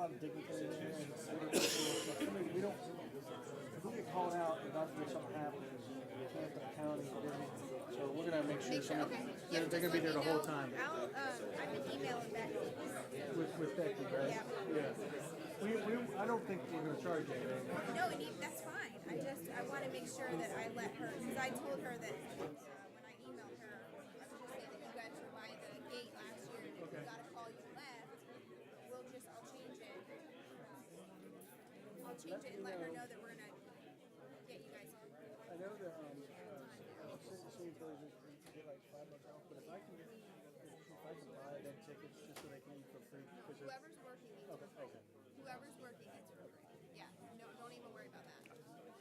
lot of dignitary there, and we don't. If we get called out, and God forbid something happens, we can't the county, so we're gonna make sure somebody, Yep, they're gonna be there the whole time. I've been emailing Becky. With Becky, right? Yeah. I don't think we're gonna charge anything. No, that's fine. I want to make sure that I let her, because I told her that when I emailed her, I was just saying that you guys were by the gate last year, and if you got a call you left, I'll change it. I'll change it and let her know that we're gonna get you guys on. I know that city employees get like $5 off, but if I can buy them tickets just so they can eat for free. Whoever's working, it's for free. Whoever's working, it's for free. Yeah, no, don't even worry about that. I saw your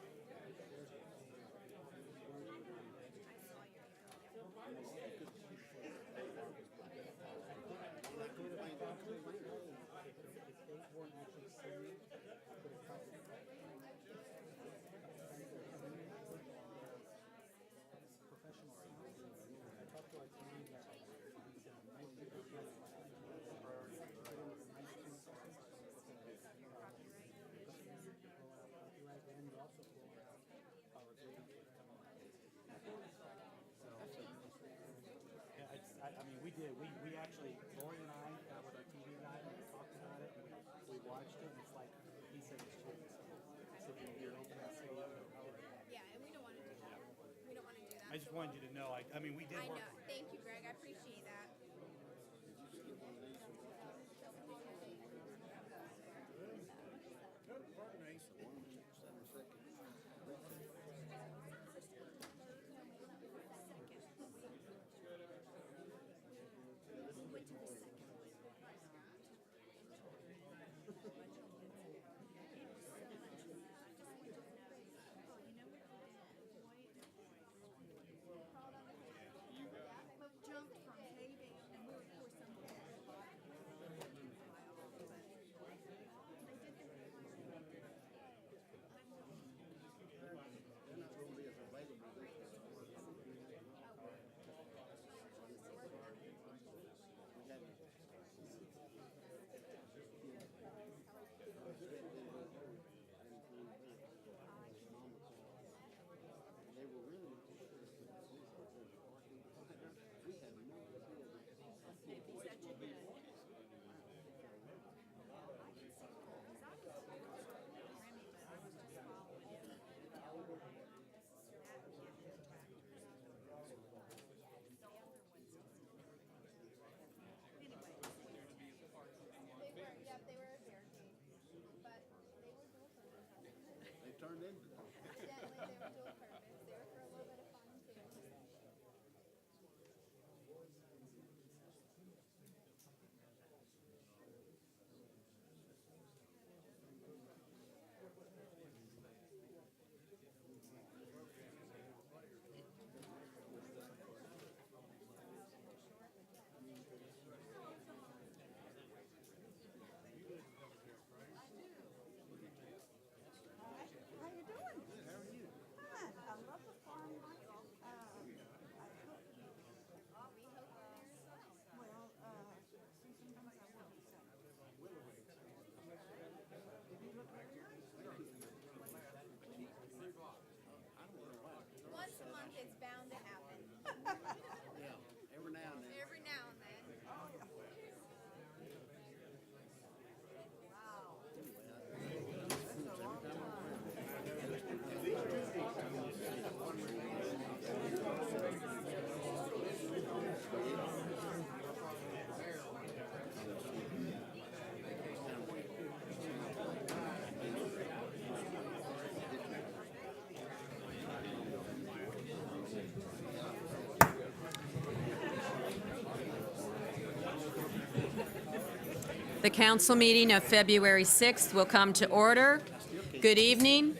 I mean, we did. We actually, Lori and I, with our TV guy, we talked about it. We watched it. And it's like he said, it's chicken. So you're open that city. Yeah, and we don't want to do that. We don't want to do that. I just wanted you to know. I mean, we did. I Work. know. Thank you, Greg. I appreciate that. Jumped from caving, and we were for some. They were a barricade, but they were dual purpose. They turned into. Evidently, they were dual purpose. They were for a little bit of fun too. How you doing? How are you? Fine. I love the farm life. Well, see, sometimes I work at Saturday. Did you look very nice? Once a month, it's bound to happen. Yeah, every now and then. Every now and then. Oh, yeah. Wow. That's a long time. The council meeting of February 6th will come to order. Good evening.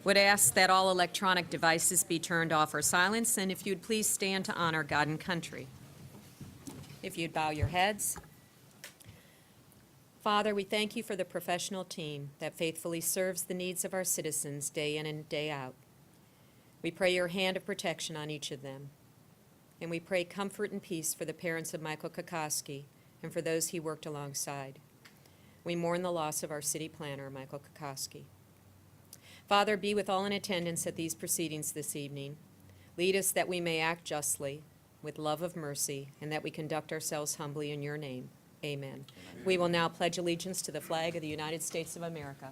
Would ask that all electronic devices be turned off or silenced, and if you'd please stand to honor God and country. If you'd bow your heads. Father, we thank you for the professional team that faithfully serves the needs of our citizens day in and day out. We pray your hand of protection on each of them. And we pray comfort and peace for the parents of Michael Kokoski and for those he worked alongside. We mourn the loss of our city planner, Michael Kokoski. Father, be with all in attendance at these proceedings this evening. Lead us that we may act justly, with love of mercy, and that we conduct ourselves humbly in your name. Amen. We will now pledge allegiance to the flag of the United States of America.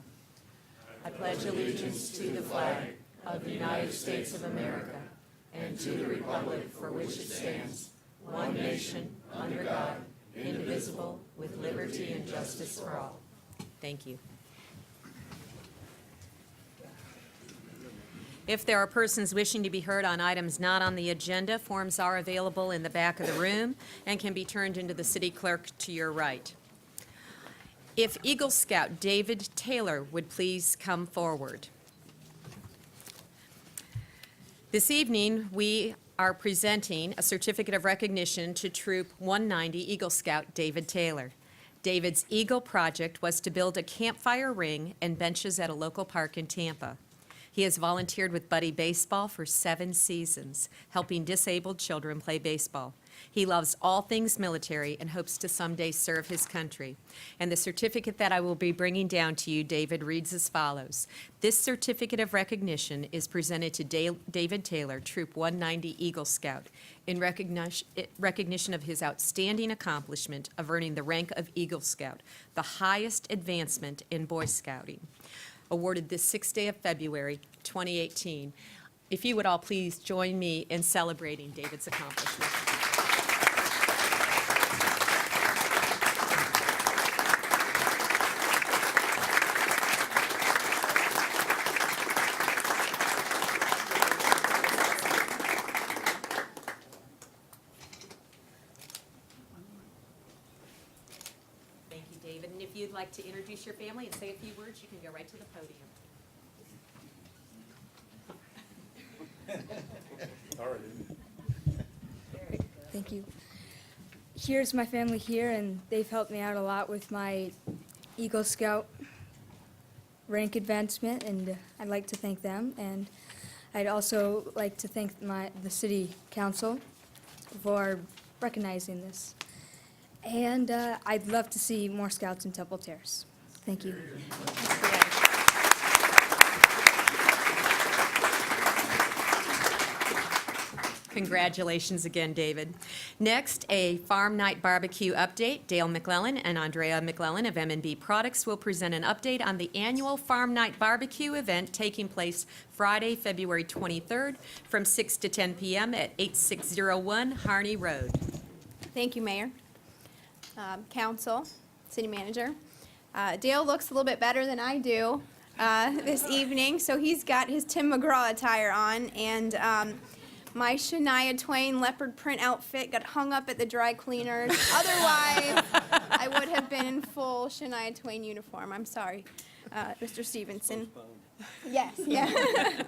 I pledge allegiance to the flag of the United States of America and to the republic for which it stands, one nation, under God, indivisible, with liberty and justice for all. Thank you. If there are persons wishing to be heard on items not on the agenda, forms are available in the back of the room and can be turned into the city clerk to your right. If Eagle Scout David Taylor would please come forward. This evening, we are presenting a certificate of recognition to Troop 190 Eagle Scout David Taylor. David's Eagle project was to build a campfire ring and benches at a local park in Tampa. He has volunteered with Buddy Baseball for 7 seasons, helping disabled children play baseball. He loves all things military and hopes to someday serve his country. And the certificate that I will be bringing down to you, David, reads as follows. This certificate of recognition is presented to David Taylor, Troop 190 Eagle Scout, in recognition of his outstanding accomplishment of earning the rank of Eagle Scout, the highest advancement in Boy Scouting. Awarded this 6th day of February, 2018. If you would all please join me in celebrating David's accomplishment. Thank you, David. And if you'd like to introduce your family and say a few words, you can go right to the podium. Thank you. Here's my family here, and they've helped me out a lot with my Eagle Scout rank advancement, and I'd like to thank them. And I'd also like to thank the City Council for recognizing this. And I'd love to see more Scouts in Temple Terrace. Thank you. Congratulations again, David. Next, a Farm Night Barbecue update. Dale McClellan and Andrea McClellan of M&B Products will present an update on the annual Farm Night Barbecue event taking place Friday, February 23rd from 6 to 10 p.m. at 8601 Harney Road. Thank you, Mayor, Council, City Manager. Dale looks a little bit better than I do this evening, so he's got his Tim McGraw attire on, and my Shania Twain leopard print outfit got hung up at the dry cleaners. Otherwise, I would have been in full Shania Twain uniform. I'm sorry, Mr. Stevenson. Yes, yeah.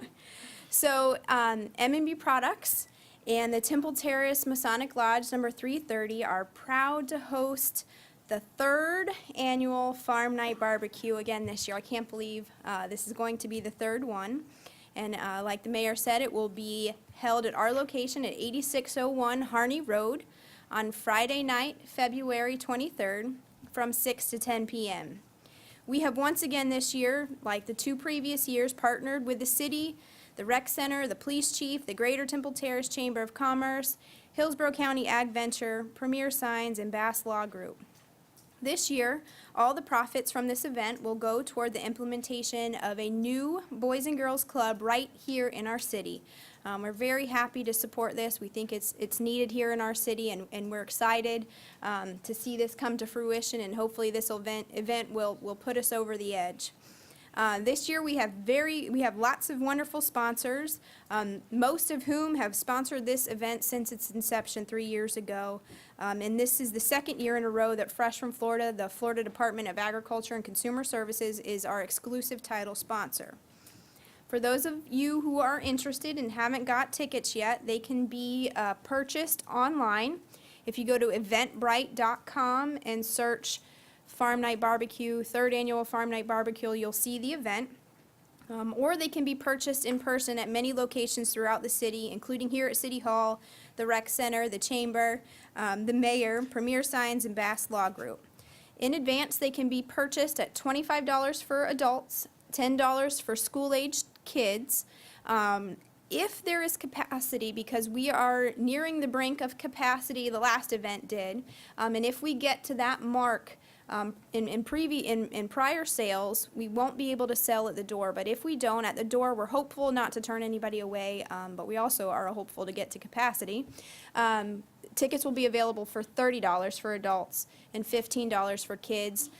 So, M&B Products and the Temple Terrace Masonic Lodge number 330 are proud to host the 3rd annual Farm Night Barbecue again this year. I can't believe this is going to be the 3rd one. And like the mayor said, it will be held at our location at 8601 Harney Road on Friday night, February 23rd from 6 to 10 p.m. We have once again this year, like the 2 previous years, partnered with the city, the rec center, the police chief, the Greater Temple Terrace Chamber of Commerce, Hillsborough County Ag Venture, Premier Signs, and Bass Law Group. This year, all the profits from this event will go toward the implementation of a new Boys and Girls Club right here in our city. We're very happy to support this. We think it's needed here in our city, and we're excited to see this come to fruition, and hopefully this event will put us over the edge. This year we have lots of wonderful sponsors, most of whom have sponsored this event since its inception 3 years ago. And this is the 2nd year in a row that Fresh from Florida, the Florida Department of Agriculture and Consumer Services, is our exclusive title sponsor. For those of you who are interested and haven't got tickets yet, they can be purchased online. If you go to eventbrite.com and search Farm Night Barbecue, 3rd Annual Farm Night Barbecue, you'll see the event. Or they can be purchased in person at many locations throughout the city, including here at City Hall, the Rec Center, the Chamber, the Mayor, Premier Signs, and Bass Law Group. In advance, they can be purchased at $25 for adults, $10 for school-aged kids. If there is capacity, because we are nearing the brink of capacity, the last event did, and if we get to that mark in prior sales, we won't be able to sell at the door. But if we don't, at the door, we're hopeful not to turn anybody away, but we also are hopeful to get to capacity. Tickets will be available for $30 for adults and $15 for kids,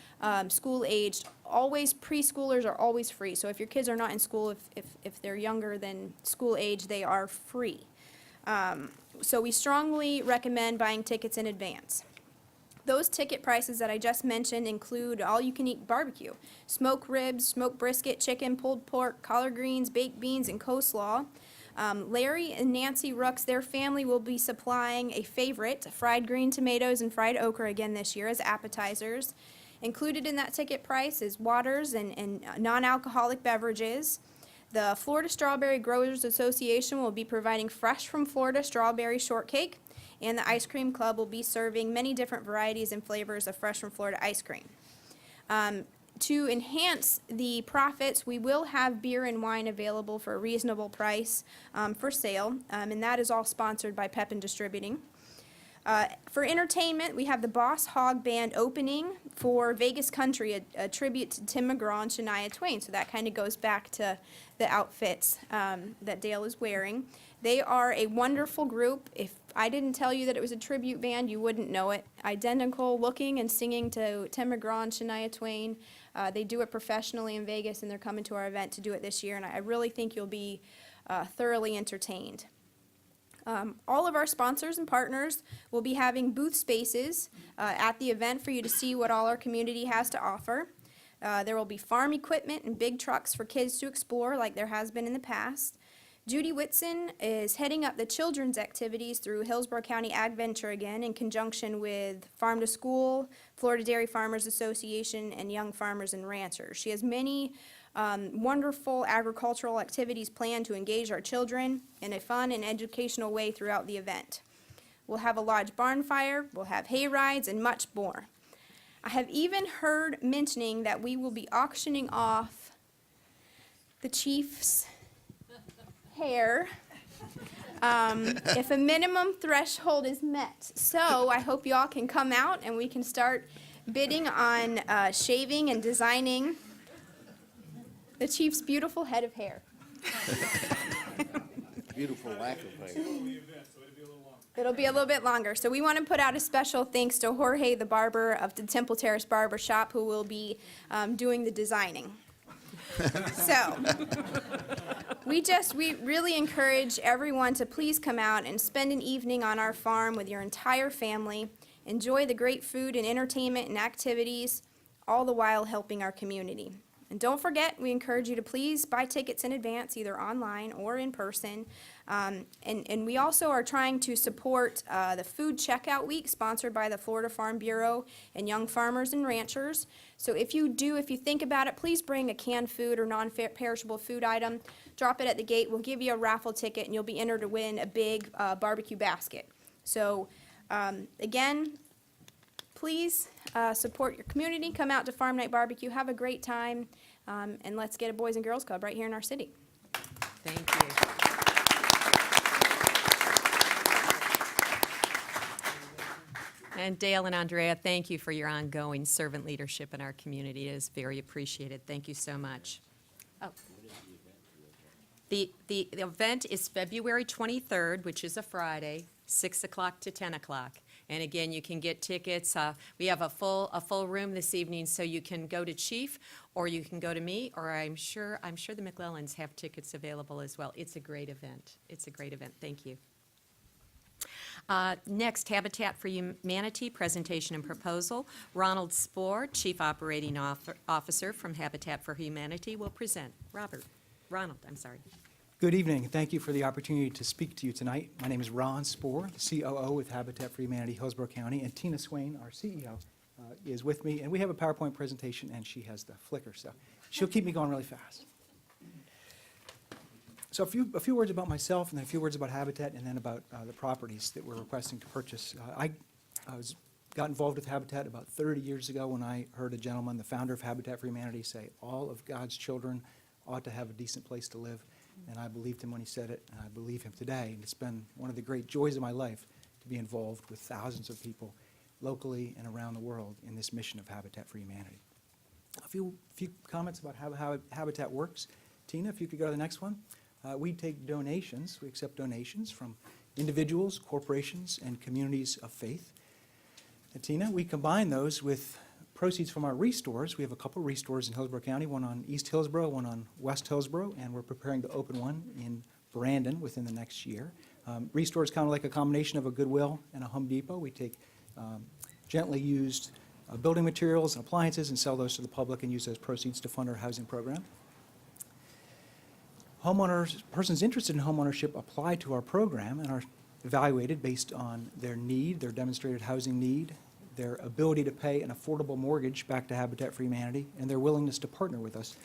school-aged. Always, preschoolers are always free. So if your kids are not in school, if they're younger than school age, they are free. So we strongly recommend buying tickets in advance. Those ticket prices that I just mentioned include all-you-can-eat barbecue, smoked ribs, smoked brisket, chicken, pulled pork, collard greens, baked beans, and coleslaw. Larry and Nancy Rooks, their family will be supplying a favorite, fried green tomatoes and fried okra again this year as appetizers. Included in that ticket price is waters and non-alcoholic beverages. The Florida Strawberry Growers Association will be providing fresh from Florida strawberry shortcake, and the Ice Cream Club will be serving many different varieties and flavors of fresh from Florida ice cream. To enhance the profits, we will have beer and wine available for a reasonable price for sale, and that is all sponsored by Pepin Distributing. For entertainment, we have the Boss Hog Band opening for Vegas Country, a tribute to Tim McGraw and Shania Twain. So that kind of goes back to the outfits that Dale is wearing. They are a wonderful group. If I didn't tell you that it was a tribute band, you wouldn't know it. Identical looking and singing to Tim McGraw and Shania Twain. They do it professionally in Vegas, and they're coming to our event to do it this year, and I really think you'll be thoroughly entertained. All of our sponsors and partners will be having booth spaces at the event for you to see what all our community has to offer. There will be farm equipment and big trucks for kids to explore like there has been in the past. Judy Whitson is heading up the children's activities through Hillsborough County Ag Venture again in conjunction with Farm to School, Florida Dairy Farmers Association, and Young Farmers and Ranchers. She has many wonderful agricultural activities planned to engage our children in a fun and educational way throughout the event. We'll have a lodge barn fire, we'll have hay rides, and much more. I have even heard mentioning that we will be auctioning off the chief's hair if a minimum threshold is met. So I hope you all can come out and we can start bidding on shaving and designing the chief's beautiful head of hair. Beautiful lack of hair. It'll be a little bit longer. So we want to put out a special thanks to Jorge, the barber of the Temple Terrace Barber Shop, who will be doing the designing. So we really encourage everyone to please come out and spend an evening on our farm with your entire family. Enjoy the great food and entertainment and activities, all the while helping our community. And don't forget, we encourage you to please buy tickets in advance, either online or in person. And we also are trying to support the Food Checkout Week, sponsored by the Florida Farm Bureau and Young Farmers and Ranchers. So if you think about it, please bring a canned food or non-perishable food item. Drop it at the gate. We'll give you a raffle ticket, and you'll be entered to win a big barbecue basket. So again, please support your community. Come out to Farm Night Barbecue. Have a great time. And let's get a Boys and Girls Club right here in our city. Thank you. And Dale and Andrea, thank you for your ongoing servant leadership in our community. It is very appreciated. Thank you so much. Oh. The event is February 23rd, which is a Friday, 6 o'clock to 10 o'clock. And again, you can get tickets. We have a full room this evening, so you can go to Chief, or you can go to me, or I'm sure the McClellans have tickets available as well. It's a great event. It's a great event. Thank you. Next, Habitat for Humanity presentation and proposal. Ronald Spohr, Chief Operating Officer from Habitat for Humanity, will present. Ronald, I'm sorry. Good evening. Thank you for the opportunity to speak to you tonight. My name is Ron Spohr, the COO with Habitat for Humanity, Hillsborough County, and Tina Swain, our CEO, is with me. And we have a PowerPoint presentation, and she has the flicker, so she'll keep me going really fast. So a few words about myself, and then a few words about Habitat, and then about the properties that we're requesting to purchase. I was got involved with Habitat about 30 years ago when I heard a gentleman, the founder of Habitat for Humanity, say, all of God's children ought to have a decent place to live. And I believed him when he said it, and I believe him today. And it's been one of the great joys of my life to be involved with thousands of people locally and around the world in this mission of Habitat for Humanity. A few comments about how Habitat works. Tina, if you could go to the next one. We take donations. We accept donations from individuals, corporations, and communities of faith. And Tina, we combine those with proceeds from our restores. We have a couple restores in Hillsborough County, one on East Hillsborough, one on West Hillsborough, and we're preparing to open one in Brandon within the next year. Restore is kind of like a combination of a Goodwill and a Home Depot. We take gently used building materials and appliances and sell those to the public and use those proceeds to fund our housing program. Homeowners, persons interested in homeownership apply to our program and are evaluated based on their need, their demonstrated housing need, their ability to pay an affordable mortgage back to Habitat for Humanity, and their willingness to partner with us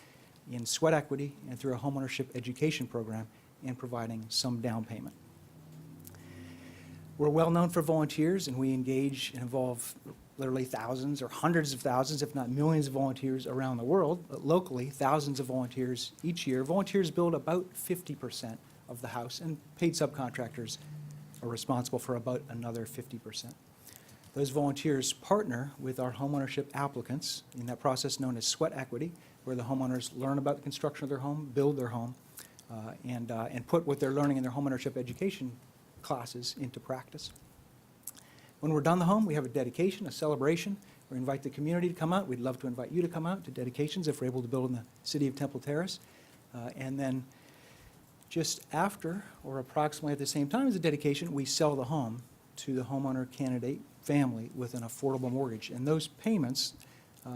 in sweat equity and through a homeownership education program and providing some down payment. We're well known for volunteers, and we engage and involve literally thousands or hundreds of thousands, if not millions of volunteers around the world, but locally, thousands of volunteers each year. Volunteers build about 50% of the house, and paid subcontractors are responsible for about another 50%. Those volunteers partner with our homeownership applicants in that process known as sweat equity, where the homeowners learn about the construction of their home, build their home, and put what they're learning in their homeownership education classes into practice. When we're done the home, we have a dedication, a celebration. We invite the community to come out. We'd love to invite you to come out to dedications if we're able to build in the city of Temple Terrace. And then just after, or approximately at the same time as the dedication, we sell the home to the homeowner candidate family with an affordable mortgage. And those payments,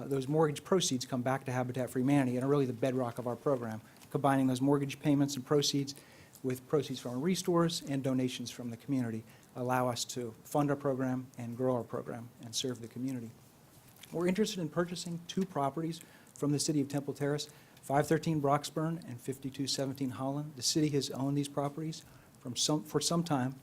those mortgage proceeds come back to Habitat for Humanity and are really the bedrock of our program, combining those mortgage payments and proceeds with proceeds from our restores and donations from the community allow us to fund our program and grow our program and serve the community. We're interested in purchasing 2 properties from the city of Temple Terrace, 513 Broxburn and 5217 Holland. The city has owned these properties for some time.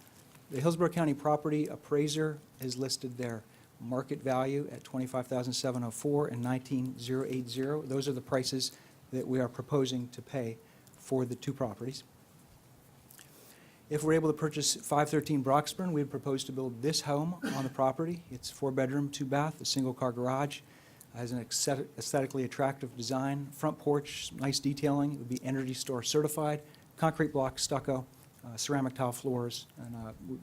The Hillsborough County property appraiser has listed their market value at $25,704 and $19,080. Those are the prices that we are proposing to pay for the 2 properties. If we're able to purchase 513 Broxburn, we would propose to build this home on the property. It's 4-bedroom, 2-bath, a single-car garage. Has an aesthetically attractive design, front porch, nice detailing. It would be Energy Star certified, concrete block, stucco, ceramic tile floors, and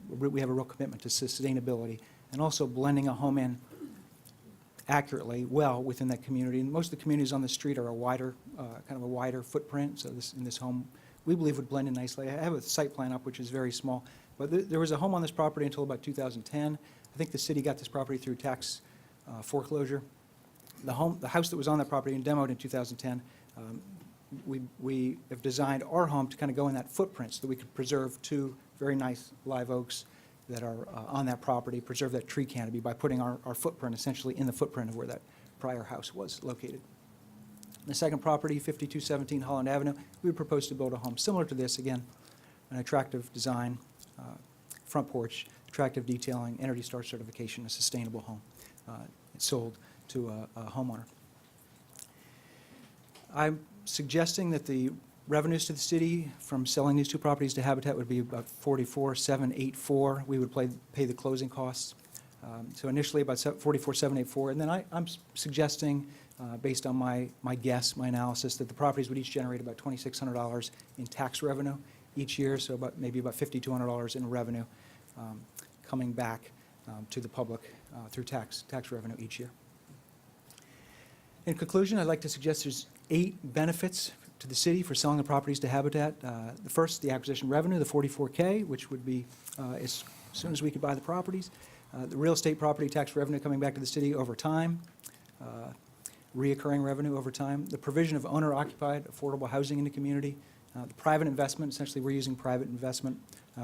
we have a real commitment to sustainability and also blending a home in accurately, well, within that community. And most of the communities on the street are a wider, kind of a wider footprint, so in this home, we believe would blend in nicely. I have a site plan up, which is very small, but there was a home on this property until about 2010. I think the city got this property through tax foreclosure. The house that was on that property and demoed in 2010, we have designed our home to kind of go in that footprint so that we could preserve 2 very nice live oaks that are on that property, preserve that tree canopy by putting our footprint essentially in the footprint of where that prior house was located. The second property, 5217 Holland Avenue, we would propose to build a home similar to this, again, an attractive design, front porch, attractive detailing, Energy Star certification, a sustainable home. It's sold to a homeowner. I'm suggesting that the revenues to the city from selling these 2 properties to Habitat would be about $44,784. We would pay the closing costs. So initially about $44,784, and then I'm suggesting, based on my guess, my analysis, that the properties would each generate about $2,600 in tax revenue each year, so maybe about $5,200 in revenue coming back to the public through tax revenue each year. In conclusion, I'd like to suggest there's 8 benefits to the city for selling the properties to Habitat. The first, the acquisition revenue, the $44K, which would be as soon as we could buy the properties. The real estate property tax revenue coming back to the city over time, reoccurring revenue over time. The provision of owner-occupied affordable housing in the community. The private investment, essentially we're using private investment,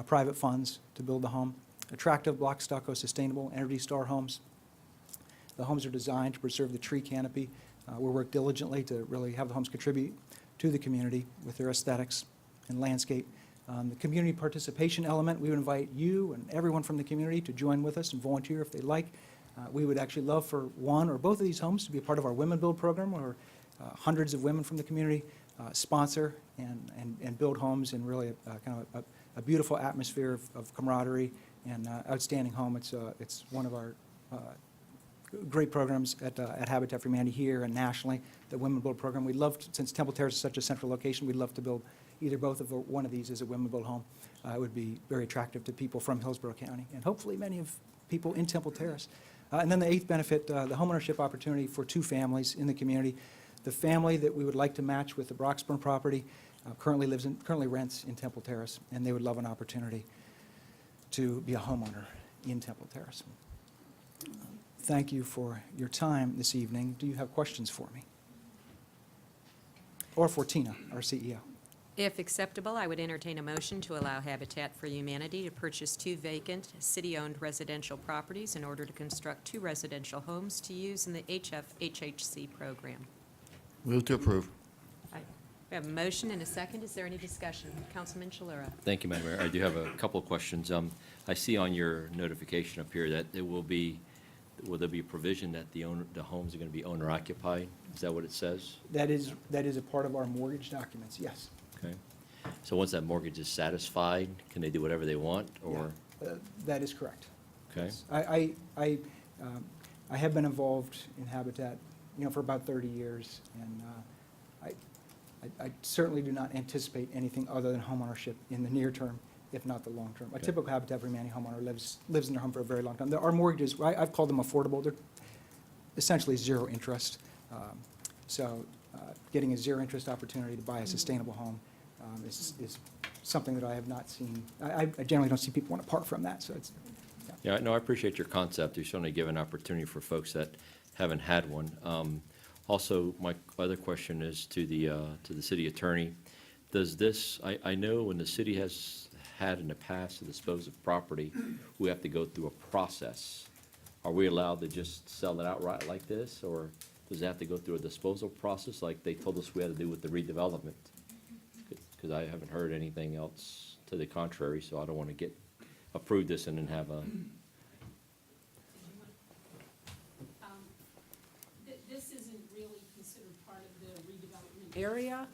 private funds to build the home. Attractive block stucco, sustainable, Energy Star homes. The homes are designed to preserve the tree canopy. We'll work diligently to really have the homes contribute to the community with their aesthetics and landscape. The community participation element, we would invite you and everyone from the community to join with us and volunteer if they'd like. We would actually love for one or both of these homes to be a part of our Women Build program, where hundreds of women from the community sponsor and build homes in really kind of a beautiful atmosphere of camaraderie and outstanding home. It's one of our great programs at Habitat for Humanity here and nationally, the Women Build program. We'd love, since Temple Terrace is such a central location, we'd love to build either both of one of these as a Women Build home. It would be very attractive to people from Hillsborough County, and hopefully many of people in Temple Terrace. And then the eighth benefit, the homeownership opportunity for two families in the community. The family that we would like to match with the Broxburn property currently rents in Temple Terrace, and they would love an opportunity to be a homeowner in Temple Terrace. Thank you for your time this evening. Do you have questions for me? Or for Tina, our CEO? If acceptable, I would entertain a motion to allow Habitat for Humanity to purchase two vacant, city-owned residential properties in order to construct two residential homes to use in the HFHHC program. Move to approve. We have a motion and a second. Is there any discussion? Councilman Shalura. Thank you, Madam Mayor. I do have a couple of questions. I see on your notification up here that will there be a provision that the homes are going to be owner occupied? Is that what it says? That is a part of our mortgage documents, yes. Okay. So once that mortgage is satisfied, can they do whatever they want, or? That is correct. Okay. I have been involved in Habitat, for about 30 years, and I certainly do not anticipate anything other than homeownership in the near term, if not the long term. A Okay. typical Habitat for Humanity homeowner lives in their home for a very long time. Our mortgages, I've called them affordable. They're essentially zero interest. So getting a zero interest opportunity to buy a sustainable home is something that I have not seen. I generally don't see people want to part from that, so it's, Yeah, no, I appreciate your concept. You certainly give an opportunity for folks that haven't had one. Also, my other question is to the city attorney. Does this, I know when the city has had in the past to dispose of property, we have to go through a process. Are we allowed to just sell it outright like this, or does it have to go through a disposal process like they told us we had to do with the redevelopment? Because I haven't heard anything else to the contrary, so I don't want to approve this and then have a, This isn't really considered part of the redevelopment area,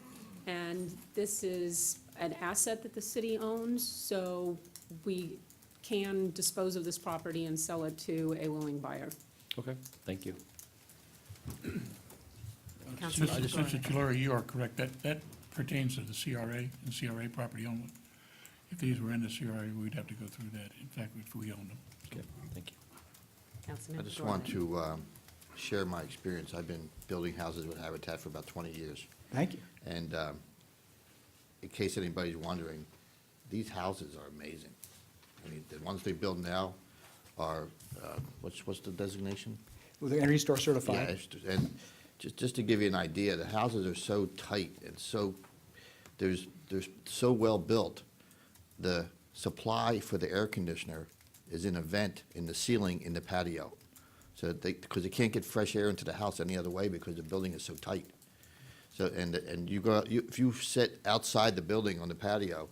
and this is an asset that the city owns, so we can dispose of this property and sell it to a willing buyer. okay, thank you. Councilman Mr. Shalura. Chilura, you are correct. That pertains to the CRA and CRA property only. If these were in the CRA, we'd have to go through that, in fact, if we owned them. Okay, thank you. Councilman I just want Gorman. to share my experience. I've been building houses with Habitat for about 20 years. thank you. And in case anybody's wondering, these houses are amazing. I mean, the ones they build now are, what's the designation? Well, they're Energy Star Yeah, certified. and just to give you an idea, the houses are so tight and they're so well built. The supply for the air conditioner is in a vent in the ceiling in the patio. So because they can't get fresh air into the house any other way because the building is so tight. So, and if you sit outside the building on the patio,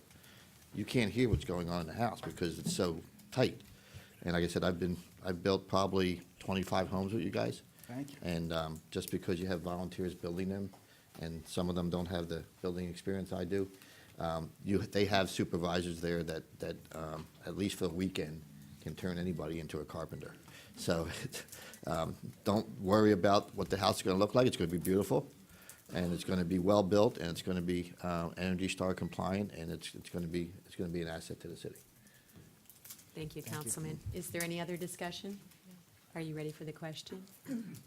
you can't hear what's going on in the house because it's so tight. And like I said, I've built probably 25 homes with you guys. Thank you. And just because you have volunteers building them, and some of them don't have the building experience I do, they have supervisors there that at least for the weekend, can turn anybody into a carpenter. So don't worry about what the house is going to look like. It's going to be beautiful, and it's going to be well-built, and it's going to be Energy Star compliant, and it's going to be an asset to the city. Thank you, Councilman. Is there any other discussion? Are you ready for the question?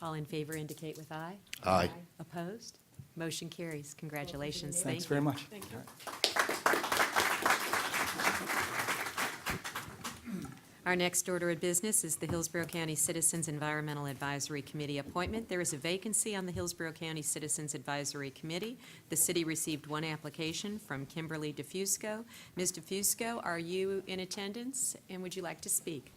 All in favor indicate with aye. Aye. Opposed? Motion carries. Congratulations. Thanks Thank you. very much. Thank you. Our next order of business is the Hillsborough County Citizens Environmental Advisory Committee appointment. There is a vacancy on the Hillsborough County Citizens Advisory Committee. The city received one application from Kimberly DeFusco. Ms. DeFusco, are you in attendance, and would you like to speak?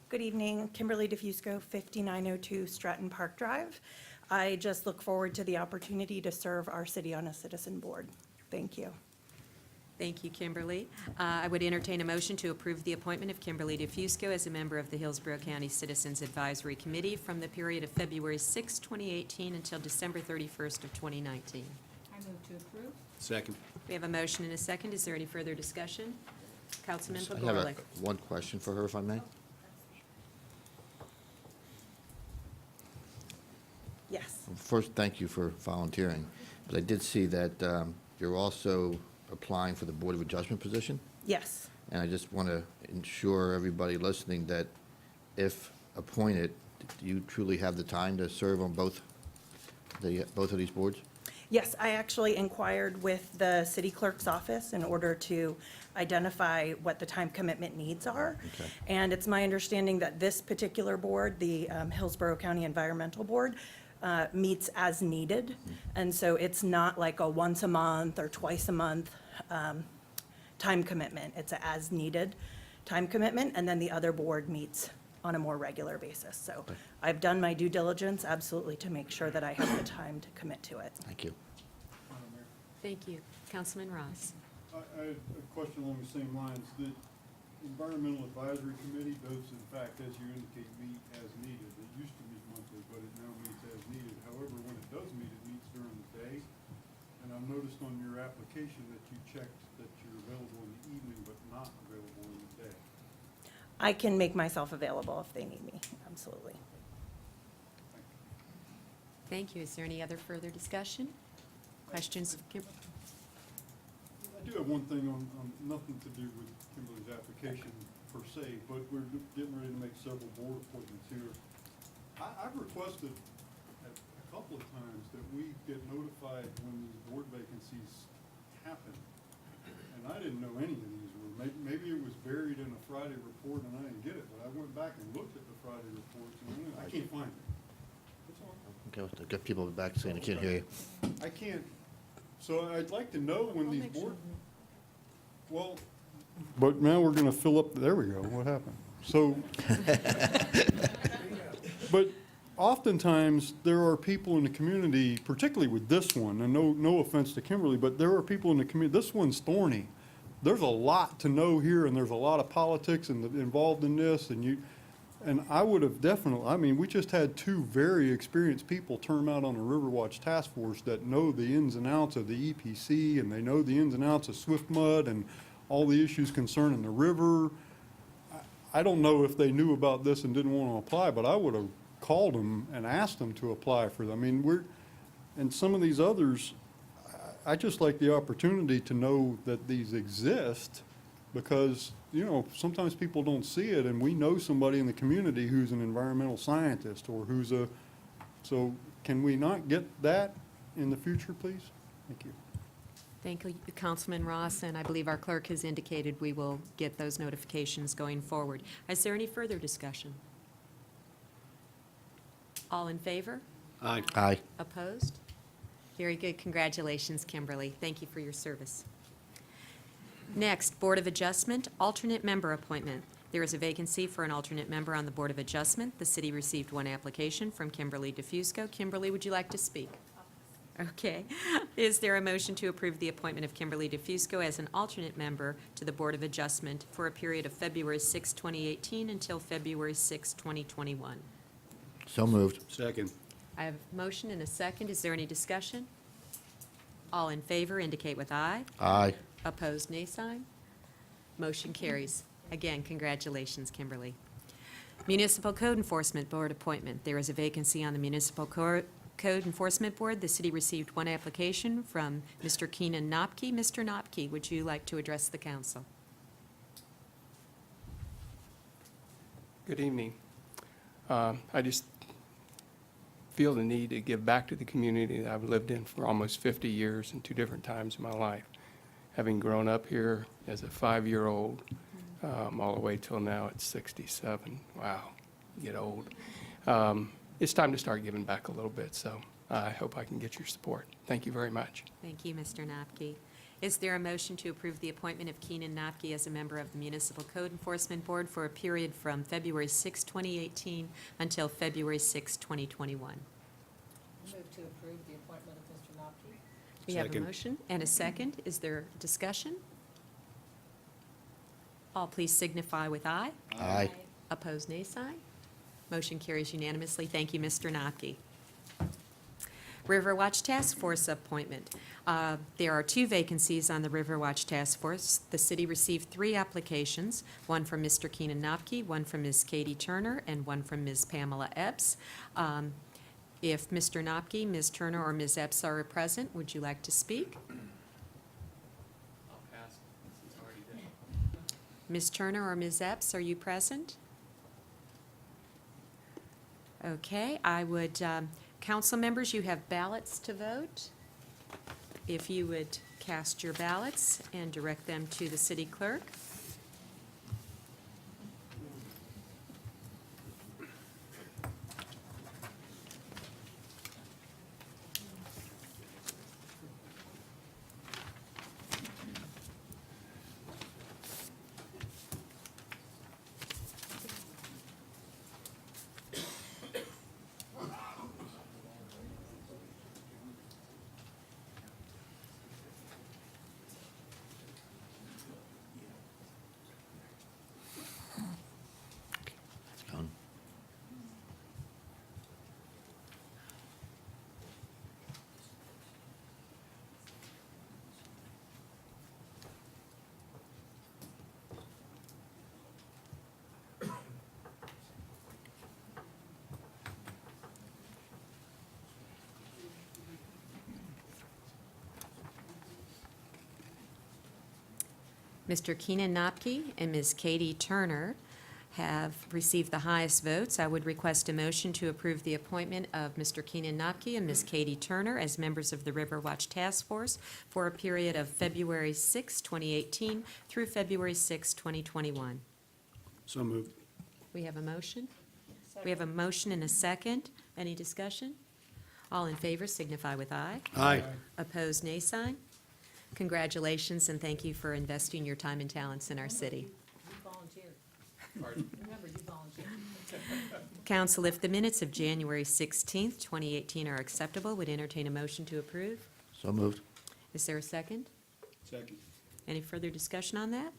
Good evening, Kimberly DeFusco, 5902 Stratton Park Drive. I just look forward to the opportunity to serve our city on a citizen board. Thank you. Thank you, Kimberly. I would entertain a motion to approve the appointment of Kimberly DeFusco as a member of the Hillsborough County Citizens Advisory Committee from the period of February 6, 2018 until December 31st of 2019. I move to approve. Second. We have a motion and a second. Is there any further discussion? Councilman I have Pagorley. one question for her, if I may. Yes. First, thank you for volunteering, but I did see that you're also applying for the Board of Adjustment position, Yes. and I just want to ensure everybody listening that if appointed, you truly have the time to serve on both of these boards? Yes, I actually inquired with the city clerk's office in order to identify what the time commitment needs are. Okay. And it's my understanding that this particular board, the Hillsborough County Environmental Board, meets as needed. And so it's not like a once a month or twice a month time commitment. It's a as-needed time commitment, and then the other board meets on a more regular basis. So I've done my due diligence, absolutely, to make sure that I have the time to commit to it. Thank you. Thank you. Councilman Ross. I have a question along the same lines. The Environmental Advisory Committee does, in fact, as you indicate, meet as needed. It used to meet monthly, but it now meets as needed. However, when it does meet, it meets during the day. And I've noticed on your application that you checked that you're available in the evening, but not available in the day. I can make myself available if they need me, absolutely. Thank you. Is there any other further discussion? Questions? Kim- I do have one thing on nothing to do with Kimberly's application per se, but we're getting ready to make several board appointments here. I've requested a couple of times that we get notified when these board vacancies happen. And I didn't know any of these were, maybe it was buried in a Friday report and I didn't get it, but I went back and looked at the Friday reports and I can't find it. That's all. Okay, I'll get people back saying they can't hear you. I can't, so I'd like to know when these board, well, but now we're gonna fill up, there we go, what happened? So, but oftentimes, there are people in the community, particularly with this one, and no offense to Kimberly, but there are people in the community, this one's thorny. There's a lot to know here, and there's a lot of politics involved in this, and I would have definitely, I mean, we just had two very experienced people term out on the Riverwatch Task Force that know the ins and outs of the EPC, and they know the ins and outs of Swift Mud and all the issues concerning the river. I don't know if they knew about this and didn't want to apply, but I would have called them and asked them to apply for them. I mean, and some of these others, I just like the opportunity to know that these exist because, you know, sometimes people don't see it, and we know somebody in the community who's an environmental scientist or so can we not get that in the future, please? Thank you. Thank you, Councilman Ross, and I believe our clerk has indicated we will get those notifications going forward. Is there any further discussion? All in favor? Aye. Aye. Opposed? Very good. Congratulations, Kimberly. Thank you for your service. Next, Board of Adjustment, alternate member appointment. There is a vacancy for an alternate member on the Board of Adjustment. The city received one application from Kimberly DeFusco. Kimberly, would you like to speak? Okay. Is there a motion to approve the appointment of Kimberly DeFusco as an alternate member to the Board of Adjustment for a period of February 6, 2018 until February 6, 2021? So moved. Second. I have a motion and a second. Is there any discussion? All in favor indicate with aye. Aye. Opposed, nay sign. Motion carries. Again, congratulations, Kimberly. Municipal Code Enforcement Board appointment. There is a vacancy on the Municipal Code Enforcement Board. The city received one application from Mr. Keenan Nopke. Mr. Nopke, would you like to address the council? Good evening. I just feel the need to give back to the community that I've lived in for almost 50 years in two different times in my life. Having grown up here as a 5-year-old, all the way till now at 67. Wow, you get old. It's time to start giving back a little bit, so I hope I can get your support. Thank you very much. Thank you, Mr. Nopke. Is there a motion to approve the appointment of Keenan Nopke as a member of the Municipal Code Enforcement Board for a period from February 6, 2018 until February 6, 2021? Move to approve the appointment of Mr. Nopke. We have a Second. motion and a second. Is there discussion? All please signify with aye. Aye. Opposed, nay sign. Motion carries unanimously. Thank you, Mr. Notke. Riverwatch Task Force appointment. There are 2 vacancies on the Riverwatch Task Force. The city received 3 applications, one from Mr. Keenan Nopke, one from Ms. Katie Turner, and one from Ms. Pamela Epps. If Mr. Nopke, Ms. Turner, or Ms. Epps are present, would you like to speak? I'll pass, since it's already done. Ms. Turner or Ms. Epps, are you present? Okay, I would, council members, you have ballots to vote. If you would cast your ballots and direct them to the city clerk. Done. Mr. Keenan Nopke and Ms. Katie Turner have received the highest votes. I would request a motion to approve the appointment of Mr. Keenan Nopke and Ms. Katie Turner as members of the Riverwatch Task Force for a period of February 6, 2018 through February 6, 2021. So moved. We have a motion? We have a motion and a second. Any discussion? All in favor signify with aye. Aye. Opposed, nay sign. Congratulations, and thank you for investing your time and talents in our city. Council, if the minutes of January 16th, 2018 are acceptable, would entertain a motion to approve. So moved. Is there a second? Second. Any further discussion on that?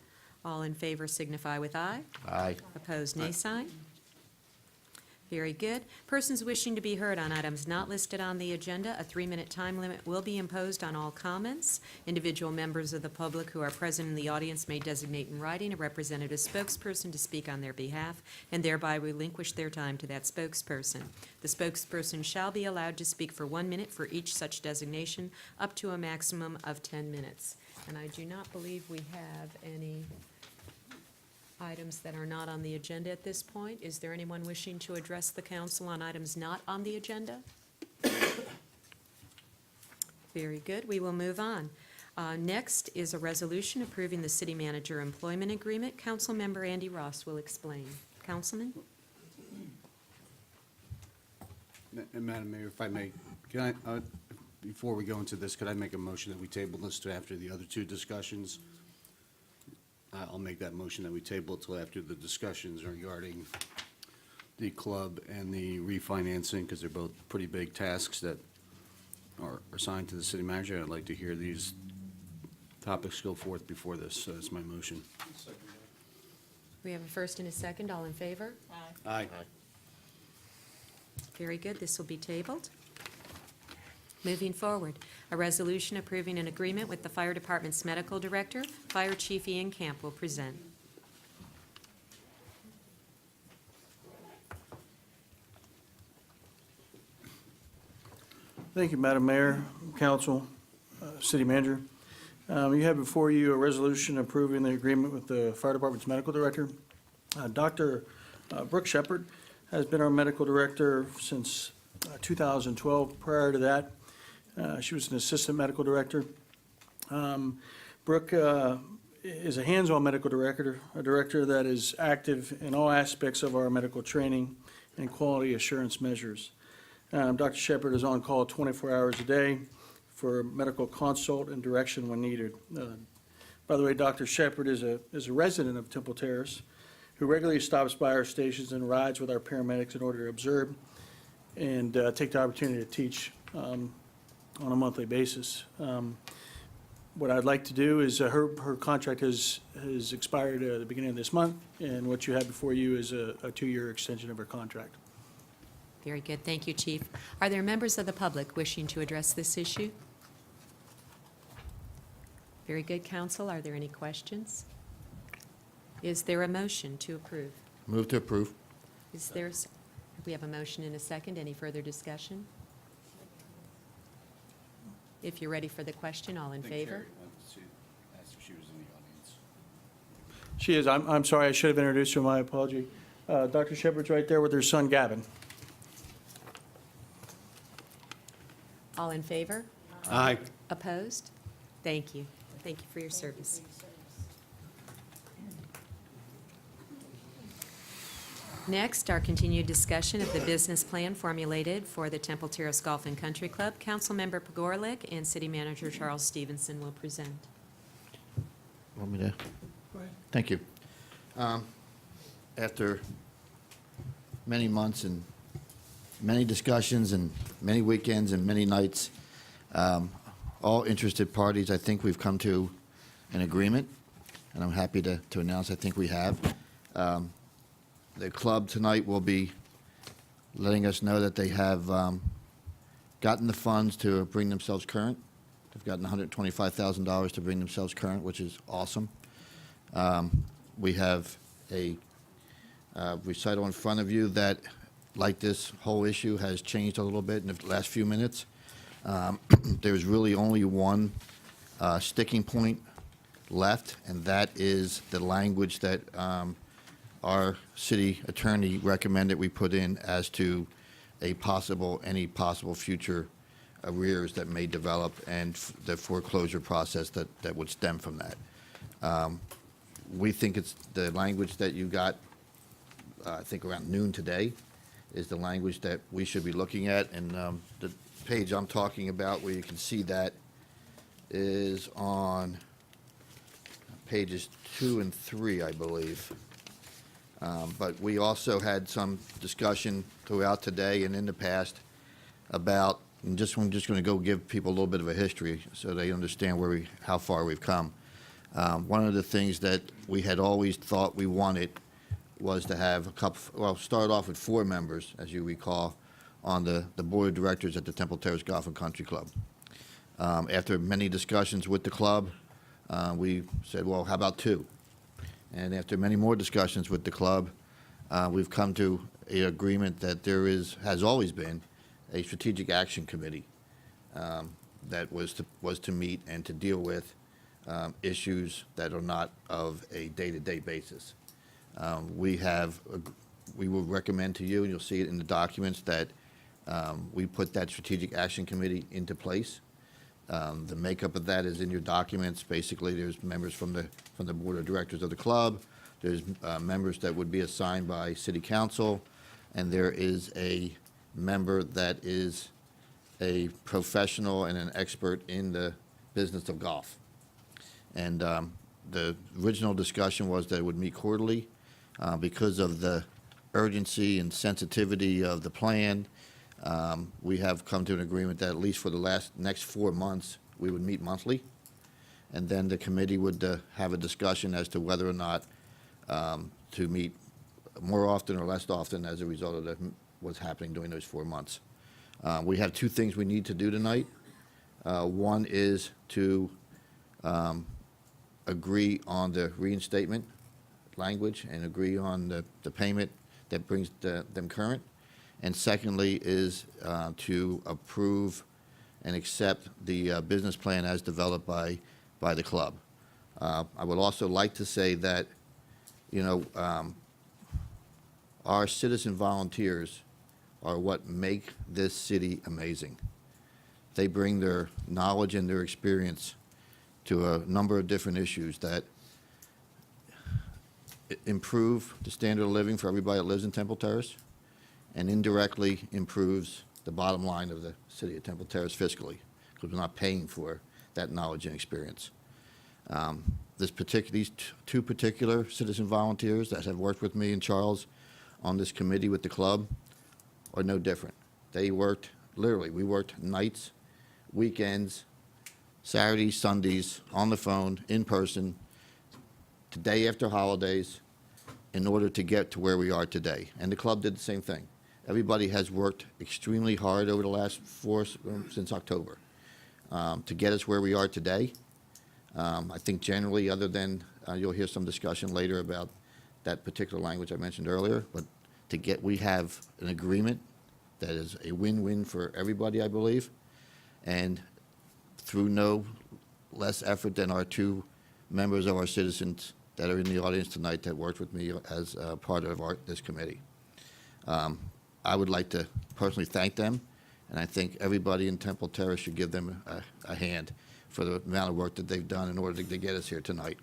All in favor signify with aye. Aye. Opposed, nay sign. Very good. Persons wishing to be heard on items not listed on the agenda, a 3-minute time limit will be imposed on all comments. Individual members of the public who are present in the audience may designate in writing a representative spokesperson to speak on their behalf and thereby relinquish their time to that spokesperson. The spokesperson shall be allowed to speak for 1 minute for each such designation, up to a maximum of 10 minutes. And I do not believe we have any items that are not on the agenda at this point. Is there anyone wishing to address the council on items not on the agenda? Very good. We will move on. Next is a resolution approving the city manager employment agreement. Councilmember Andy Ross will explain. Councilman? Madam Mayor, if I may, can I, before we go into this, could I make a motion that we table this to after the other 2 discussions? I'll make that motion that we table it till after the discussions regarding the club and the refinancing, because they're both pretty big tasks that are assigned to the city manager. I'd like to hear these topics go forth before this, so that's my motion. We have a first and a second. All in favor? Aye. Very good. This will be tabled. Moving forward, a resolution approving an agreement with the Fire Department's Medical Director, Fire Chief Ian Camp, will present. Thank you, Madam Mayor, Council, City Manager. You have before you a resolution approving the agreement with the Fire Department's Medical Director. Dr. Brooke Shepard has been our Medical Director since 2012. Prior to that, she was an assistant medical director. Brooke is a hands-on medical director, a director that is active in all aspects of our medical training and quality assurance measures. Dr. Shepard is on call 24 hours a day for medical consult and direction when needed. By the way, Dr. Shepard is a resident of Temple Terrace who regularly stops by our stations and rides with our paramedics in order to observe and take the opportunity to teach on a monthly basis. What I'd like to do is, her contract has expired at the beginning of this month, and what you have before you is a 2-year extension of her contract. Very good. Thank you, Chief. Are there members of the public wishing to address this issue? Very good, Council. Are there any questions? Is there a motion to approve? Move to approve. Is there, we have a motion and a second. Any further discussion? If you're ready for the question, all in favor? Asked if she was in the audience. She is. I'm sorry, I should have introduced her. My apology. Dr. Shepherd's right there with her son Gavin. All in favor? Aye. Opposed? Thank you. Thank you for your service. Next, our continued discussion of the business plan formulated for the Temple Terrace Golf and Country Club. Councilmember Pagorlik and City Manager Charles Stevenson will present. Want me to? Thank you. After many months and many discussions and many weekends and many nights, all interested parties, I think we've come to an agreement, and I'm happy to announce I think we have. The club tonight will be letting us know that they have gotten the funds to bring themselves current. They've gotten $125,000 to bring themselves current, which is awesome. We have a recital in front of you that, like this whole issue, has changed a little bit in the last few minutes. There's really only one sticking point left, and that is the language that our city attorney recommended we put in as to any possible future arrears that may develop and the foreclosure process that would stem from that. We think it's the language that you got, I think around noon today, is the language that we should be looking at. And the page I'm talking about where you can see that is on pages 2 and 3, I believe. But we also had some discussion throughout today and in the past about, and I'm just going to go give people a little bit of a history so they understand how far we've come. One of the things that we had always thought we wanted was to have start off with 4 members, as you recall, on the board of directors at the Temple Terrace Golf and Country Club. After many discussions with the club, we said, well, how about 2? And after many more discussions with the club, we've come to an agreement that there has always been a strategic action committee that was to meet and to deal with issues that are not of a day-to-day basis. We will recommend to you, and you'll see it in the documents, that we put that strategic action committee into place. The makeup of that is in your documents. Basically, there's members from the board of directors of the club. There's members that would be assigned by city council, and there is a member that is a professional and an expert in the business of golf. And the original discussion was that it would meet quarterly. Because of the urgency and sensitivity of the plan, we have come to an agreement that at least for the next 4 months, we would meet monthly. And then the committee would have a discussion as to whether or not to meet more often or less often as a result of what's happening during those 4 months. We have 2 things we need to do tonight. One is to agree on the reinstatement language and agree on the payment that brings them current. And secondly is to approve and accept the business plan as developed by the club. I would also like to say that, our citizen volunteers are what make this city amazing. They bring their knowledge and their experience to a number of different issues that improve the standard of living for everybody that lives in Temple Terrace, and indirectly improves the bottom line of the city of Temple Terrace fiscally, because we're not paying for that knowledge and experience. These 2 particular citizen volunteers that have worked with me and Charles on this committee with the club are no different. They worked, literally, we worked nights, weekends, Saturdays, Sundays, on the phone, in person, the day after holidays, in order to get to where we are today. And the club did the same thing. Everybody has worked extremely hard over the last since October, to get us where we are today. I think generally, other than, you'll hear some discussion later about that particular language I mentioned earlier, but we have an agreement that is a win-win for everybody, I believe, and through no less effort than our two members of our citizens that are in the audience tonight that worked with me as part of this committee. I would like to personally thank them, and I think everybody in Temple Terrace should give them a hand for the amount of work that they've done in order to get us here tonight.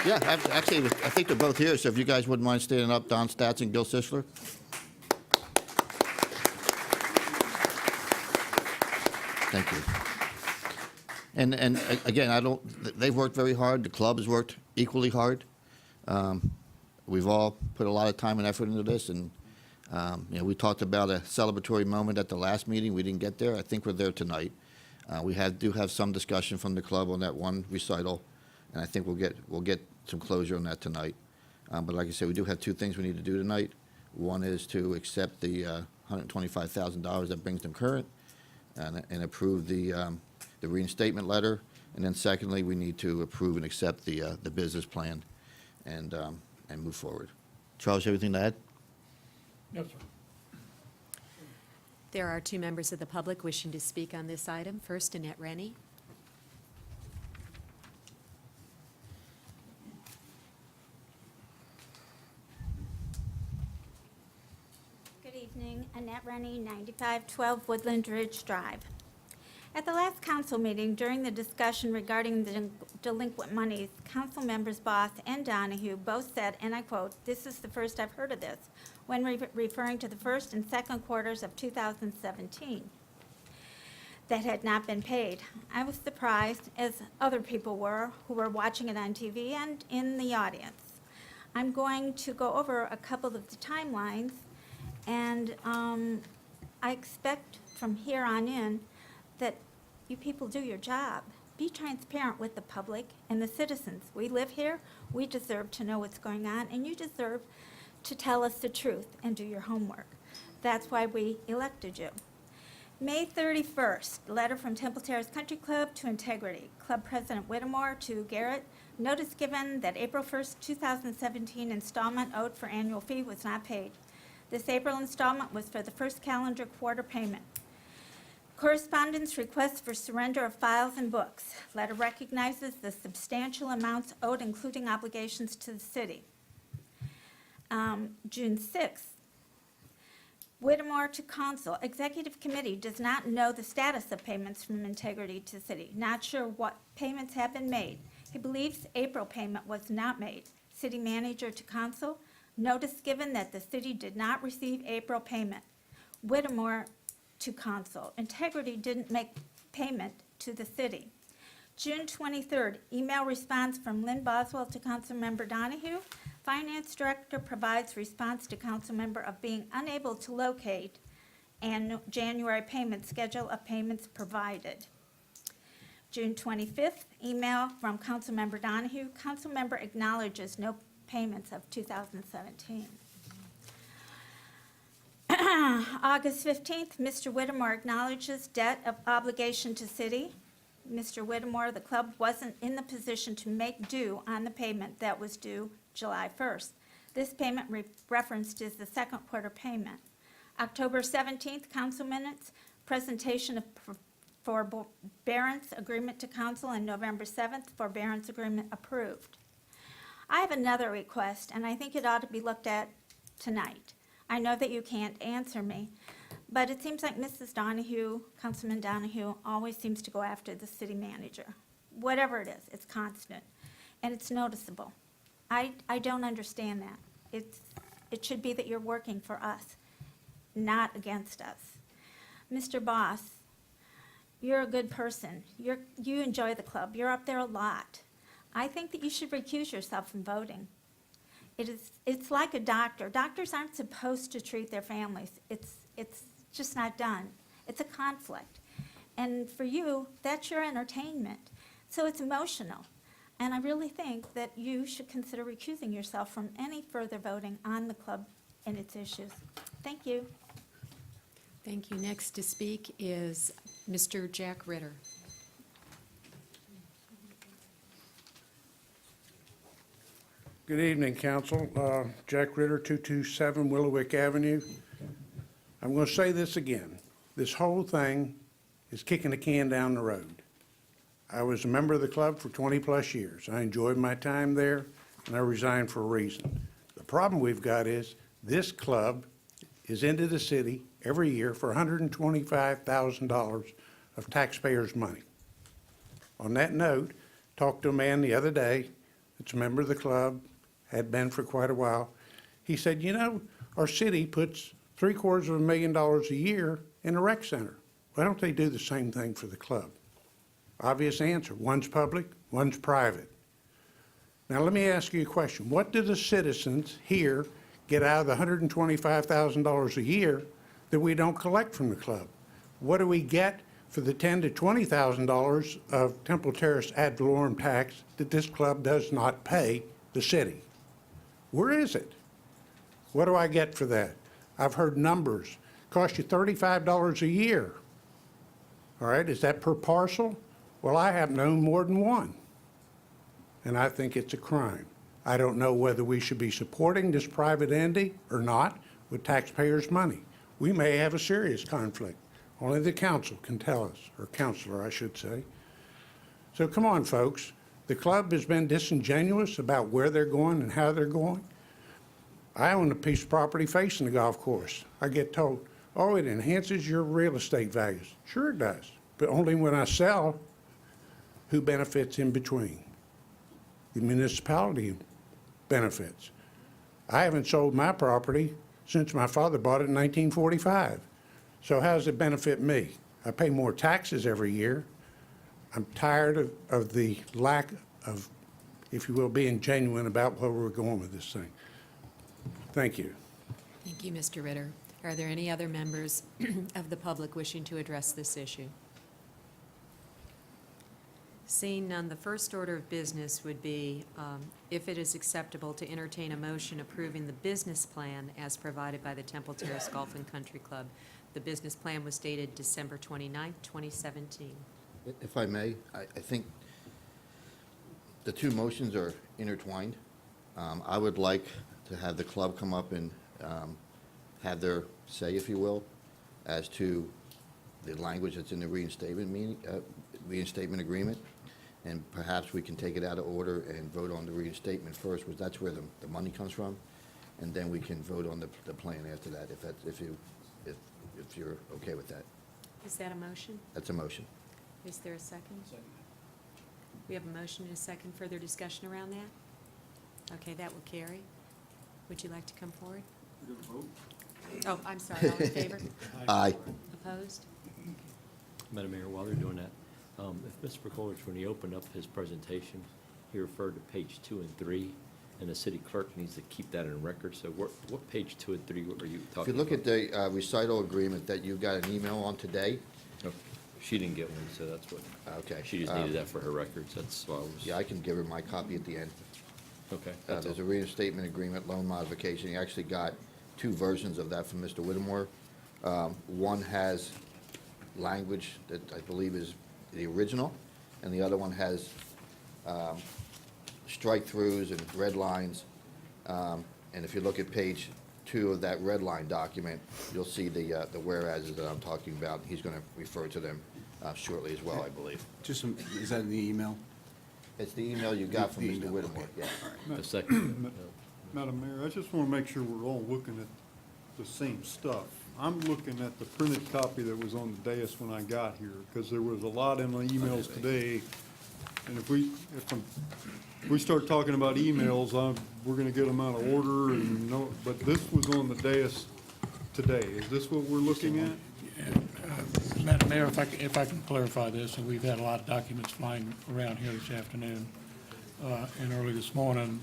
Yeah, actually, I think they're both here, so if you guys wouldn't mind standing up, Don Statz and Gil Sisler. Thank you. And again, they've worked very hard. The club has worked equally hard. We've all put a lot of time and effort into this, and we talked about a celebratory moment at the last meeting. We didn't get there. I think we're there tonight. We do have some discussion from the club on that one recital, and I think we'll get some closure on that tonight. But like I said, we do have two things we need to do tonight. One is to accept the $125,000 that brings them current, and approve the reinstatement letter. And then secondly, we need to approve and accept the business plan and move forward. Charles, you have anything to add? No, sir. There are two members of the public wishing to speak on this item. First, Annette Rennie. Good evening, Annette Rennie, 9512 Woodland Ridge Drive. At the last council meeting, during the discussion regarding the delinquent monies, council members Boss and Donahue both said, and I quote, "This is the first I've heard of this," when referring to the first and second quarters of 2017 that had not been paid. I was surprised, as other people were who were watching it on TV and in the audience. I'm going to go over a couple of the timelines, and I expect from here on in that you people do your job. Be transparent with the public and the citizens. We live here, we deserve to know what's going on, and you deserve to tell us the truth and do your homework. That's why we elected you. May 31st, letter from Temple Terrace Country Club to Integrity. Club President Whittemore to Garrett. Notice given that April 1st, 2017 installment owed for annual fee was not paid. This April installment was for the first calendar quarter payment. Correspondence request for surrender of files and books. Letter recognizes the substantial amounts owed, including obligations to the city. June 6th, Whittemore to Council. Executive Committee does not know the status of payments from Integrity to City. Not sure what payments have been made. He believes April payment was not made. City Manager to Council. Notice given that the city did not receive April payment. Whittemore to Council. Integrity didn't make payment to the city. June 23rd, email response from Lynn Boswell to Councilmember Donahue. Finance Director provides response to Councilmember of being unable to locate and January payment schedule of payments provided. June 25th, email from Councilmember Donahue. Councilmember acknowledges no payments of 2017. August 15th, Mr. Whittemore acknowledges debt of obligation to city. Mr. Whittemore, the club wasn't in the position to make due on the payment that was due July 1st. This payment referenced is the second quarter payment. October 17th, council minutes, presentation of forbearance agreement to council, and November 7th, forbearance agreement approved. I have another request, and I think it ought to be looked at tonight. I know that you can't answer me, but it seems like Mrs. Donahue, Councilman Donahue, always seems to go after the city manager. Whatever it is, it's constant, and it's noticeable. I don't understand that. It should be that you're working for us, not against us. Mr. Boss, you're a good person. You enjoy the club. You're up there a lot. I think that you should recuse yourself from voting. It's like a doctor. Doctors aren't supposed to treat their families. It's just not done. It's a conflict. And for you, that's your entertainment. So it's emotional. And I really think that you should consider recusing yourself from any further voting on the club and its issues. Thank you. Thank you. Next to speak is Mr. Jack Ritter. Good evening, Council. Jack Ritter, 227 Willowick Avenue. I'm going to say this again. This whole thing is kicking the can down the road. I was a member of the club for 20-plus years. I enjoyed my time there, and I resigned for a reason. The problem we've got is this club is into the city every year for $125,000 of taxpayers' money. On that note, talked to a man the other day that's a member of the club, had been for quite a while. He said, you know, our city puts $750,000 a year in a rec center. Why don't they do the same thing for the club? Obvious answer, one's public, one's private. Now let me ask you a question. What do the citizens here get out of the $125,000 a year that we don't collect from the club? What do we get for the $10,000 to $20,000 of Temple Terrace ad valorem tax that this club does not pay the city? Where is it? What do I get for that? I've heard numbers. Cost you $35 a year. All right, is that per parcel? Well, I have known more than one, and I think it's a crime. I don't know whether we should be supporting this private entity or not with taxpayers' money. We may have a serious conflict. Only the council can tell us, or counselor, I should say. So come on, folks. The club has been disingenuous about where they're going and how they're going. I own a piece of property facing the golf course. I get told, oh, it enhances your real estate values. Sure it does, but only when I sell. Who benefits in between? The municipality benefits. I haven't sold my property since my father bought it in 1945. So how does it benefit me? I pay more taxes every year. I'm tired of the lack of, if you will, being genuine about where we're going with this thing. Thank you. Thank you, Mr. Ritter. Are there any other members of the public wishing to address this issue? Seeing none, the first order of business would be, if it is acceptable, to entertain a motion approving the business plan as provided by the Temple Terrace Golf and Country Club. The business plan was dated December 29th, 2017. If I may, I think the two motions are intertwined. I would like to have the club come up and have their say, if you will, as to the language that's in the reinstatement agreement. And perhaps we can take it out of order and vote on the reinstatement first, because that's where the money comes from. And then we can vote on the plan after that, if you're okay with that. Is that a motion? That's a motion. Is there a second? We have a motion and a second. Further discussion around that? Okay, that will carry. Would you like to come forward? Oh, I'm sorry, all in favor? Aye. Opposed? Madam Mayor, while they're doing that, if Mr. Percolich, when he opened up his presentation, he referred to page 2 and 3, and the city clerk needs to keep that in record. So what page 2 and 3 are you talking about? If you look at the recital agreement that you got an email on today. Oh, she didn't get one, so that's what. Okay. She just needed that for her records. That's why I was. Yeah, I can give her my copy at the end. Okay. that's There's all. a reinstatement agreement, loan modification. You actually got two versions of that from Mr. Whittemore. One has language that I believe is the original, and the other one has strike-throughs and red lines. And if you look at page 2 of that red line document, you'll see the whereases that I'm talking about. He's going to refer to them shortly as well, I believe. Is that in the email? It's the email you got from The Mr. email, Whittemore, okay. yeah. The second. Madam Mayor, I just want to make sure we're all looking at the same stuff. I'm looking at the printed copy that was on the dais when I got here, because there was a lot in my emails today. And if we start talking about emails, we're gonna get them out of order and no, but this was on the dais today. Is this what we're looking at? Madam Mayor, if I can clarify this, and we've had a lot of documents flying around here this afternoon and early this morning.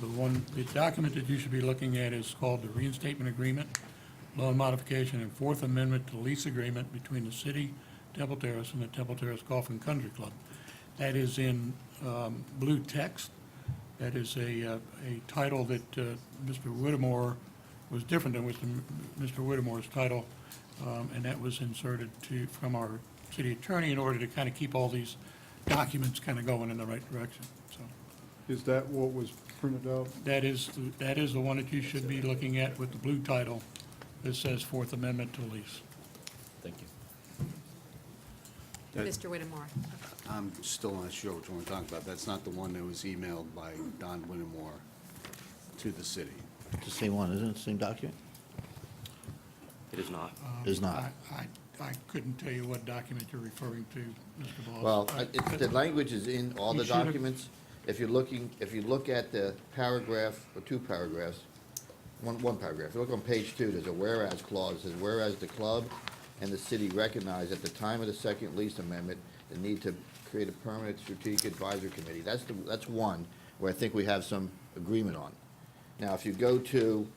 The document that you should be looking at is called the reinstatement agreement. loan modification and Fourth Amendment to lease agreement between the city, Temple Terrace, and the Temple Terrace Golf and Country Club. That is in blue text. That is a title that Mr. Whittemore was different than Mr. Whittemore's title, and that was inserted from our city attorney in order to kind of keep all these documents kind of going in the right direction, so. Is that what was printed out? That is the one that you should be looking at with the blue title that says Fourth Amendment to lease. Thank you. Mr. Whittemore. I'm still not sure which one we're talking about. That's not the one that was emailed by Don Whittemore to the city. It's the same one, isn't it? Same document? It is not. Is not. I couldn't tell you what document you're referring to, Mr. Boss. Well, the language is in all the You should've- documents. If you look at the paragraph, or two paragraphs, one paragraph, if you look on page 2, there's a whereas clause. It says, whereas the club and the city recognize at the time of the second lease amendment, the need to create a permanent strategic advisory committee. That's one where I think we have some agreement on. Now, if you go to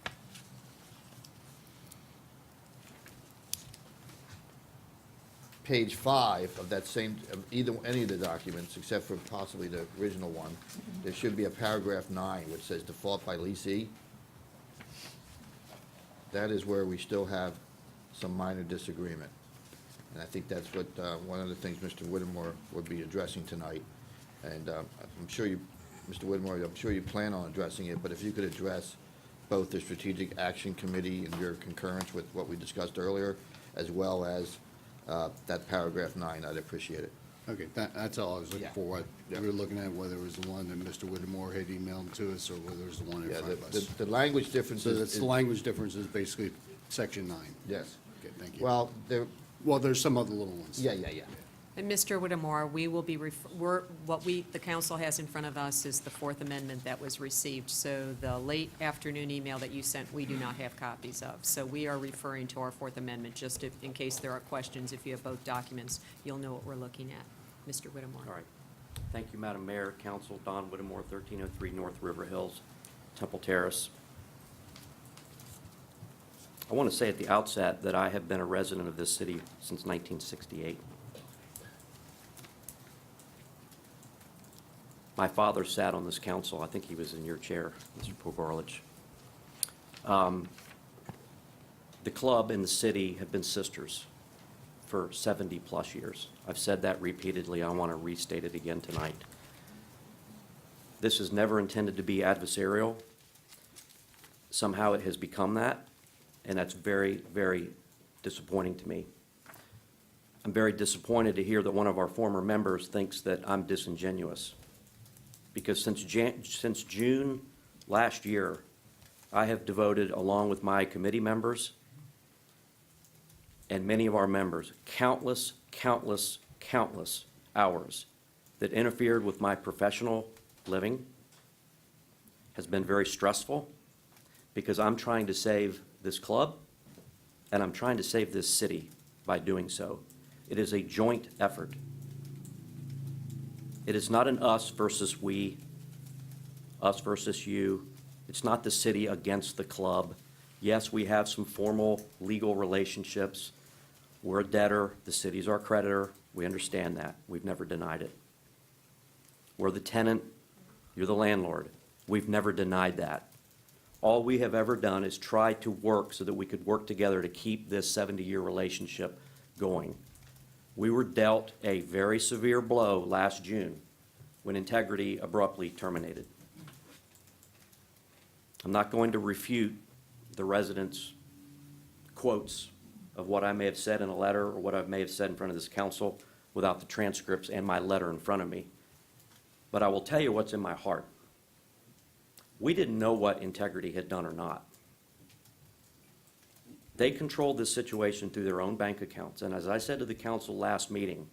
page 5 of that same, of any of the documents, except for possibly the original one, there should be a paragraph 9 which says default by leasee. That is where we still have some minor disagreement. And I think that's what, one of the things Mr. Whittemore would be addressing tonight. And I'm sure you, Mr. Whittemore, I'm sure you plan on addressing it, but if you could address both the Strategic Action Committee and your concurrence with what we discussed earlier, as well as that paragraph 9, I'd appreciate it. Okay, that's all I was looking Yeah. for. What Yeah. we were looking at, whether it was the one that Mr. Whittemore had emailed to us or whether it was the one in Yeah, front of us. the language So differences. that's the language difference is basically section 9. Yes. Okay, thank you. Well, there, Well, there's some other little ones. yeah. And Mr. Whittemore, we will be, the council has in front of us is the Fourth Amendment that was received. So the late afternoon email that you sent, we do not have copies of. So we are referring to our Fourth Amendment, just in case there are questions. If you have both documents, you'll know what we're looking at. Mr. Whittemore. All right. Thank you, Madam Mayor, Council, Don Whittemore, 1303 North River Hills, Temple Terrace. I want to say at the outset that I have been a resident of this city since 1968. My father sat on this council. I think he was in your chair, Mr. Pogorlich. The club and the city have been sisters for 70-plus years. I've said that repeatedly. I want to restate it again tonight. This is never intended to be adversarial. Somehow it has become that, and that's very, very disappointing to me. I'm very disappointed to hear that one of our former members thinks that I'm disingenuous, because since June last year, I have devoted, along with my committee members and many of our members, countless hours that interfered with my professional living, has been very stressful, because I'm trying to save this club and I'm trying to save this city by doing so. It is a joint effort. It is not an us versus we, us versus you. It's not the city against the club. Yes, we have some formal legal relationships. We're a debtor, the city's our creditor. We understand that. We've never denied it. We're the tenant, you're the landlord. We've never denied that. All we have ever done is try to work so that we could work together to keep this 70-year relationship going. We were dealt a very severe blow last June when Integrity abruptly terminated. I'm not going to refute the residents' quotes of what I may have said in a letter or what I may have said in front of this council without the transcripts and my letter in front of me. But I will tell you what's in my heart. We didn't know what Integrity had done or not. They controlled this situation through their own bank accounts. And as I said to the council last meeting,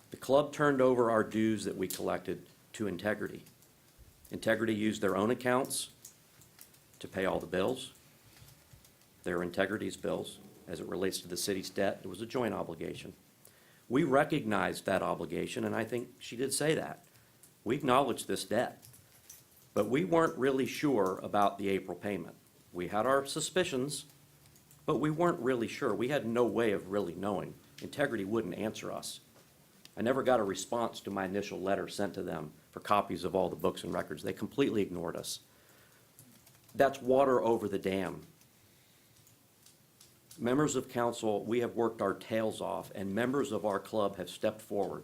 the club turned over our dues that we collected to Integrity. Integrity used their own accounts to pay all the bills. They're Integrity's bills. As it relates to the city's debt, it was a joint obligation. We recognized that obligation, and I think she did say that. We acknowledged this debt, but we weren't really sure about the April payment. We had our suspicions, but we weren't really sure. We had no way of really knowing. Integrity wouldn't answer us. I never got a response to my initial letter sent to them for copies of all the books and records. They completely ignored us. That's water over the dam. Members of council, we have worked our tails off, and members of our club have stepped forward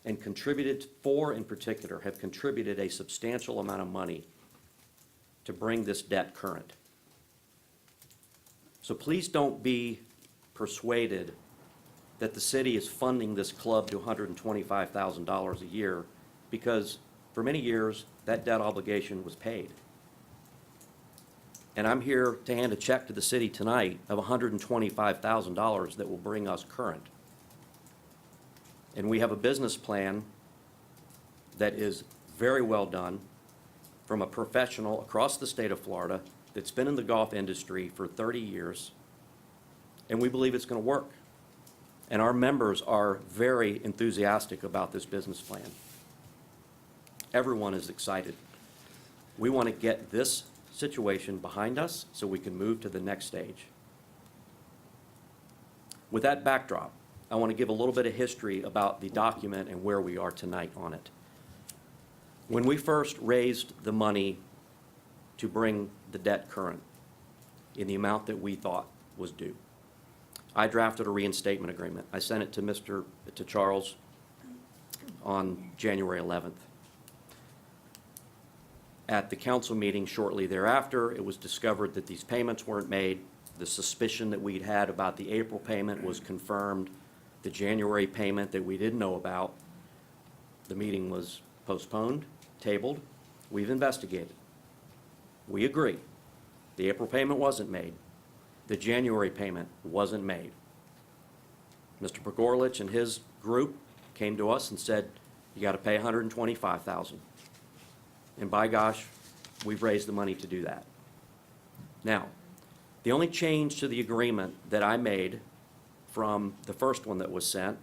and contributed, four in particular, have contributed a substantial amount of money to bring this debt current. So please don't be persuaded that the city is funding this club to $125,000 a year, because for many years, that debt obligation was paid. And I'm here to hand a check to the city tonight of $125,000 that will bring us current. And we have a business plan that is very well done from a professional across the state of Florida that's been in the golf industry for 30 years, and we believe it's going to work. And our members are very enthusiastic about this business plan. Everyone is excited. We want to get this situation behind us so we can move to the next stage. With that backdrop, I want to give a little bit of history about the document and where we are tonight on it. When we first raised the money to bring the debt current in the amount that we thought was due, I drafted a reinstatement agreement. I sent it to Charles on January 11th. At the council meeting shortly thereafter, it was discovered that these payments weren't made. The suspicion that we'd had about the April payment was confirmed. The January payment that we didn't know about, the meeting was postponed, tabled. We've investigated. We agree. The April payment wasn't made. The January payment wasn't made. Mr. Pogorlich and his group came to us and said, you got to pay $125,000. And by gosh, we've raised the money to do that. Now, the only change to the agreement that I made from the first one that was sent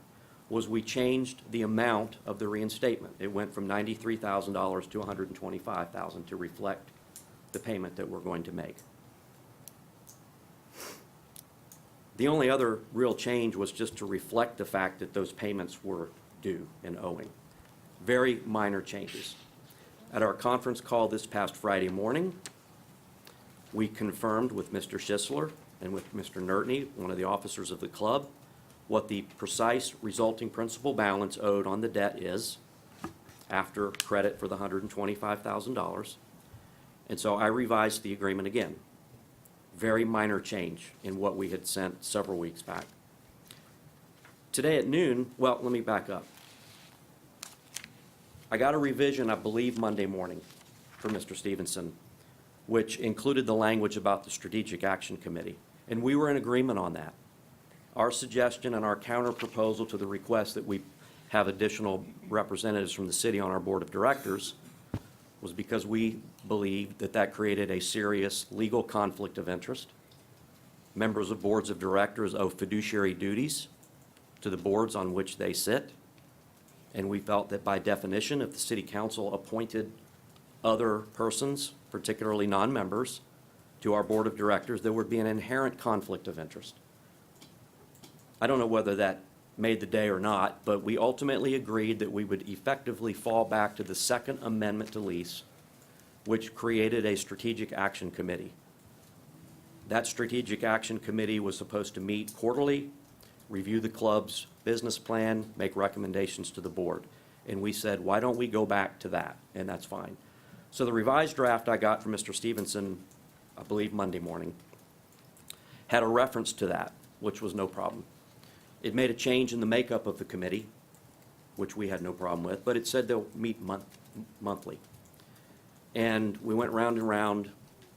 was we changed the amount of the reinstatement. It went from $93,000 to $125,000 to reflect the payment that we're going to make. The only other real change was just to reflect the fact that those payments were due and owing. Very minor changes. At our conference call this past Friday morning, we confirmed with Mr. Schisler and with Mr. Nertney, one of the officers of the club, what the precise resulting principal balance owed on the debt is after credit for the $125,000. And so I revised the agreement again. Very minor change in what we had sent several weeks back. Today at noon, well, let me back up. I got a revision, I believe, Monday morning from Mr. Stevenson, which included the language about the Strategic Action Committee, and we were in agreement on that. Our suggestion and our counter proposal to the request that we have additional representatives from the city on our board of directors was because we believed that that created a serious legal conflict of interest. Members of boards of directors owe fiduciary duties to the boards on which they sit. And we felt that by definition, if the city council appointed other persons, particularly non-members, to our board of directors, there would be an inherent conflict of interest. I don't know whether that made the day or not, but we ultimately agreed that we would effectively fall back to the Second Amendment to lease, which created a Strategic Action Committee. That Strategic Action Committee was supposed to meet quarterly, review the club's business plan, make recommendations to the board. And we said, why don't we go back to that? And that's fine. So the revised draft I got from Mr. Stevenson, I believe Monday morning, had a reference to that, which was no problem. It made a change in the makeup of the committee, which we had no problem with, but it said they'll meet monthly. And we went round and round.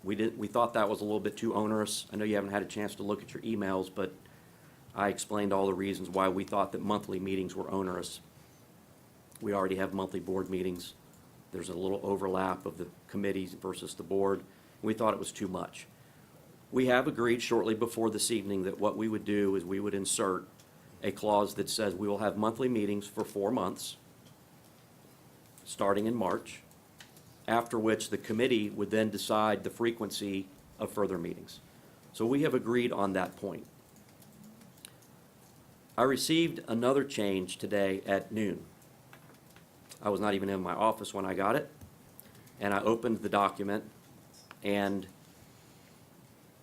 We thought that was a little bit too onerous. I know you haven't had a chance to look at your emails, but I explained all the reasons why we thought that monthly meetings were onerous. We already have monthly board meetings. There's a little overlap of the committees versus the board. We thought it was too much. We have agreed shortly before this evening that what we would do is we would insert a clause that says we will have monthly meetings for 4 months, starting in March, after which the committee would then decide the frequency of further meetings. So we have agreed on that point. I received another change today at noon. I was not even in my office when I got it, and I opened the document, and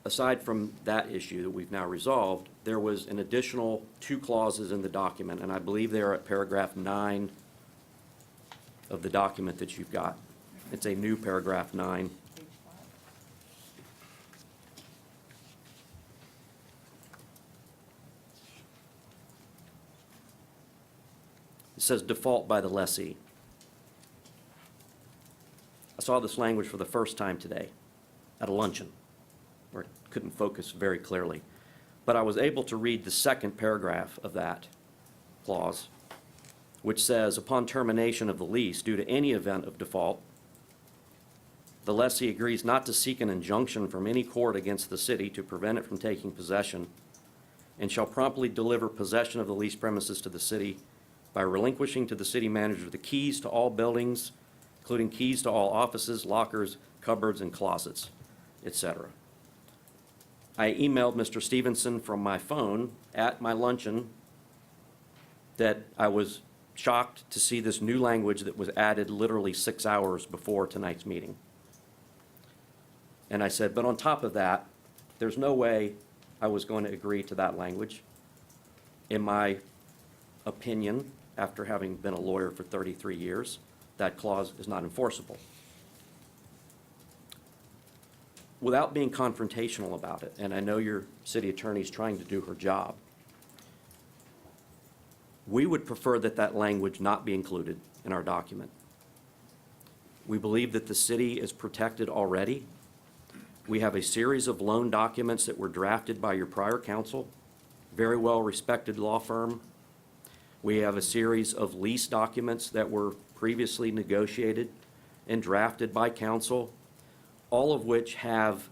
aside from that issue that we've now resolved, there was an additional 2 clauses in the document, and I believe they are at paragraph 9 of the document that you've got. It's a new paragraph 9. It says default by the lessee. I saw this language for the first time today at a luncheon, where I couldn't focus very clearly. But I was able to read the second paragraph of that clause, which says, upon termination of the lease due to any event of default, the lessee agrees not to seek an injunction from any court against the city to prevent it from taking possession, and shall promptly deliver possession of the leased premises to the city by relinquishing to the city manager the keys to all buildings, including keys to all offices, lockers, cupboards, and closets, etc. I emailed Mr. Stevenson from my phone at my luncheon that I was shocked to see this new language that was added literally 6 hours before tonight's meeting. And I said, but on top of that, there's no way I was going to agree to that language. In my opinion, after having been a lawyer for 33 years, that clause is not enforceable. Without being confrontational about it, and I know your city attorney is trying to do her job, we would prefer that that language not be included in our document. We believe that the city is protected already. We have a series of loan documents that were drafted by your prior council, very well-respected law firm. We have a series of lease documents that were previously negotiated and drafted by council, all of which have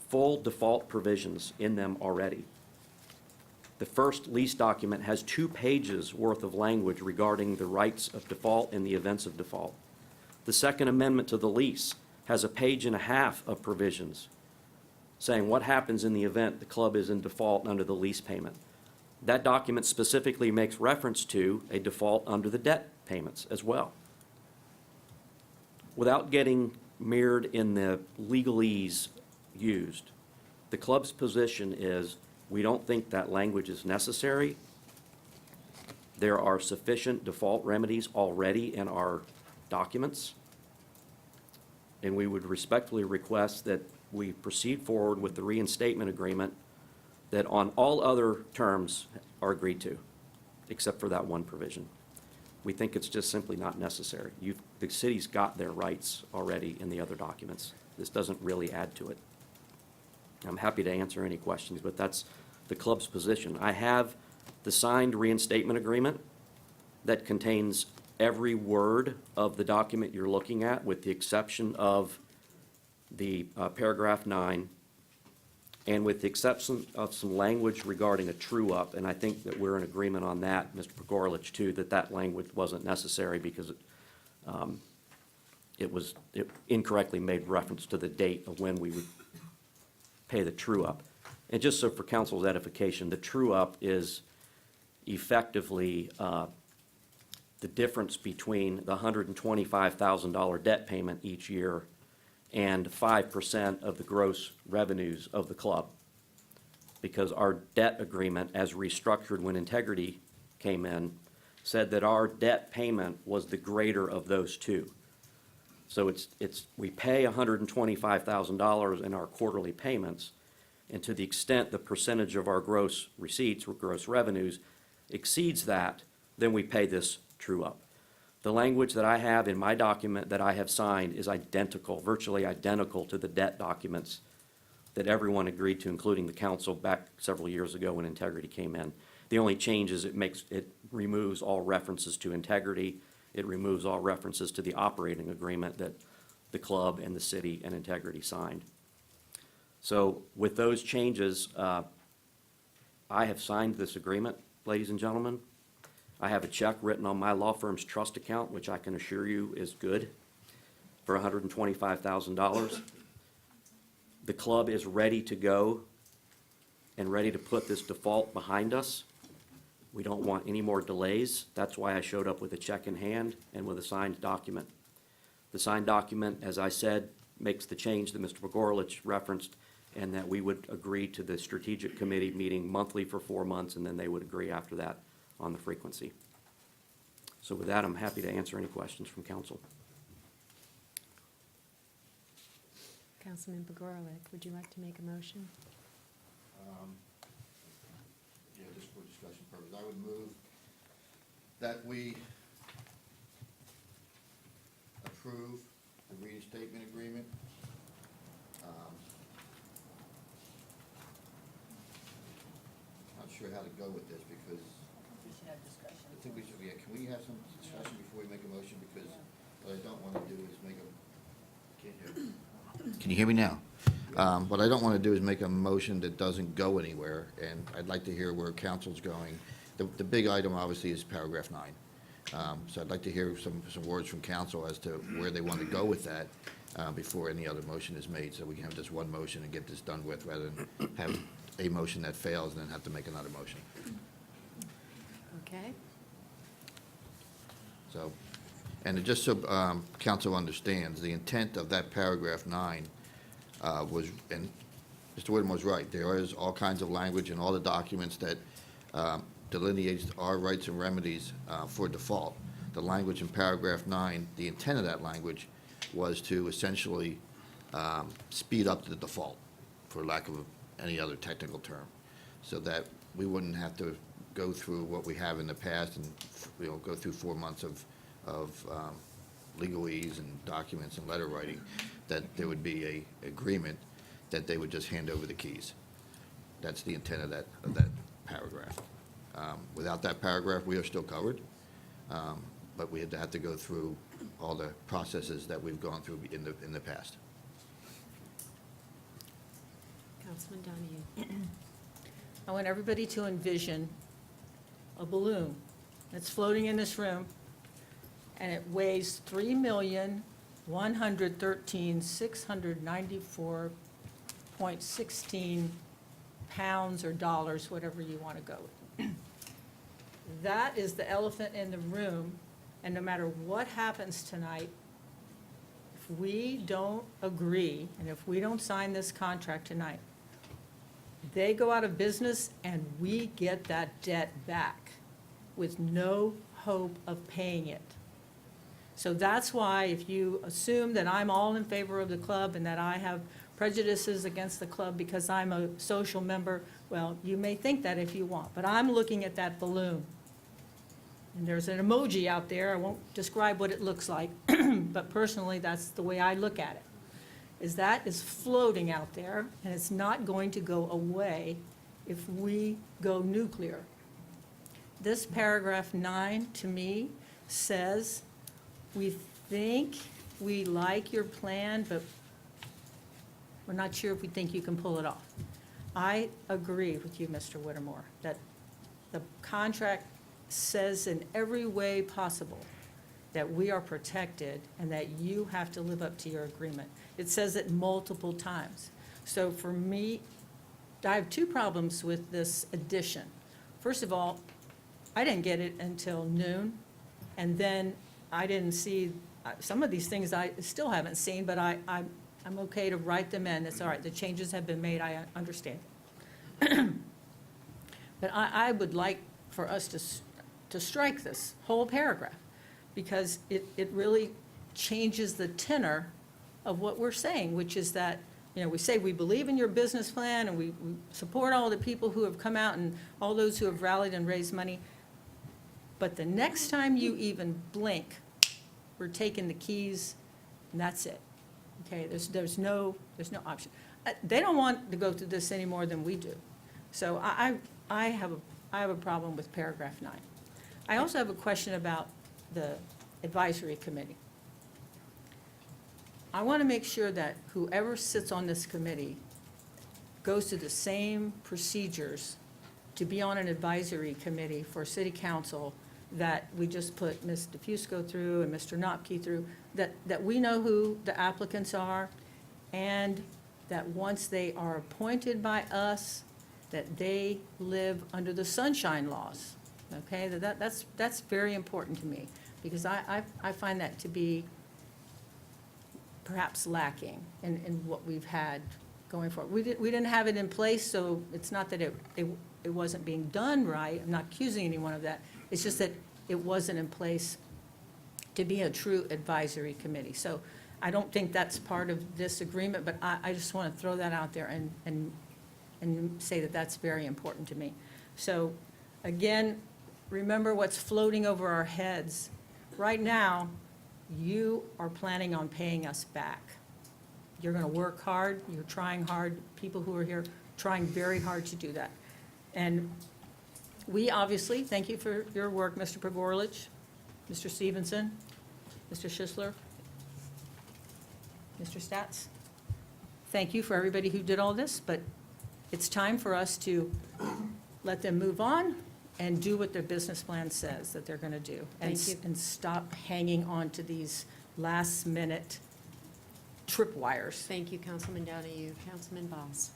full default provisions in them already. The first lease document has 2 pages worth of language regarding the rights of default and the events of default. The second amendment to the lease has 1.5 pages of provisions saying what happens in the event the club is in default under the lease payment. That document specifically makes reference to a default under the debt payments as well. Without getting mirrored in the legalese used, the club's position is we don't think that language is necessary. There are sufficient default remedies already in our documents, and we would respectfully request that we proceed forward with the reinstatement agreement that on all other terms are agreed to, except for that one provision. We think it's just simply not necessary. The city's got their rights already in the other documents. This doesn't really add to it. I'm happy to answer any questions, but that's the club's position. I have the signed reinstatement agreement that contains every word of the document you're looking at, with the exception of the paragraph 9, and with the exception of some language regarding a true-up, and I think that we're in agreement on that, Mr. Pogorlich, too, that that language wasn't necessary because it incorrectly made reference to the date of when we would pay the true-up. And just so for council's edification, the true-up is effectively the difference between the $125,000 debt payment each year and 5% of the gross revenues of the club. Because our debt agreement, as restructured when Integrity came in, said that our debt payment was the greater of those two. So we pay $125,000 in our quarterly payments, and to the extent the percentage of our gross receipts or gross revenues exceeds that, then we pay this true up. The language that I have in my document that I have signed is identical, virtually identical to the debt documents that everyone agreed to, including the council back several years ago when Integrity came in. The only change is it removes all references to Integrity. It removes all references to the operating agreement that the club and the city and Integrity signed. So with those changes, I have signed this agreement, ladies and gentlemen. I have a check written on my law firm's trust account, which I can assure you is good, for $125,000. The club is ready to go and ready to put this default behind us. We don't want any more delays. That's why I showed up with a check in hand and with a signed document. The signed document, as I said, makes the change that Mr. Pogorlich referenced, and that we would agree to the strategic committee meeting monthly for 4 months, and then they would agree after that on the frequency. So with that, I'm happy to answer any questions from council. Councilman Pogorlich, would you like to make a motion? Yeah, just for discussion purposes, I would move that we approve the reinstatement agreement. Not sure how to go with this because. We should have discussion. I think we should, yeah, can we have some discussion before we make a motion? Because what I don't want to do is make a, can't hear me. Can you hear me now? What I don't want to do is make a motion that doesn't go anywhere, and I'd like to hear where council's going. The big item obviously is paragraph 9. So I'd like to hear some words from council as to where they want to go with that before any other motion is made, so we can have just one motion and get this done with, rather than have a motion that fails and then have to make another motion. Okay. So, and just so council understands, the intent of that paragraph 9 was, and Mr. Whittem was right, there is all kinds of language in all the documents that delineates our rights and remedies for default. The language in paragraph 9, the intent of that language was to essentially speed up the default, for lack of any other technical term, so that we wouldn't have to go through what we have in the past and, go through 4 months of legalese and documents and letter writing, that there would be a agreement that they would just hand over the keys. That's the intent of that paragraph. Without that paragraph, we are still covered, but we have to go through all the processes that we've gone through in the past. Councilman Donahue. I want everybody to envision a balloon that's floating in this room, and it weighs 3,113,694.16 pounds or dollars, whatever you want to go with. That is the elephant in the room, and no matter what happens tonight, if we don't agree, and if we don't sign this contract tonight, they go out of business and we get that debt back with no hope of paying it. So that's why if you assume that I'm all in favor of the club and that I have prejudices against the club because I'm a social member, well, you may think that if you want, but I'm looking at that balloon. And there's an emoji out there, I won't describe what it looks like, but personally, that's the way I look at it. Is that is floating out there, and it's not going to go away if we go nuclear. This paragraph 9, to me, says, we think we like your plan, but we're not sure if we think you can pull it off. I agree with you, Mr. Whittemore, that the contract says in every way possible that we are protected and that you have to live up to your agreement. It says it multiple times. So for me, I have 2 problems with this addition. First of all, I didn't get it until noon, and then I didn't see, some of these things I still haven't seen, but I'm okay to write them in. It's all right, the changes have been made, I understand. But I would like for us to strike this whole paragraph, because it really changes the tenor of what we're saying, which is that, we say we believe in your business plan and we support all the people who have come out and all those who have rallied and raised money. But the next time you even blink, we're taking the keys and that's it. Okay, there's no option. They don't want to go through this any more than we do. So I have a problem with paragraph 9. I also have a question about the advisory committee. I want to make sure that whoever sits on this committee goes through the same procedures to be on an advisory committee for city council that we just put Ms. DeFusco through and Mr. Nopke through, that we know who the applicants are, and that once they are appointed by us, that they live under the sunshine laws, okay? That's very important to me, because I find that to be perhaps lacking in what we've had going forward. We didn't have it in place, so it's not that it wasn't being done right. I'm not accusing anyone of that. It's just that it wasn't in place to be a true advisory committee. So I don't think that's part of this agreement, but I just want to throw that out there and say that that's very important to me. So again, remember what's floating over our heads. Right now, you are planning on paying us back. You're going to work hard, you're trying hard, people who are here trying very hard to do that. And we obviously, thank you for your work, Mr. Pogorlich, Mr. Stevenson, Mr. Schisler, Mr. Stats. Thank you for everybody who did all this, but it's time for us to let them move on and do what their business plan says that they're going to do. Thank you. And stop hanging on to these last-minute tripwires. Thank you, Councilman Donahue. Councilman Boss.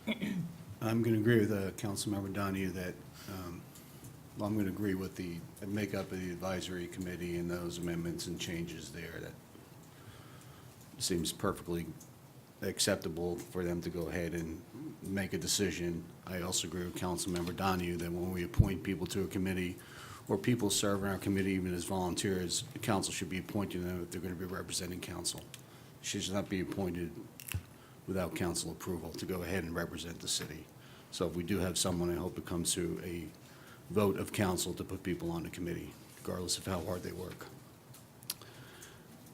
I'm going to agree with Councilmember Donahue that, I'm going to agree with the makeup of the advisory committee and those amendments and changes there. That seems perfectly acceptable for them to go ahead and make a decision. I also agree with Councilmember Donahue that when we appoint people to a committee or people serve in our committee, even as volunteers, the council should be appointing them if they're going to be representing council. Should not be appointed without council approval to go ahead and represent the city. So if we do have someone, I hope it comes to a vote of council to put people on the committee, regardless of how hard they work.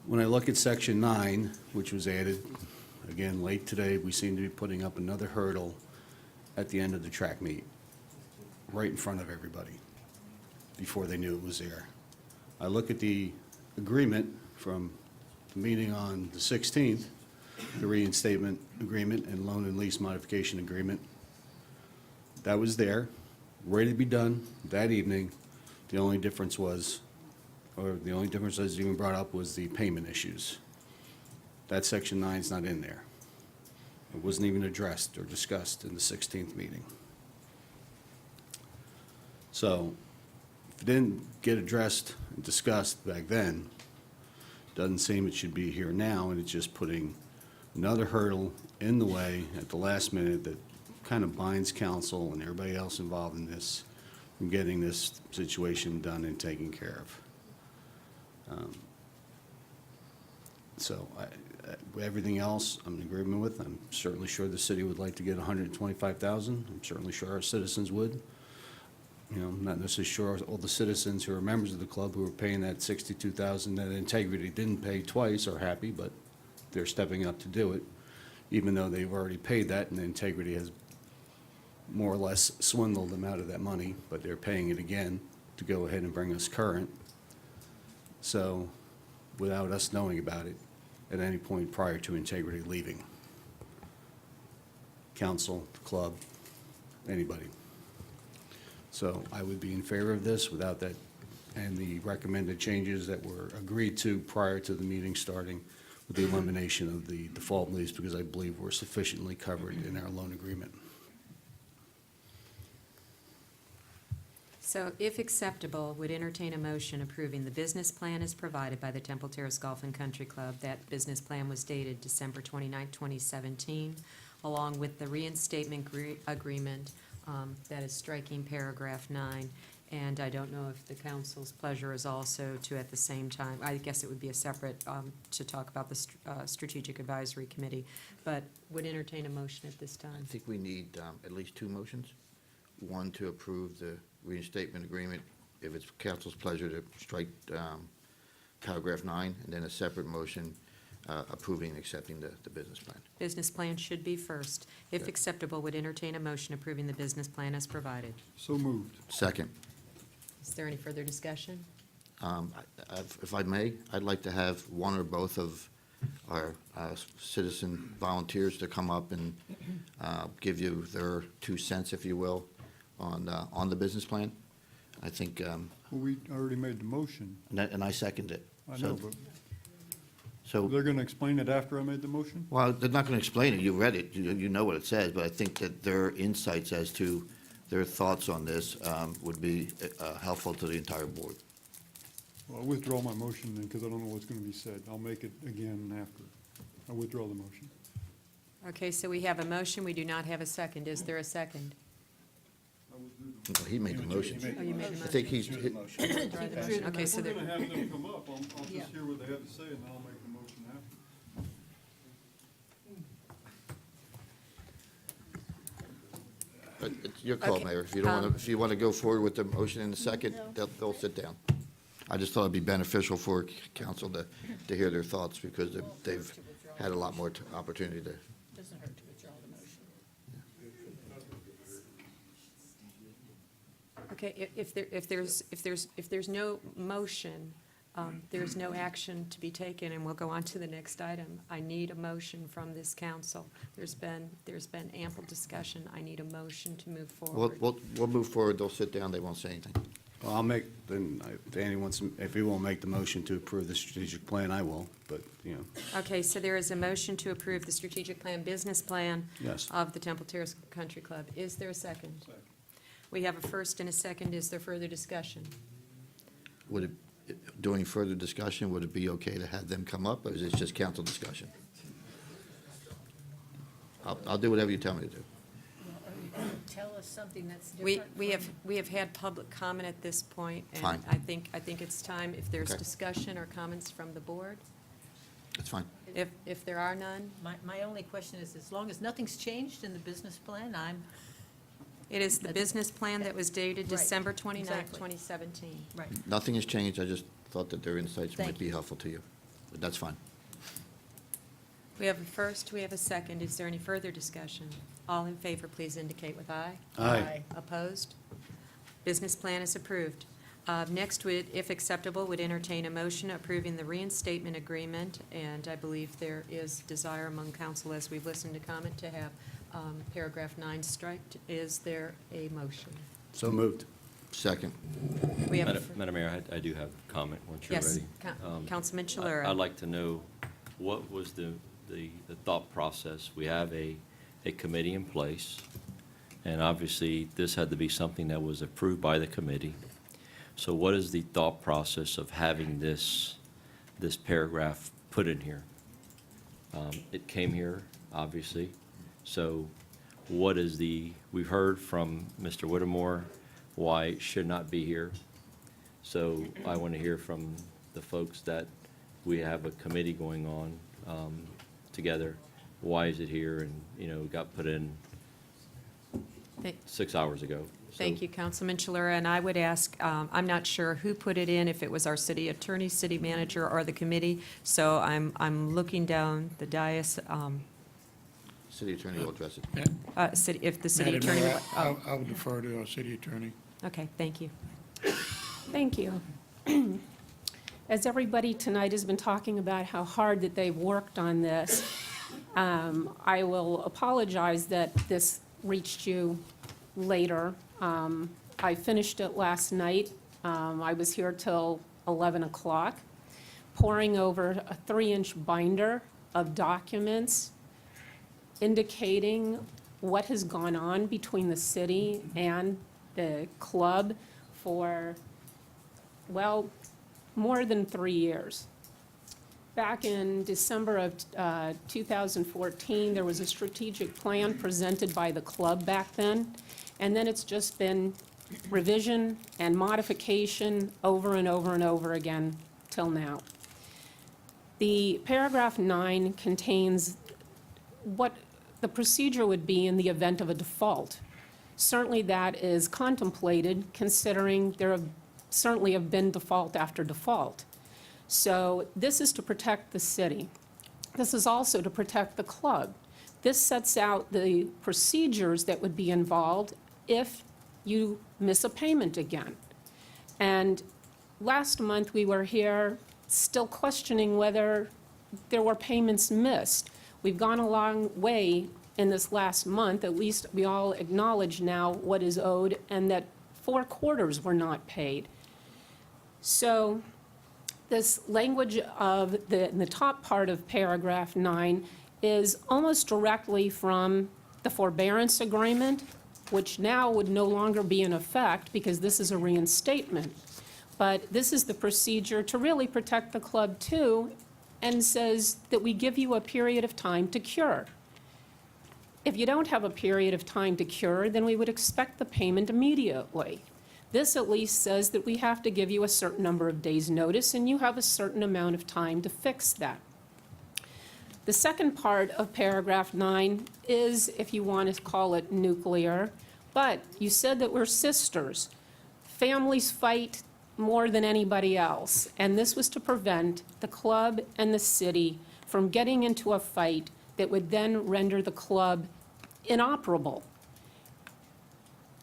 When I look at Section 9, which was added, again, late today, we seem to be putting up another hurdle at the end of the track meet, right in front of everybody, before they knew it was there. I look at the agreement from the meeting on the 16th, the reinstatement agreement and loan and lease modification agreement. That was there, ready to be done that evening. The only difference was, or the only difference that was even brought up was the payment issues. That Section 9 is not in there. It wasn't even addressed or discussed in the 16th meeting. So if it didn't get addressed and discussed back then, doesn't seem it should be here now, and it's just putting another hurdle in the way at the last minute that kind of binds council and everybody else involved in this from getting this situation done and taken care of. So everything else I'm in agreement with. I'm certainly sure the city would like to get $125,000. I'm certainly sure our citizens would. You know, I'm not necessarily sure all the citizens who are members of the club who are paying that $62,000 that Integrity didn't pay twice are happy, but they're stepping up to do it, even though they've already paid that and Integrity has more or less swindled them out of that money, but they're paying it again to go ahead and bring us current. So without us knowing about it at any point prior to Integrity leaving. Council, the club, anybody. So I would be in favor of this without that, and the recommended changes that were agreed to prior to the meeting starting with the elimination of the default lease, because I believe we're sufficiently covered in our loan agreement. So if acceptable, would entertain a motion approving the business plan as provided by the Temple Terrace Golf and Country Club. That business plan was dated December 29, 2017, along with the reinstatement agreement that is striking paragraph 9. And I don't know if the council's pleasure is also to, at the same time, I guess it would be a separate, to talk about the Strategic Advisory Committee, but would entertain a motion at this I time. think we need at least two motions. One to approve the reinstatement agreement, if it's council's pleasure to strike paragraph 9, and then a separate motion approving and accepting the business plan. Business plan should be first. If Okay. acceptable, would entertain a motion approving the business plan as provided. So moved. Second. Is there any further discussion? If I may, I'd like to have one or both of our citizen volunteers to come up and give you their 2 cents, if you will, on the business plan. I think, Well, we already made the motion. and I second it. I know, but So, They're gonna explain it after I made the motion? well, they're not going to explain it. You read it. You know what it says, but I think that their insights as to their thoughts on this would be helpful to the entire board. Well, I withdraw my motion then, because I don't know what's gonna be said. I'll make it again after. I withdraw the motion. Okay, so we have a motion, we do not have a second. Is there a second? No, he made the motion. Oh, you made the I think he's, Okay, so If there, we're gonna have them come up, I'll Yeah. just hear what they have to say, and then I'll make the motion after. it's your call, Okay, Mayor. If you don't want to, if you want to go forward with the motion in a second, they'll sit down. I just thought it'd be beneficial for council to hear their thoughts, because they've had a lot more opportunity to. Doesn't hurt to withdraw the motion. okay, if there's no motion, there's no action to be taken, and we'll go on to the next item. I need a motion from this council. There's been ample discussion. I need a motion to move forward. We'll move forward. They'll sit down. They won't say anything. Well, I'll make, then, if Danny wants, if he won't make the motion to approve the strategic plan, I will, but, you know, Okay, so there is a motion to approve the strategic plan, business plan Yes. of the Temple Terrace Country Club. Is there a second? We have a first and a second. Is there further discussion? Would it, during further discussion, would it be okay to have them come up, or is it just council discussion? I'll do whatever you tell me to do. Tell us something that's We different. we have had public comment at this point, and Fine. I think it's time, if there's Okay. discussion or comments from the board. That's fine. If there are none, My only question is, as long as nothing's changed in the business plan, it is the business plan that was dated Right, December 29th, exactly. 2017. right. Nothing has changed. I just thought that their insights might Thank be you. helpful to you, but that's fine. We have a first, we have a second. Is there any further discussion? All in favor, please indicate with aye. Aye. Opposed? Business plan is approved. Next, if acceptable, would entertain a motion approving the reinstatement agreement, and I believe there is desire among council, as we've listened to comment, to have paragraph 9 striked. Is there a motion? so moved. Second. We have a Madam Mayor, I do have a comment once you're Yes, ready. Councilman Chilura. I'd like to know, what was the thought process? We have a committee in place, and obviously, this had to be something that was approved by the committee. So what is the thought process of having this paragraph put in here? It came here, obviously, so what is we've heard from Mr. Whittemore why it should not be here. So I want to hear from the folks that we have a committee going on together. Why is it here? And, it got put in Thank- 6 hours ago. Thank you, Councilman Chilura, and I would ask, I'm not sure who put it in, if it was our city attorney, city manager, or the committee, so I'm looking down the dais, City attorney will address it. if the city Madam attorney. Mayor, I'll defer to our city attorney. Okay, thank you. Thank you. As everybody tonight has been talking about how hard that they've worked on this, I will apologize that this reached you later. I finished it last night. I was here till 11 o'clock, poring over a 3-inch binder of documents indicating what has gone on between the city and the club for, well, more than 3 years. Back in December of 2014, there was a strategic plan presented by the club back then, and then it's just been revision and modification over and over and over again till now. The paragraph 9 contains what the procedure would be in the event of a default. Certainly that is contemplated, considering there certainly have been default after default. So this is to protect the city. This is also to protect the club. This sets out the procedures that would be involved if you miss a payment again. And last month, we were here still questioning whether there were payments missed. We've gone a long way in this last month. At least we all acknowledge now what is owed, and that 4 quarters were not paid. So this language of in the top part of paragraph 9 is almost directly from the forbearance agreement, which now would no longer be in effect because this is a reinstatement. But this is the procedure to really protect the club too, and says that we give you a period of time to cure. If you don't have a period of time to cure, then we would expect the payment immediately. This at least says that we have to give you a certain number of days' notice, and you have a certain amount of time to fix that. The second part of paragraph 9 is, if you want to call it nuclear, but you said that we're sisters. Families fight more than anybody else, and this was to prevent the club and the city from getting into a fight that would then render the club inoperable.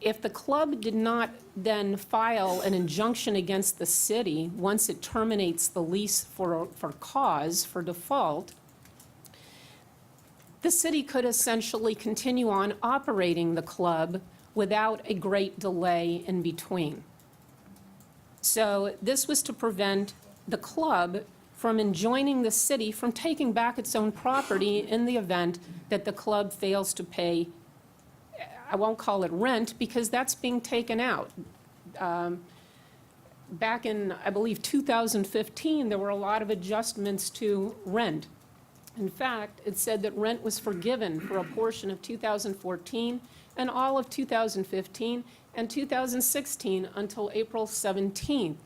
If the club did not then file an injunction against the city once it terminates the lease for cause, for default, the city could essentially continue on operating the club without a great delay in between. So this was to prevent the club from enjoining the city from taking back its own property in the event that the club fails to pay, I won't call it rent, because that's being taken out. Back in, I believe, 2015, there were a lot of adjustments to rent. In fact, it said that rent was forgiven for a portion of 2014 and all of 2015 and 2016 until April 17th.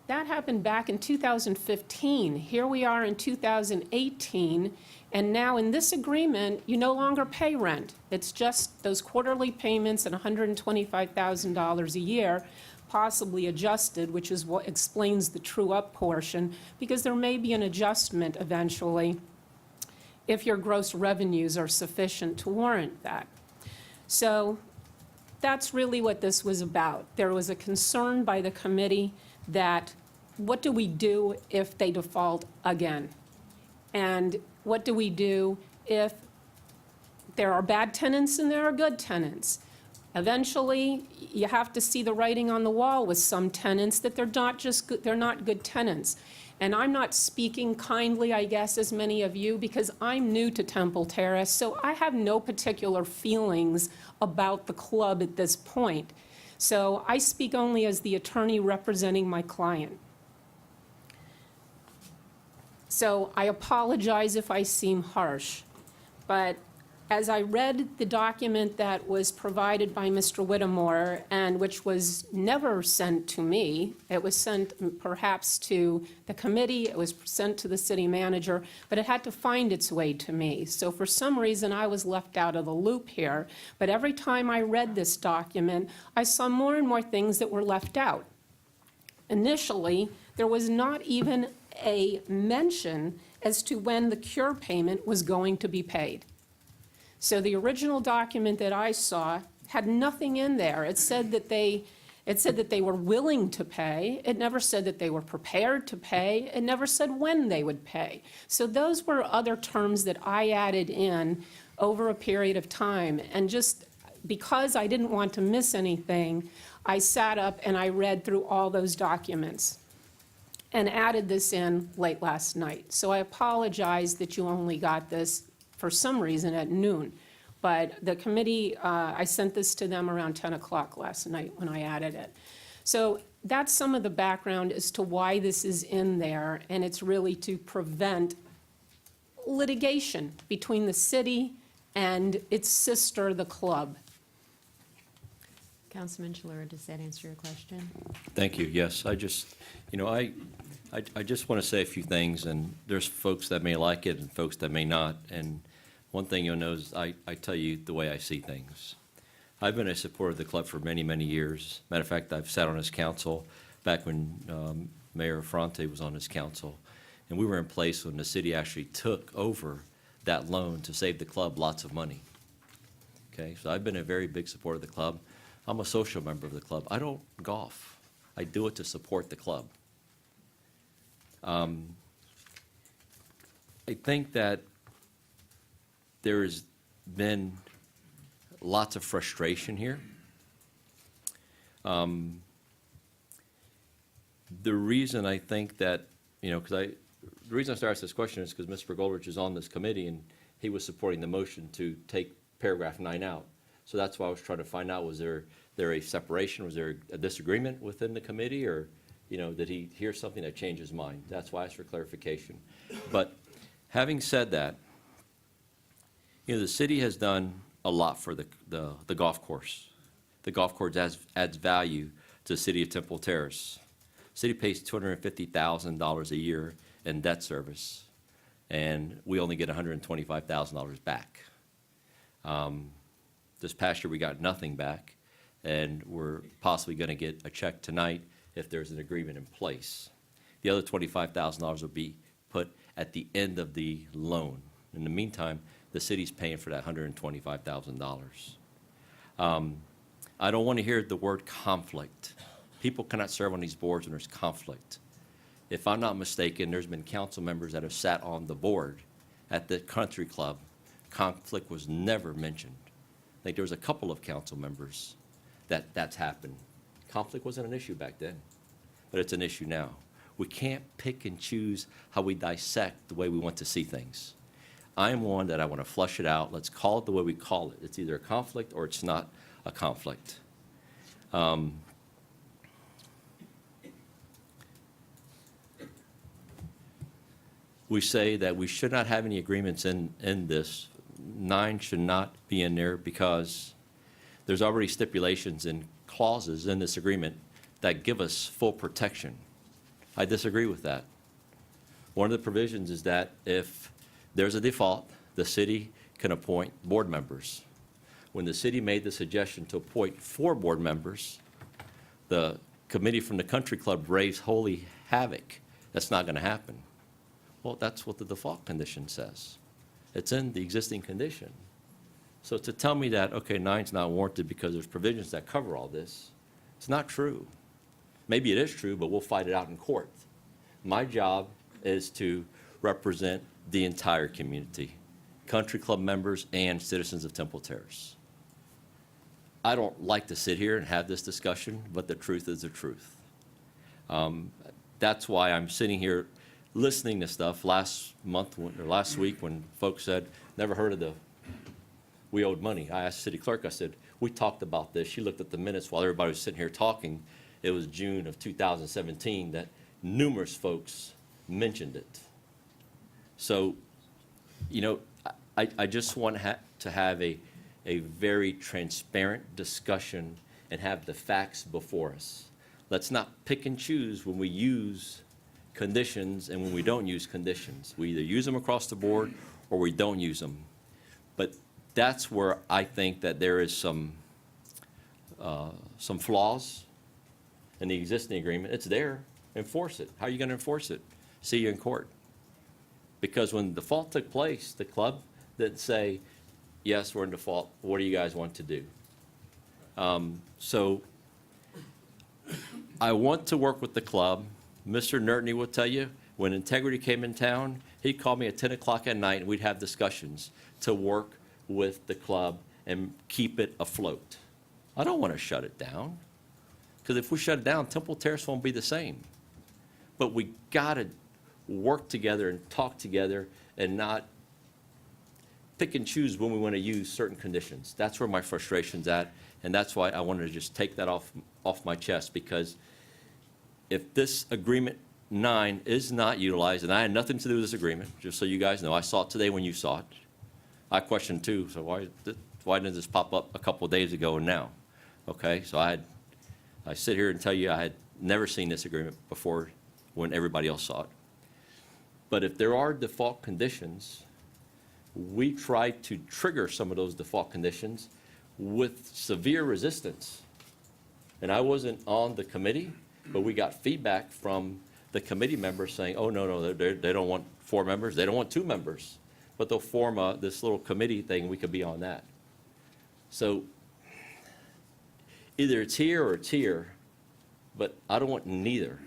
That happened back in 2015. Here we are in 2018, and now in this agreement, you no longer pay rent. It's just those quarterly payments and $125,000 a year, possibly adjusted, which is what explains the true-up portion, because there may be an adjustment eventually if your gross revenues are sufficient to warrant that. So that's really what this was about. There was a concern by the committee that what do we do if they default again? And what do we do if there are bad tenants and there are good tenants? Eventually, you have to see the writing on the wall with some tenants that they're not just good, they're not good tenants. And I'm not speaking kindly, I guess, as many of you, because I'm new to Temple Terrace, so I have no particular feelings about the club at this point. So I speak only as the attorney representing my client. So I apologize if I seem harsh, but as I read the document that was provided by Mr. Whittemore, and which was never sent to me, it was sent perhaps to the committee, it was sent to the city manager, but it had to find its way to me. So for some reason, I was left out of the loop here. But every time I read this document, I saw more and more things that were left out. Initially, there was not even a mention as to when the cure payment was going to be paid. So the original document that I saw had nothing in there. It said that they were willing to pay. It never said that they were prepared to pay. It never said when they would pay. So those were other terms that I added in over a period of time. And just because I didn't want to miss anything, I sat up and I read through all those documents and added this in late last night. So I apologize that you only got this for some reason at noon. But the committee, I sent this to them around 10 o'clock last night when I added it. So that's some of the background as to why this is in there, and it's really to prevent litigation between the city and its sister, the club. Councilman Shalura, does that answer your question? Thank you. Yes, I just want to say a few things, and there's folks that may like it and folks that may not. And one thing you'll know is I tell you the way I see things. I've been a supporter of the club for many, many years. Matter of fact, I've sat on his council back when Mayor Fronte was on his council. And we were in place when the city actually took over that loan to save the club lots of money. Okay, so I've been a very big supporter of the club. I'm a social member of the club. I don't golf. I do it to support the club. I think that there has been lots of frustration here. The reason I think that you know, because the reason I started asking this question is because Mr. Goldrich is on this committee, and he was supporting the motion to take paragraph 9 out. So that's why I was trying to find out, was there a separation? Was there a disagreement within the committee, or, you know, did he hear something that changed his mind? That's why I asked for clarification. But having said that, you know, the city has done a lot for the golf course. The golf course adds value to the city of Temple Terrace. City pays $250,000 a year in debt service, and we only get $125,000 back. This past year, we got nothing back, and we're possibly going to get a check tonight if there's an agreement in place. The other $25,000 will be put at the end of the loan. In the meantime, the city's paying for that $125,000. I don't want to hear the word conflict. People cannot serve on these boards when there's conflict. If I'm not mistaken, there's been council members that have sat on the board at the country club. Conflict was never mentioned. I think there was a couple of council members that's happened. Conflict wasn't an issue back then, but it's an issue now. We can't pick and choose how we dissect the way we want to see things. I'm one that I want to flush it out. Let's call it the way we call it. It's either a conflict or it's not a conflict. We say that we should not have any agreements in this. 9 should not be in there because there's already stipulations and clauses in this agreement that give us full protection. I disagree with that. One of the provisions is that if there's a default, the city can appoint board members. When the city made the suggestion to appoint 4 board members, the committee from the country club raised holy havoc. That's not going to happen. Well, that's what the default condition says. It's in the existing condition. So to tell me that, okay, 9's not warranted because there's provisions that cover all this, it's not true. Maybe it is true, but we'll fight it out in court. My job is to represent the entire community, country club members and citizens of Temple Terrace. I don't like to sit here and have this discussion, but the truth is the truth. That's why I'm sitting here listening to stuff last week when folks said, never heard of we owed money. I asked the city clerk, I said, we talked about this. She looked at the minutes while everybody was sitting here talking. It was June of 2017 that numerous folks mentioned it. So, you know, I just want to have a very transparent discussion and have the facts before us. Let's not pick and choose when we use conditions and when we don't use conditions. We either use them across the board or we don't use them. But that's where I think that there is some flaws in the existing agreement. It's there. Enforce it. How are you going to enforce it? See you in court. Because when the default took place, the club didn't say, yes, we're in default. What do you guys want to do? So I want to work with the club. Mr. Nertney will tell you, when Integrity came in town, he'd call me at 10 o'clock at night, and we'd have discussions to work with the club and keep it afloat. I don't want to shut it down, because if we shut it down, Temple Terrace won't be the same. But we got to work together and talk together and not pick and choose when we want to use certain conditions. That's where my frustration's at, and that's why I wanted to just take that off my chest, because if this agreement 9 is not utilized, and I had nothing to do with this agreement, just so you guys know, I saw it today when you saw it. I questioned too, so why didn't this pop up a couple of days ago and now? Okay, so I sit here and tell you I had never seen this agreement before when everybody else saw it. But if there are default conditions, we try to trigger some of those default conditions with severe resistance. And I wasn't on the committee, but we got feedback from the committee members saying, oh, no, they don't want 4 members, they don't want 2 members, but they'll form this little committee thing, we could be on that. So either it's here or it's here, but I don't want neither,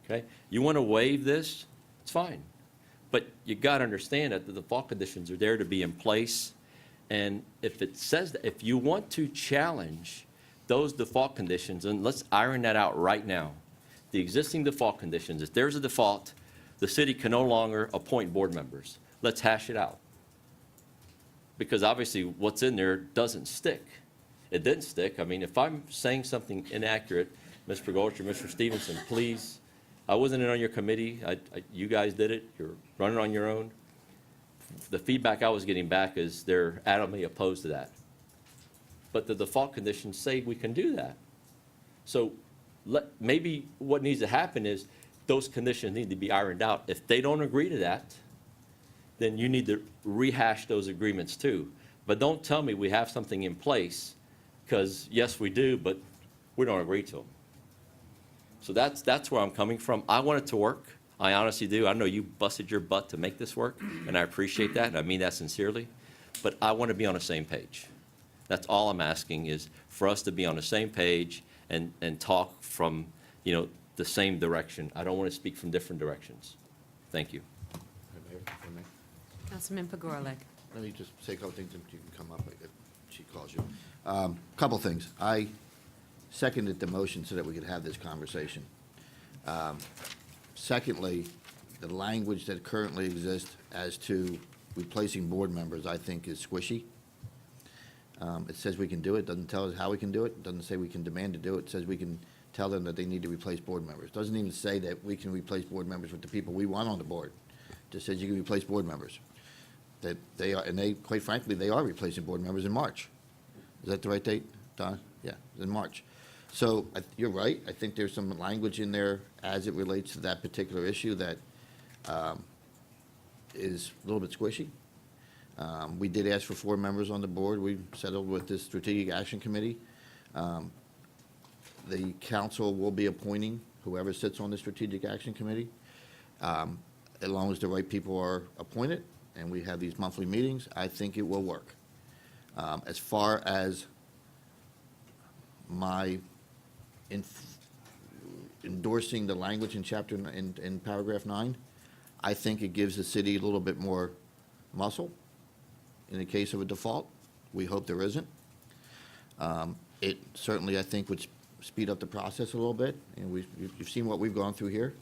okay? You want to waive this, it's fine, but you got to understand that the default conditions are there to be in place, and if it says that, if you want to challenge those default conditions, and let's iron that out right now. The existing default conditions, if there's a default, the city can no longer appoint board members. Let's hash it out. Because obviously what's in there doesn't stick. It didn't stick. I mean, if I'm saying something inaccurate, Ms. Pergolch or Mr. Stevenson, please, I wasn't in on your committee. You guys did it. You're running on your own. The feedback I was getting back is they're adamantly opposed to that. But the default conditions say we can do that. So maybe what needs to happen is those conditions need to be ironed out. If they don't agree to that, then you need to rehash those agreements too. But don't tell me we have something in place, because yes, we do, but we don't agree to them. So that's where I'm coming from. I want it to work. I honestly do. I know you busted your butt to make this work, and I appreciate that, and I mean that sincerely. But I want to be on the same page. That's all I'm asking, is for us to be on the same page and talk from, the same direction. I don't want to speak from different directions. Thank you. Councilman Pagorlik. Let me just say a couple things, and you can come up if she calls you. Couple things. I seconded the motion so that we could have this conversation. Secondly, the language that currently exists as to replacing board members, I think, is squishy. It says we can do it, doesn't tell us how we can do it, doesn't say we can demand to do it, it says we can tell them that they need to replace board members. Doesn't even say that we can replace board members with the people we want on the board. Just says you can replace board members. That they are, and they, quite frankly, they are replacing board members in March. Is that the right date, Don? Yeah, in March. So you're right. I think there's some language in there as it relates to that particular issue that is a little bit squishy. We did ask for 4 members on the board. We settled with this Strategic Action Committee. The council will be appointing whoever sits on the Strategic Action Committee, as long as the right people are appointed, and we have these monthly meetings. I think it will work. As far as my endorsing the language in in paragraph 9, I think it gives the city a little bit more muscle in the case of a default. We hope there isn't. It certainly, I think, would speed up the process a little bit, and you've seen what we've gone through here.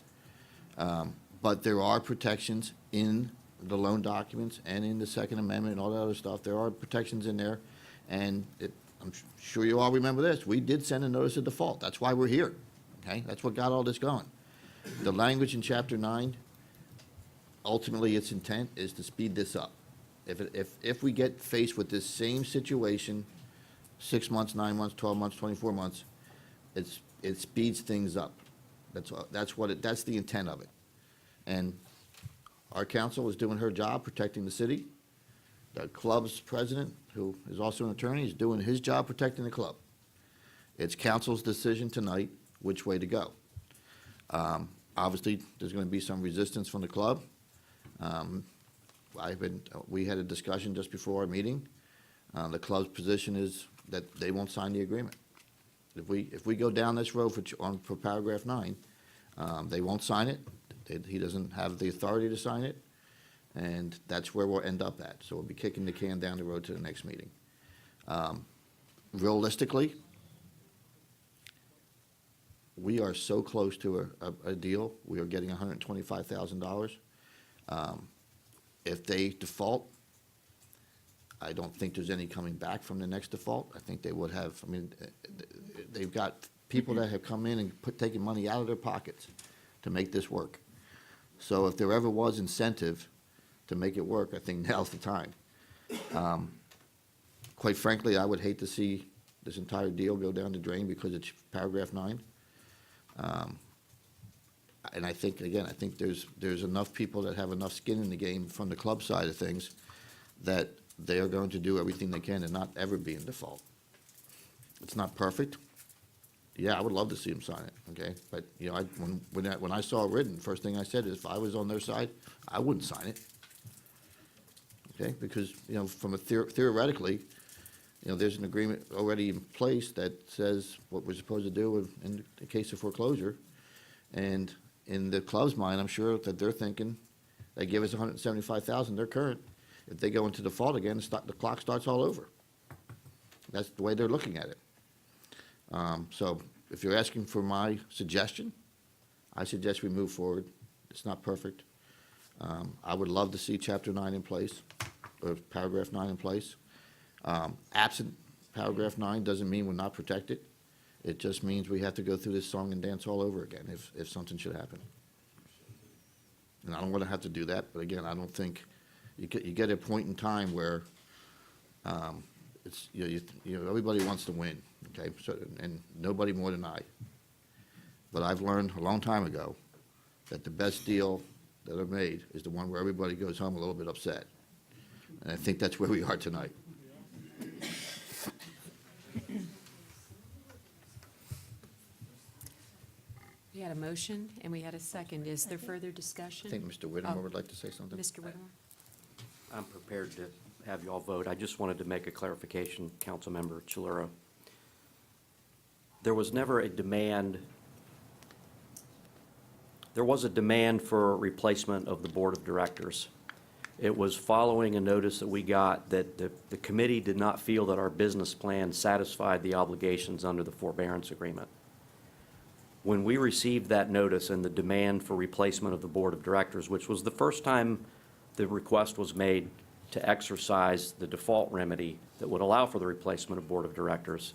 But there are protections in the loan documents and in the Second Amendment and all that other stuff. There are protections in there, and I'm sure you all remember this. We did send a notice of default. That's why we're here, okay? That's what got all this going. The language in Chapter 9, ultimately its intent is to speed this up. If we get faced with this same situation, 6 months, 9 months, 12 months, 24 months, it speeds things up. That's the intent of it. And our council is doing her job protecting the city. The club's president, who is also an attorney, is doing his job protecting the club. It's council's decision tonight which way to go. Obviously, there's going to be some resistance from the club. We had a discussion just before our meeting. The club's position is that they won't sign the agreement. If we go down this road for paragraph 9, they won't sign it. He doesn't have the authority to sign it, and that's where we'll end up at. So we'll be kicking the can down the road to the next meeting. Realistically, we are so close to a deal. We are getting $125,000. If they default, I don't think there's any coming back from the next default. I think they would have, they've got people that have come in and taken money out of their pockets to make this work. So if there ever was incentive to make it work, I think now's the time. Quite frankly, I would hate to see this entire deal go down the drain because it's paragraph 9. And I think, again, there's enough people that have enough skin in the game from the club side of things that they are going to do everything they can to not ever be in default. It's not perfect. Yeah, I would love to see them sign it, okay? But, when I saw it written, first thing I said is if I was on their side, I wouldn't sign it. Okay, because, from theoretically, there's an agreement already in place that says what we're supposed to do in the case of foreclosure. And in the club's mind, I'm sure that they're thinking, they give us $175,000, they're current. If they go into default again, the clock starts all over. That's the way they're looking at it. So if you're asking for my suggestion, I suggest we move forward It's not perfect. I would love to see Chapter 9 in place, or Paragraph 9 in place. Absent Paragraph 9 doesn't mean we're not protected. It just means we have to go through this song and dance all over again if something should happen. And I don't want to have to do that, but again, I don't think, you get a point in time where it's, you know, everybody wants to win, okay? So, and nobody more than I. But I've learned a long time ago that the best deal that I've made is the one where everybody goes home a little bit upset. And I think that's where we are tonight. We had a motion and we had a second. Is there further discussion? I think Mr. Whittemore would like to say something. Mr. Whittemore? I'm prepared to have you all vote. I just wanted to make a clarification, Councilmember Chilura. There was never a demand, there was a demand for a replacement of the Board of Directors. It was following a notice that we got that the committee did not feel that our business plan satisfied the obligations under the forbearance agreement. When we received that notice and the demand for replacement of the Board of Directors, which was the first time the request was made to exercise the default remedy that would allow for the replacement of Board of Directors,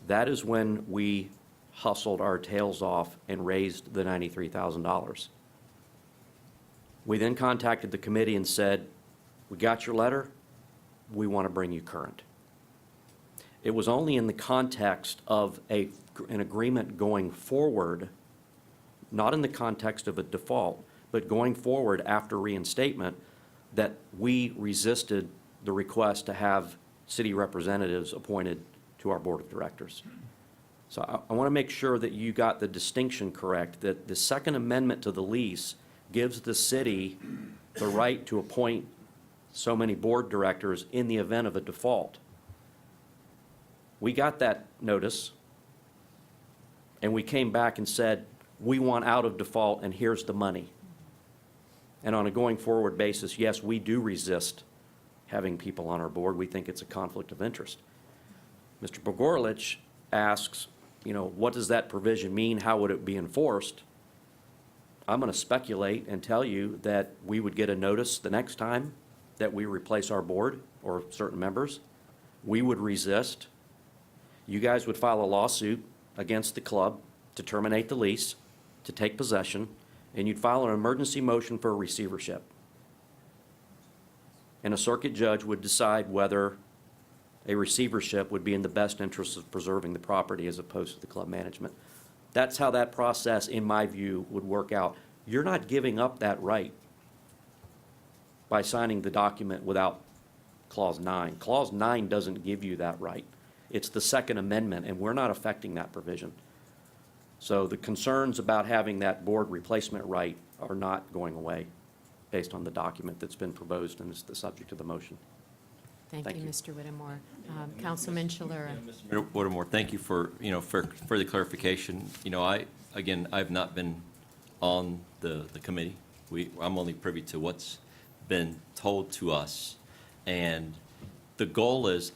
that is when we hustled our tails off and raised the $93,000. We then contacted the committee and said, we got your letter, we want to bring you current. It was only in the context of an agreement going forward, not in the context of a default, but going forward after reinstatement, that we resisted the request to have city representatives appointed to our Board of Directors. So I want to make sure that you got the distinction correct, that the Second Amendment to the lease gives the city the right to appoint so many board directors in the event of a default. We got that notice, and we came back and said, we want out of default, and here's the money. And on a going forward basis, yes, we do resist having people on our board. We think it's a conflict of interest. Mr. Bogorlich asks, you know, what does that provision mean? How would it be enforced? I'm going to speculate and tell you that we would get a notice the next time that we replace our board or certain members. We would resist. You guys would file a lawsuit against the club to terminate the lease, to take possession, and you'd file an emergency motion for a receivership. And a circuit judge would decide whether a receivership would be in the best interest of preserving the property as opposed to the club management. That's how that process, in my view, would work out. You're not giving up that right by signing the document without Clause 9. Clause 9 doesn't give you that right. It's the Second Amendment, and we're not affecting that provision. So the concerns about having that board replacement right are not going away based on the document that's been proposed and is the subject of the motion. Thank you, Mr. Whittemore. Councilman Chilura. Mr. Whittemore, thank you for, for the clarification. I've not been on the committee. I'm only privy to what's been told to us. And the goal is,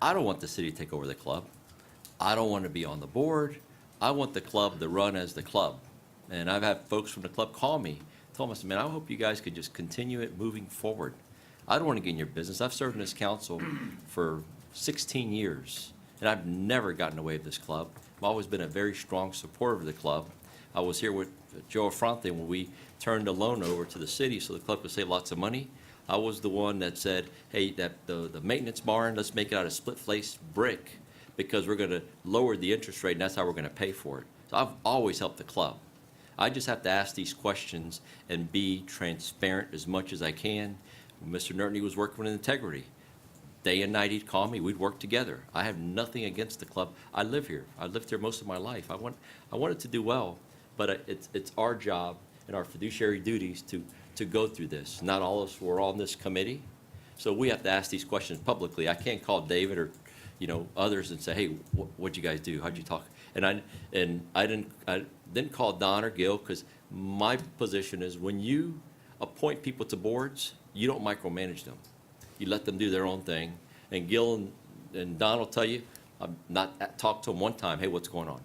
I don't want the city to take over the club. I don't want to be on the board. I want the club to run as the club. And I've had folks from the club call me, tell me, man, I hope you guys could just continue it moving forward. I don't want to get in your business. I've served in this council for 16 years, and I've never gotten away with this club. I've always been a very strong supporter of the club. I was here with Joe Affronte when we turned the loan over to the city so the club could save lots of money. I was the one that said, hey, that the maintenance barn, let's make it out of split-face brick because we're going to lower the interest rate, and that's how we're going to pay for it. So I've always helped the club. I just have to ask these questions and be transparent as much as I can. Mr. Nertney was working with integrity. Day and night he'd call me, we'd work together. I have nothing against the club. I live here. I lived here most of my life. I want it to do well, but it's our job and our fiduciary duties to go through this. Not all of us were on this committee, so we have to ask these questions publicly. I can't call David or others and say, hey, what'd you guys do? How'd you talk? And I didn't call Don or Gil, because my position is when you appoint people to boards, you don't micromanage them. You let them do their own thing. And Gil and Don will tell you, I've not talked to them one time, hey, what's going on?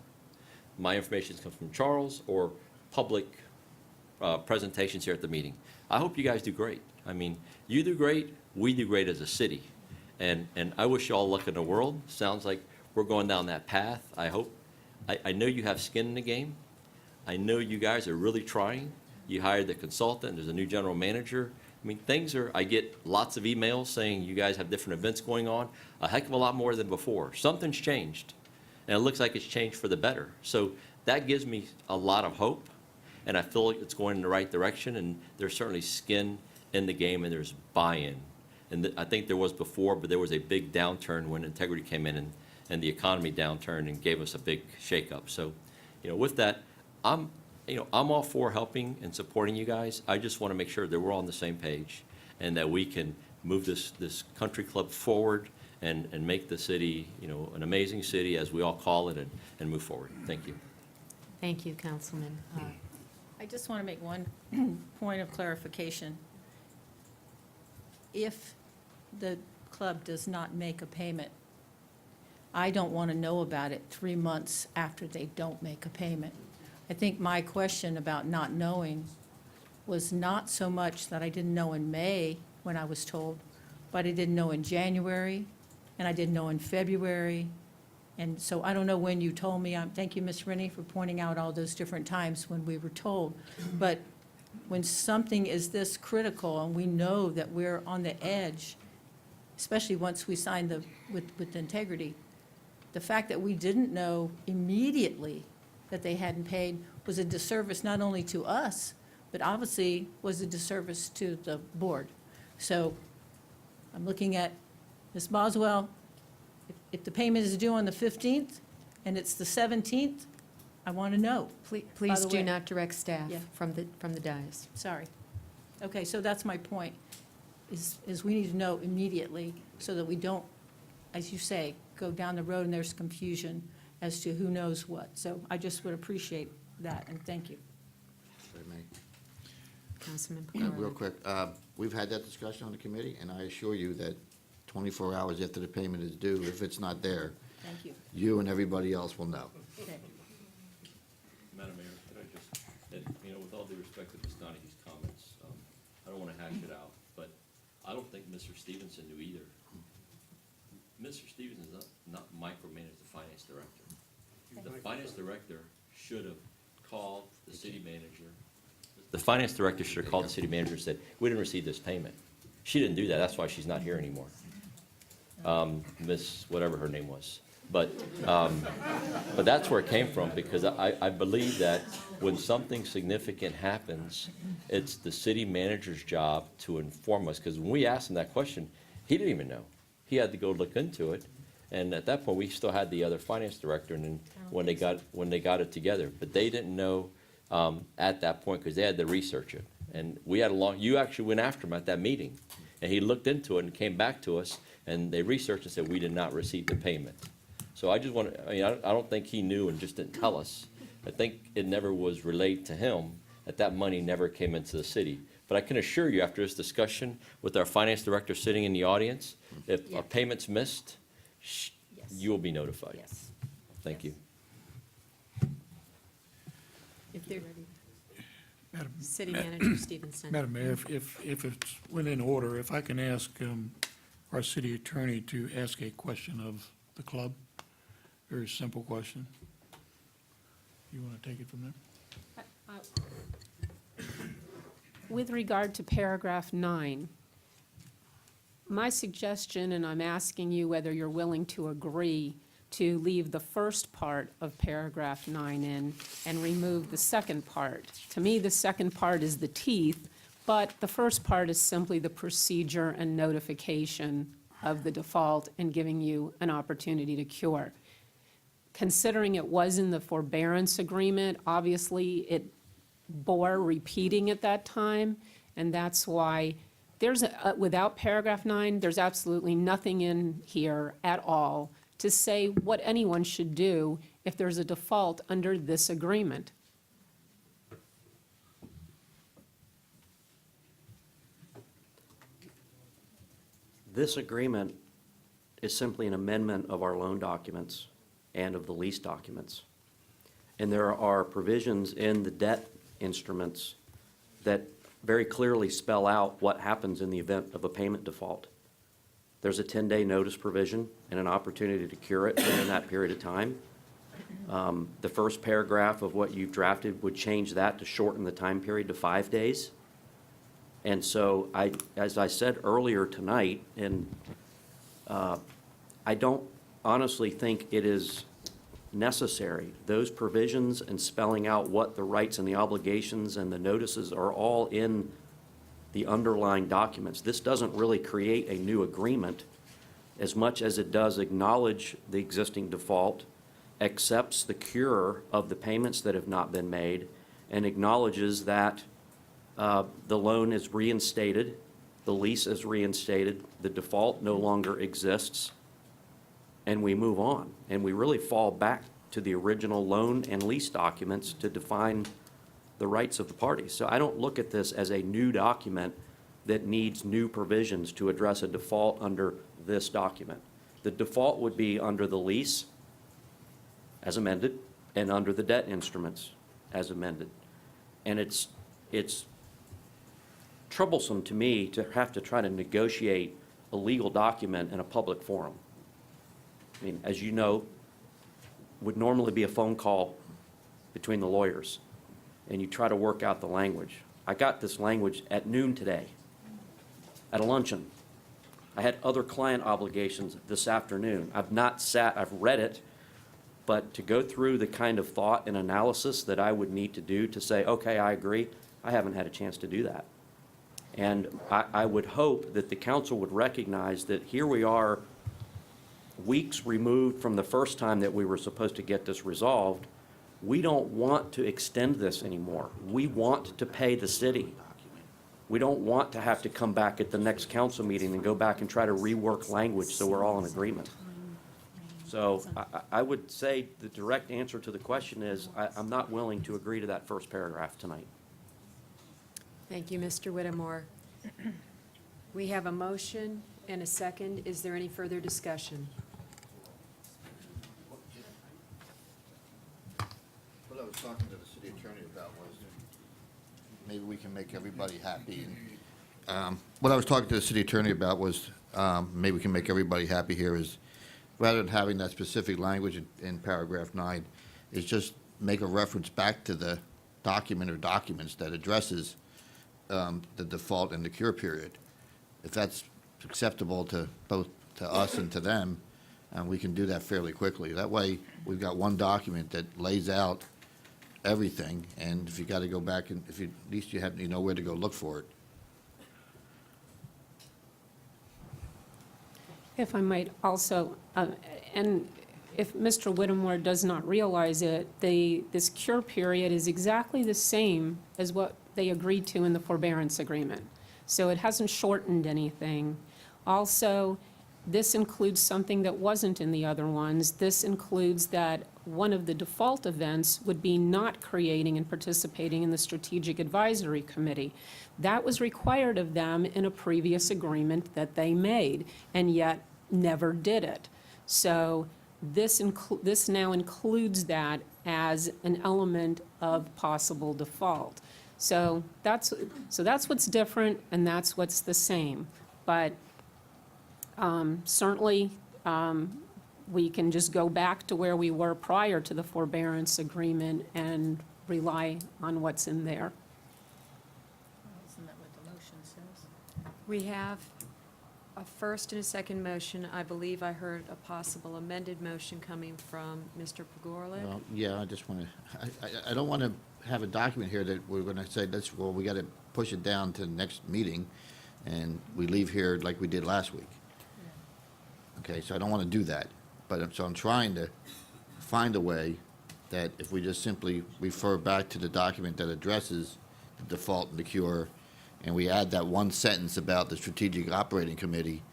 My information comes from Charles or public presentations here at the meeting. I hope you guys do great. I mean, you do great, we do great as a city. And I wish you all luck in the world. Sounds like we're going down that path. I know you have skin in the game. I know you guys are really trying. You hired the consultant, there's a new general manager. I mean, I get lots of emails saying you guys have different events going on, a heck of a lot more than before. Something's changed, and it looks like it's changed for the better. So that gives me a lot of hope, and I feel like it's going in the right direction, and there's certainly skin in the game, and there's buy-in. And I think there was before, but there was a big downturn when integrity came in, and the economy downturned and gave us a big shakeup. So, with that, I'm all for helping and supporting you guys. I just want to make sure that we're all on the same page and that we can move this country club forward and make the city, an amazing city, as we all call it, and move forward. Thank you. Thank you, Councilman. I just want to make one point of clarification. If the club does not make a payment, I don't want to know about it 3 months after they don't make a payment. I think my question about not knowing was not so much that I didn't know in May when I was told, but I didn't know in January, and I didn't know in February. And so I don't know when you told me. Thank you, Ms. Rennie, for pointing out all those different times when we were told. But when something is this critical and we know that we're on the edge, especially once we signed with integrity, the fact that we didn't know immediately that they hadn't paid was a disservice not only to us, but obviously was a disservice to the board. So I'm looking at Ms. Boswell. If the payment is due on the 15th and it's the 17th, I want to know. Please do way. not direct staff Yeah. from the dais. Sorry. Okay, so that's my point, is we need to know immediately so that we don't, as you say, go down the road and there's confusion as to who knows what. So I just would appreciate that, and thank you. If I may. Councilman Real Picard. quick, we've had that discussion on the committee, and I assure you that 24 hours after the payment is due, if it's not there, Thank you. you and everybody else will know. Okay. Madam Mayor, could I just, with all due respect to Ms. Donahue's comments, I don't want to hash it out, but I don't think Mr. Stevenson knew either. Mr. Stevenson does not micromanage the finance director. The finance director should have called the city manager. The finance director should have called the city manager and said, we didn't receive this payment. She didn't do that. That's why she's not here anymore. Miss, whatever her name was. But that's where it came from, because I believe that when something significant happens, it's the city manager's job to inform us. Because when we asked him that question, he didn't even know. He had to go look into it. And at that point, we still had the other finance director, and then when they got it together. But they didn't know at that point, because they had to research it. And we had you actually went after him at that meeting. And he looked into it and came back to us, and they researched and said, we did not receive the payment. So I just want to, I don't think he knew and just didn't tell us. I think it never was relayed to him that money never came into the city. But I can assure you, after this discussion with our finance director sitting in the audience, if a payment's missed, you will be notified. Yes. Thank you. If they're ready. City Ma- Manager Stevenson. Madam Mayor, if it's within order, if I can ask our city attorney to ask a question of the club, very simple question. You want to take it from there? With regard to paragraph 9, my suggestion, and I'm asking you whether you're willing to agree, to leave the first part of paragraph 9 in and remove the second part. To me, the second part is the teeth, but the first part is simply the procedure and notification of the default and giving you an opportunity to cure. Considering it was in the forbearance agreement, obviously it bore repeating at that time, and that's why without paragraph 9, there's absolutely nothing in here at all to say what anyone should do if there's a default under this agreement. This agreement is simply an amendment of our loan documents and of the lease documents. And there are provisions in the debt instruments that very clearly spell out what happens in the event of a payment default. There's a 10-day notice provision and an opportunity to cure it within that period of time. The first paragraph of what you've drafted would change that to shorten the time period to 5 days. And so as I said earlier tonight, and I don't honestly think it is necessary. Those provisions and spelling out what the rights and the obligations and the notices are all in the underlying documents. This doesn't really create a new agreement as much as it does acknowledge the existing default, accepts the cure of the payments that have not been made, and acknowledges that the loan is reinstated, the lease is reinstated, the default no longer exists, and we move on. And we really fall back to the original loan and lease documents to define the rights of the parties. So I don't look at this as a new document that needs new provisions to address a default under this document. The default would be under the lease as amended and under the debt instruments as amended. And it's troublesome to me to have to try to negotiate a legal document in a public forum. I mean, as you know, would normally be a phone call between the lawyers, and you try to work out the language. I got this language at noon today at a luncheon. I had other client obligations this afternoon. I've not sat, I've read it, but to go through the kind of thought and analysis that I would need to do to say, okay, I agree, I haven't had a chance to do that. And I would hope that the council would recognize that here we are, weeks removed from the first time that we were supposed to get this resolved. We don't want to extend this anymore. We want to pay the city. We don't want to have to come back at the next council meeting and go back and try to rework language so we're all in agreement. So I would say the direct answer to the question is I'm not willing to agree to that first paragraph tonight. Thank you, Mr. Whittemore. We have a motion and a second. Is there any further discussion? What I was talking to the city attorney about was maybe we can make everybody happy. What I was talking to the city attorney about was maybe we can make everybody happy here is rather than having that specific language in paragraph 9, is just make a reference back to the document or documents that addresses the default and the cure period. If that's acceptable to both to us and to them, we can do that fairly quickly. That way, we've got one document that lays out everything, and if you got to go back and if you, at least you know where to go look for it. If I might also, and if Mr. Whittemore does not realize it, this cure period is exactly the same as what they agreed to in the forbearance agreement. So it hasn't shortened anything. Also, this includes something that wasn't in the other ones. This includes that one of the default events would be not creating and participating in the Strategic Advisory Committee. That was required of them in a previous agreement that they made, and yet never did it. So this now includes that as an element of possible default. So that's what's different, and that's what's the same. But certainly, we can just go back to where we were prior to the forbearance agreement and rely on what's in there. Isn't that what the motion says? We have a first and a second motion. I believe I heard a possible amended motion coming from Mr. Pogorelic. Well, yeah, I just want to, I don't want to have a document here that we're going to say, well, we got to push it down to the next meeting, and we leave here like we did last week. Okay, so I don't want to do that. But so I'm trying to find a way that if we just simply refer back to the document that addresses the default and the cure, and we add that one sentence about the Strategic Operating Committee,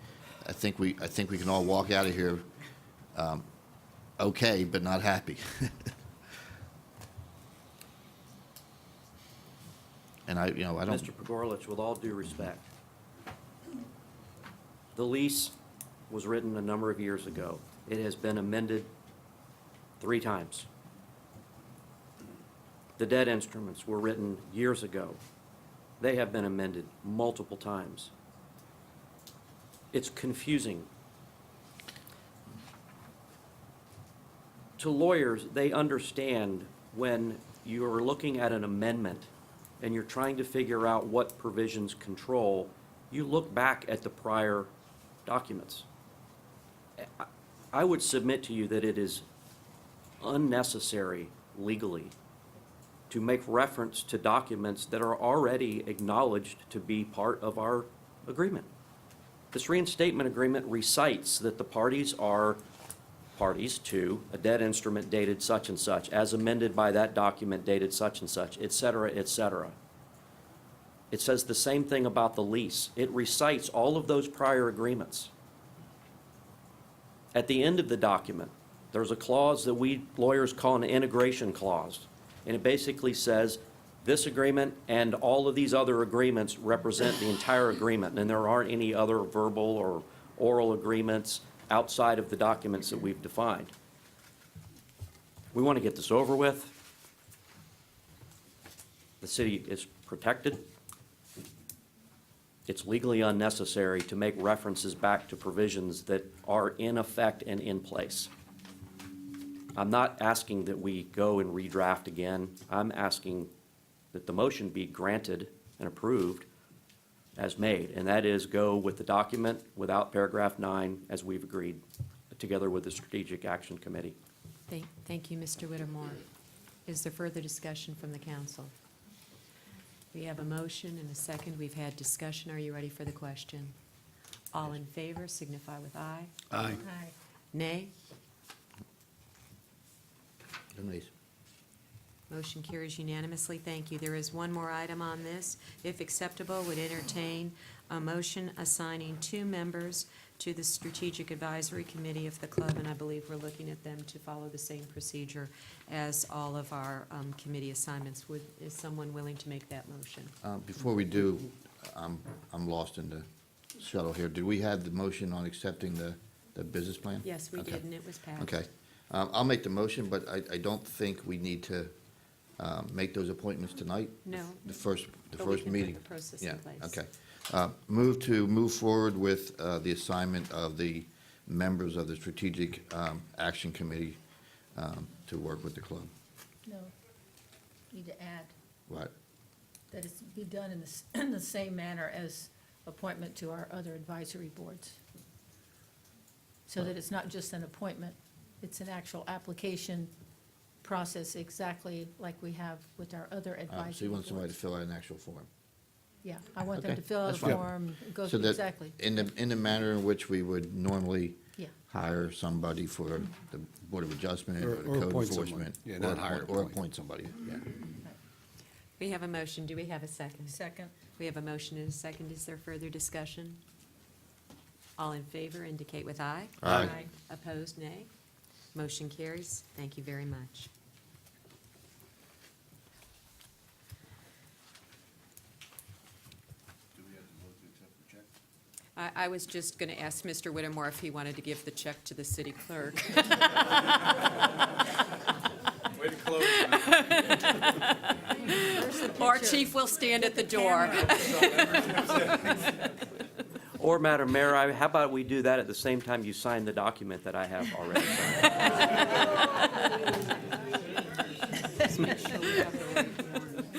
I think we can all walk out of here okay, but not happy. And I don't. Mr. Pogorelic, with all due respect, the lease was written a number of years ago. It has been amended 3 times. The debt instruments were written years ago. They have been amended multiple times. It's confusing. To lawyers, they understand when you're looking at an amendment and you're trying to figure out what provisions control, you look back at the prior documents. I would submit to you that it is unnecessary legally to make reference to documents that are already acknowledged to be part of our agreement. This reinstatement agreement recites that the parties are parties to a debt instrument dated such and such, as amended by that document dated such and such, et cetera, et cetera. It says the same thing about the lease. It recites all of those prior agreements. At the end of the document, there's a clause that we lawyers call an integration clause. And it basically says, this agreement and all of these other agreements represent the entire agreement, and there aren't any other verbal or oral agreements outside of the documents that we've defined. We want to get this over with. The city is protected. It's legally unnecessary to make references back to provisions that are in effect and in place. I'm not asking that we go and redraft again. I'm asking that the motion be granted and approved as made, and that is go with the document without paragraph 9 as we've agreed, together with the Strategic Action Committee. Thank you, Mr. Whittemore. Is there further discussion from the council? We have a motion and a second. We've had discussion. Are you ready for the question? All in favor signify with aye. Aye. Nay? No nays. Motion carries unanimously. Thank you. There is one more item on this. If acceptable, would entertain a motion assigning 2 members to the Strategic Advisory Committee of the club, and I believe we're looking at them to follow the same procedure as all of our committee assignments. Is someone willing to make that motion? Before we do, I'm lost in the shuttle here. Did we have the motion on accepting the business plan? Yes, we Okay. did, and it was passed. Okay. I'll make the motion, but I don't think we need to make those appointments tonight. No. The first But we can put meeting. the process Yeah, in place. okay. Move forward with the assignment of the members of the Strategic Action Committee to work with the club. No, need to add Right. that it's be done in the same manner as appointment to our other advisory boards. So that it's not just an appointment, it's an actual application process exactly like we have with our other advisory So you want somebody to boards. fill out an actual form? Yeah, I want them Okay, to fill out a that's fine. form, go So through that exactly. in the manner in which we would normally Yeah. hire somebody for the Board of Adjustment or the Or Code appoint someone. Enforcement. Yeah, not hire, Or appoint. appoint somebody, yeah. We have a motion. Do we have a second? Second. We have a motion and a second. Is there further discussion? All in favor indicate with aye. Aye. Aye. Opposed, nay. Motion carries. Thank you very much. I was just going to ask Mr. Whittemore if he wanted to give the check to the city clerk. Way to close. Our chief will stand at the door. Or, Madam Mayor, how about we do that at the same time you sign the document that I have already signed?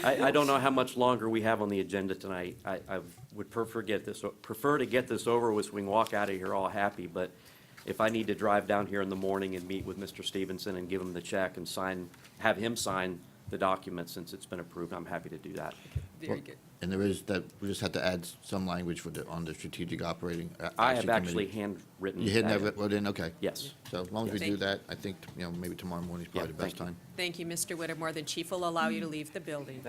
I don't know how much longer we have on the agenda tonight. I would prefer to get this over with so we can walk out of here all happy, but if I need to drive down here in the morning and meet with Mr. Stevenson and give him the check and have him sign the document since it's been approved, I'm happy to do that. Very good. And there is that, we just have to add some language on the Strategic Operating I have Action actually Committee. handwritten. You hadn't that. have it wrote in, okay. Yes. So as long as we Thank do you. that, I think, maybe tomorrow morning is probably Yeah, the best thank you. time. Thank you, Mr. Whittemore. The chief will allow you to leave the building.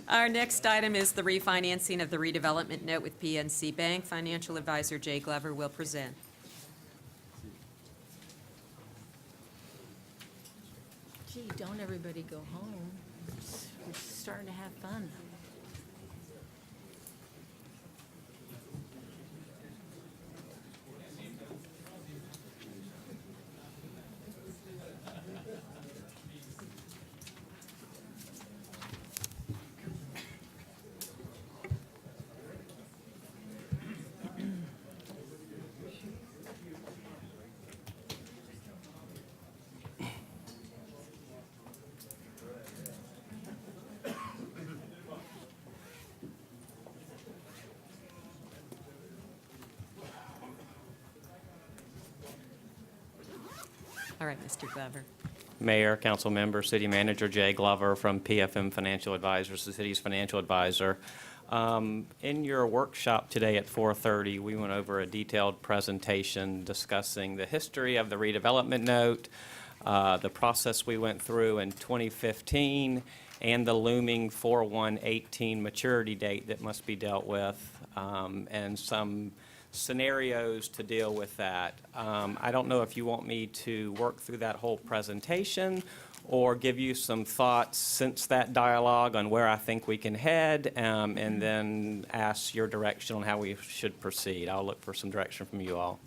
Our next item is the refinancing of the redevelopment note with PNC Bank. Financial advisor Jay Glover will present. Gee, don't everybody go home. We're starting to have fun. All right, Mr. Glover. Mayor, council member, city manager Jay Glover from PFM Financial Advisors, the city's financial advisor. In your workshop today at 4:30, we went over a detailed presentation discussing the history of the redevelopment note, the process we went through in 2015, and the looming 4/1/18 maturity date that must be dealt with, and some scenarios to deal with that. I don't know if you want me to work through that whole presentation or give you some thoughts since that dialogue on where I think we can head, and then ask your direction on how we should proceed. I'll look for some direction from you all.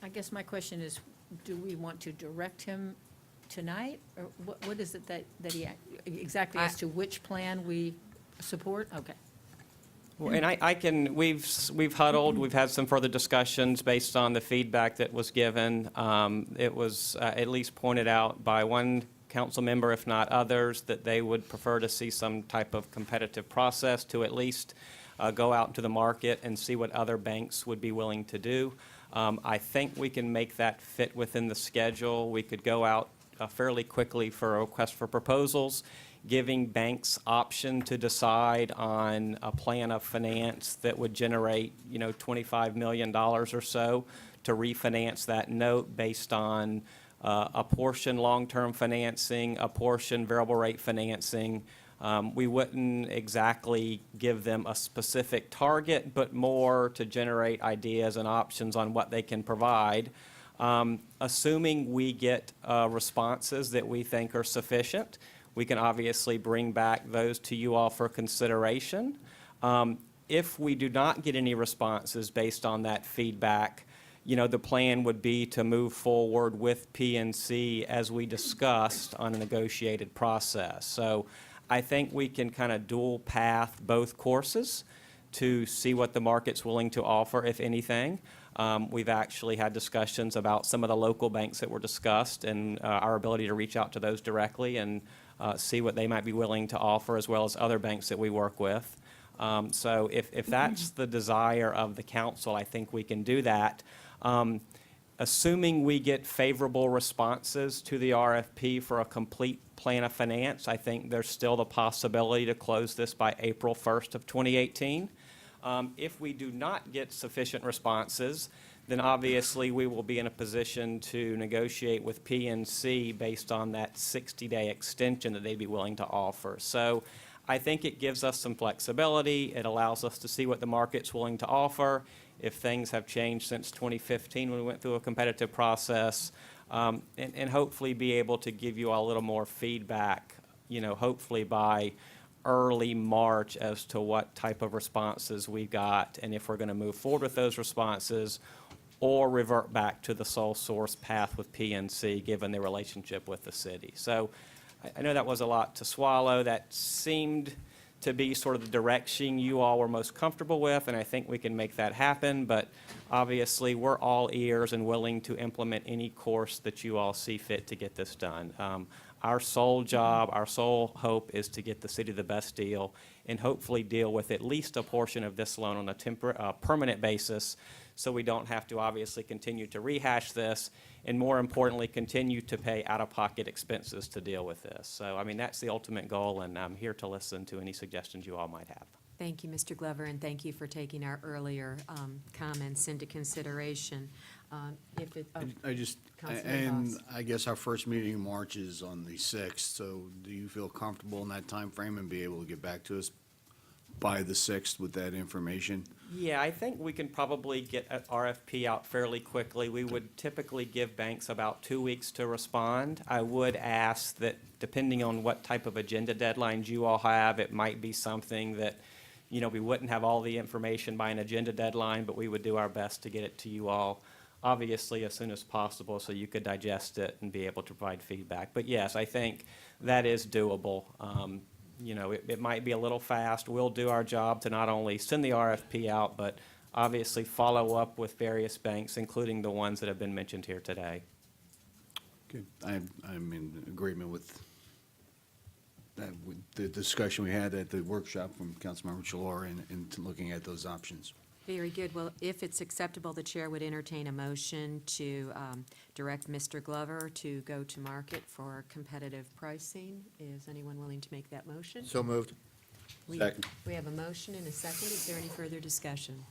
I guess my question is, do we want to direct him tonight? Or what is it that he, exactly as to which plan we support? Okay. Well, and I can, we've huddled, we've had some further discussions based on the feedback that was given. It was at least pointed out by one council member, if not others, that they would prefer to see some type of competitive process to at least go out into the market and see what other banks would be willing to do. I think we can make that fit within the schedule. We could go out fairly quickly for a request for proposals, giving banks option to decide on a plan of finance that would generate, $25 million or so to refinance that note based on a portion long-term financing, a portion variable rate financing. We wouldn't exactly give them a specific target, but more to generate ideas and options on what they can provide. Assuming we get responses that we think are sufficient, we can obviously bring back those to you all for consideration. If we do not get any responses based on that feedback, the plan would be to move forward with PNC as we discussed on a negotiated process. So I think we can kind of dual path both courses to see what the market's willing to offer, if anything. We've actually had discussions about some of the local banks that were discussed and our ability to reach out to those directly and see what they might be willing to offer, as well as other banks that we work with. So if that's the desire of the council, I think we can do that. Assuming we get favorable responses to the RFP for a complete plan of finance, I think there's still the possibility to close this by April 1st of 2018. If we do not get sufficient responses, then obviously we will be in a position to negotiate with PNC based on that 60-day extension that they'd be willing to offer. So I think it gives us some flexibility. It allows us to see what the market's willing to offer. If things have changed since 2015 when we went through a competitive process, and hopefully be able to give you all a little more feedback, hopefully by early March as to what type of responses we got and if we're going to move forward with those responses or revert back to the sole source path with PNC, given their relationship with the city. So I know that was a lot to swallow. That seemed to be sort of the direction you all were most comfortable with, and I think we can make that happen. But obviously, we're all ears and willing to implement any course that you all see fit to get this done. Our sole job, our sole hope is to get the city the best deal and hopefully deal with at least a portion of this loan on a permanent basis, so we don't have to obviously continue to rehash this and, more importantly, continue to pay out-of-pocket expenses to deal with this. So, that's the ultimate goal, and I'm here to listen to any suggestions you all might have. Thank you, Mr. Glover, and thank you for taking our earlier comments into consideration. I guess our first meeting in March is on the 6th, so do you feel comfortable in that time frame and be able to get back to us by the 6th with that information? Yeah, I think we can probably get an RFP out fairly quickly. We would typically give banks about 2 weeks to respond. I would ask that, depending on what type of agenda deadlines you all have, it might be something that, we wouldn't have all the information by an agenda deadline, but we would do our best to get it to you all, obviously, as soon as possible, so you could digest it and be able to provide feedback. But yes, I think that is doable. It might be a little fast. We'll do our job to not only send the RFP out, but obviously follow up with various banks, including the ones that have been mentioned here today. Okay, I'm in agreement with that, with the discussion we had at the workshop from Councilmember Chalour and looking at those options. Very good. Well, if it's acceptable, the chair would entertain a motion to direct Mr. Glover to go to market for competitive pricing. Is anyone willing to make that motion? So moved. We- Second. We have a motion and a second. Is there any further discussion?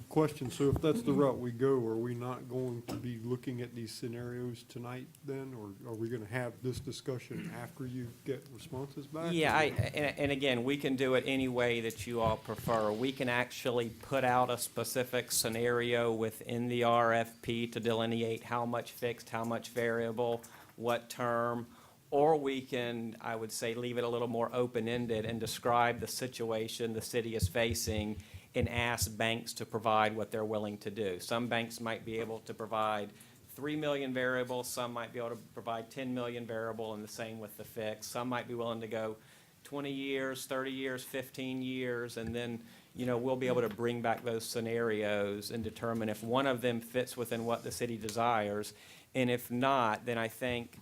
Question, so if that's the route we go, are we not going to be looking at these scenarios tonight then? Or are we gonna have this discussion after you get responses back? Yeah, and again, we can do it any way that you all prefer. We can actually put out a specific scenario within the RFP to delineate how much fixed, how much variable, what term, or we can, I would say, leave it a little more open-ended and describe the situation the city is facing and ask banks to provide what they're willing to do. Some banks might be able to provide 3 million variable, some might be able to provide 10 million variable, and the same with the fixed. Some might be willing to go 20 years, 30 years, 15 years, and then, we'll be able to bring back those scenarios and determine if one of them fits within what the city desires. And if not, then I think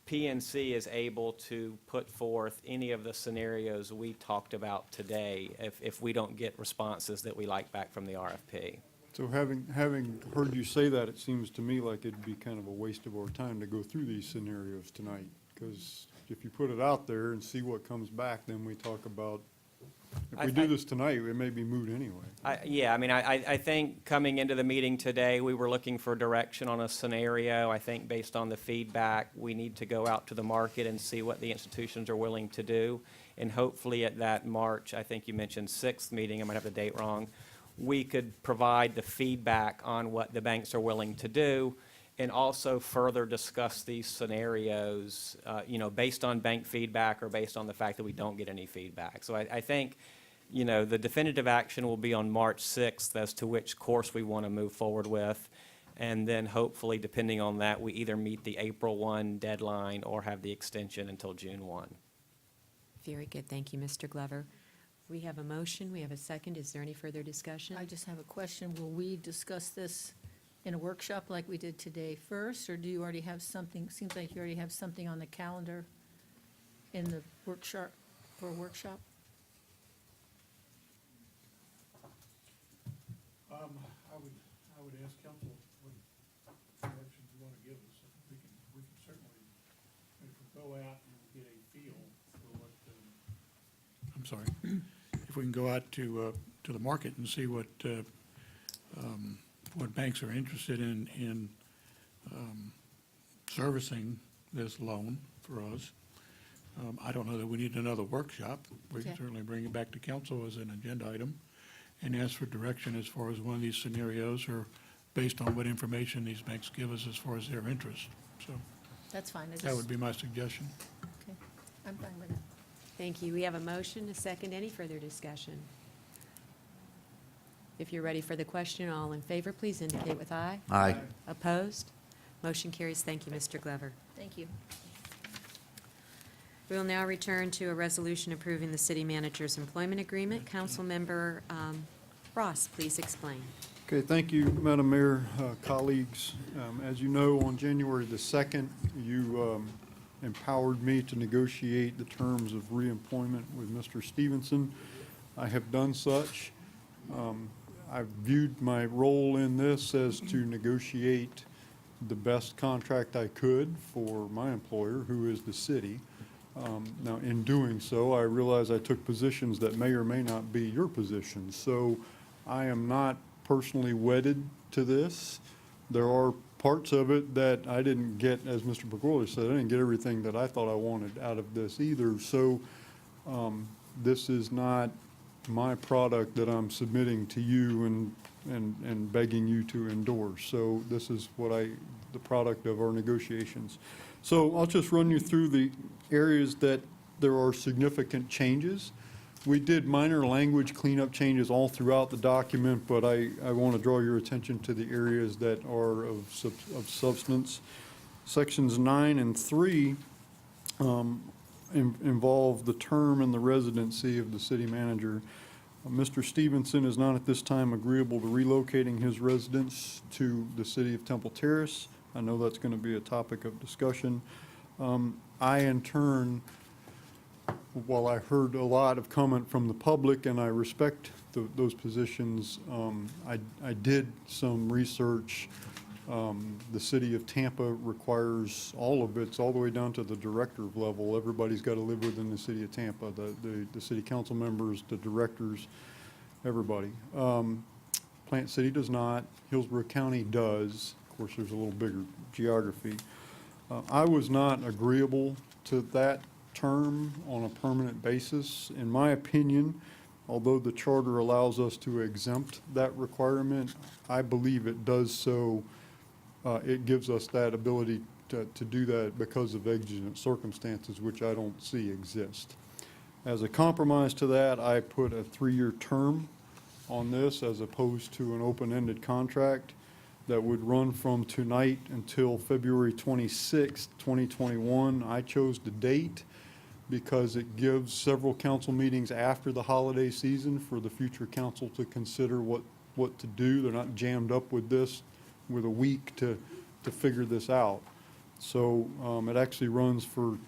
PNC is able to put forth any of the scenarios we talked about today if we don't get responses that we like back from the RFP. So having heard you say that, it seems to me like it'd be kind of a waste of our time to go through these scenarios tonight. Because if you put it out there and see what comes back, then we talk about, if we do this tonight, it may be moot anyway. I think coming into the meeting today, we were looking for direction on a scenario. I think based on the feedback, we need to go out to the market and see what the institutions are willing to do. And hopefully at that March, I think you mentioned 6th meeting, I might have the date wrong, we could provide the feedback on what the banks are willing to do and also further discuss these scenarios, based on bank feedback or based on the fact that we don't get any feedback. So I think, the definitive action will be on March 6th as to which course we want to move forward with. And then hopefully, depending on that, we either meet the April 1 deadline or have the extension until June 1. Very good. Thank you, Mr. Glover. We have a motion. We have a second. Is there any further discussion? I just have a question. Will we discuss this in a workshop like we did today first, or do you already have something, seems like you already have something on the calendar in the workshop, for a workshop? I would ask council what directions you want to give us. We can certainly, if we go out and get a feel for what, I'm sorry, if we can go out to the market and see what banks are interested in servicing this loan for us. I don't know that we need another workshop. We can Okay. certainly bring it back to council as an agenda item and ask for direction as far as one of these scenarios or based on what information these banks give us as far as their interest. So That's fine. that would be my suggestion. Okay, I'm fine with it. Thank you. We have a motion, a second. Any further discussion? If you're ready for the question, all in favor, please indicate with aye. Aye. Opposed? Motion carries. Thank you, Mr. Glover. Thank you. We will now return to a resolution approving the city manager's employment agreement. Councilmember Ross, please explain. Okay, thank you, Madam Mayor, colleagues. As you know, on January the 2nd, you empowered me to negotiate the terms of reemployment with Mr. Stevenson. I have done such. I've viewed my role in this as to negotiate the best contract I could for my employer, who is the city. Now, in doing so, I realize I took positions that may or may not be your positions. So I am not personally wedded to this. There are parts of it that I didn't get, as Mr. Burgorley said, I didn't get everything that I thought I wanted out of this either. So this is not my product that I'm submitting to you and begging you to endorse. So this is the product of our negotiations. So I'll just run you through the areas that there are significant changes. We did minor language cleanup changes all throughout the document, but I want to draw your attention to the areas that are of substance. Sections 9 and 3 involve the term and the residency of the city manager. Mr. Stevenson is not at this time agreeable to relocating his residence to the city of Temple Terrace. I know that's going to be a topic of discussion. I, in turn, while I heard a lot of comment from the public and I respect those positions, I did some research. The city of Tampa requires all of it, all the way down to the director level. Everybody's got to live within the city of Tampa, the city council members, the directors, everybody. Plant City does not. Hillsborough County does. Of course, there's a little bigger geography. I was not agreeable to that term on a permanent basis. In my opinion, although the charter allows us to exempt that requirement, I believe it does so. It gives us that ability to do that because of exigent circumstances, which I don't see exist. As a compromise to that, I put a 3-year term on this as opposed to an open-ended contract that would run from tonight until February 26, 2021. I chose the date because it gives several council meetings after the holiday season for the future council to consider what to do. They're not jammed up with this with a week to figure this out. So it actually runs for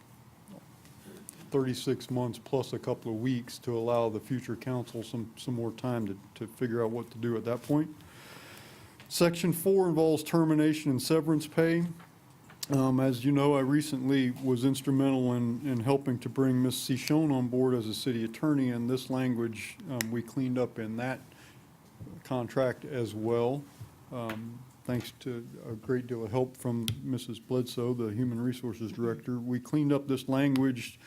36 months plus a couple of weeks to allow the future council some more time to figure out what to do at that point. Section 4 involves termination and severance pay. As you know, I recently was instrumental in helping to bring Ms. Cichon on board as a city attorney, and this language we cleaned up in that contract as well. Thanks to a great deal of help from Mrs. Bledsoe, the Human Resources Director. We cleaned up this language.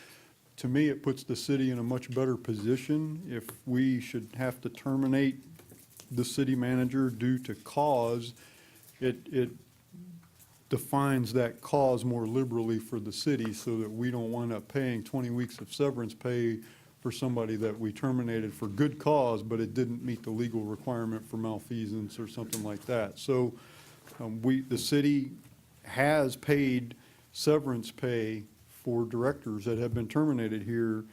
To me, it puts the city in a much better position. If we should have to terminate the city manager due to cause, it defines that cause more liberally for the city so that we don't wind up paying 20 weeks of severance pay for somebody that we terminated for good cause, but it didn't meet the legal requirement for malfeasance or something like that. So the city has paid severance pay for directors that have been terminated here,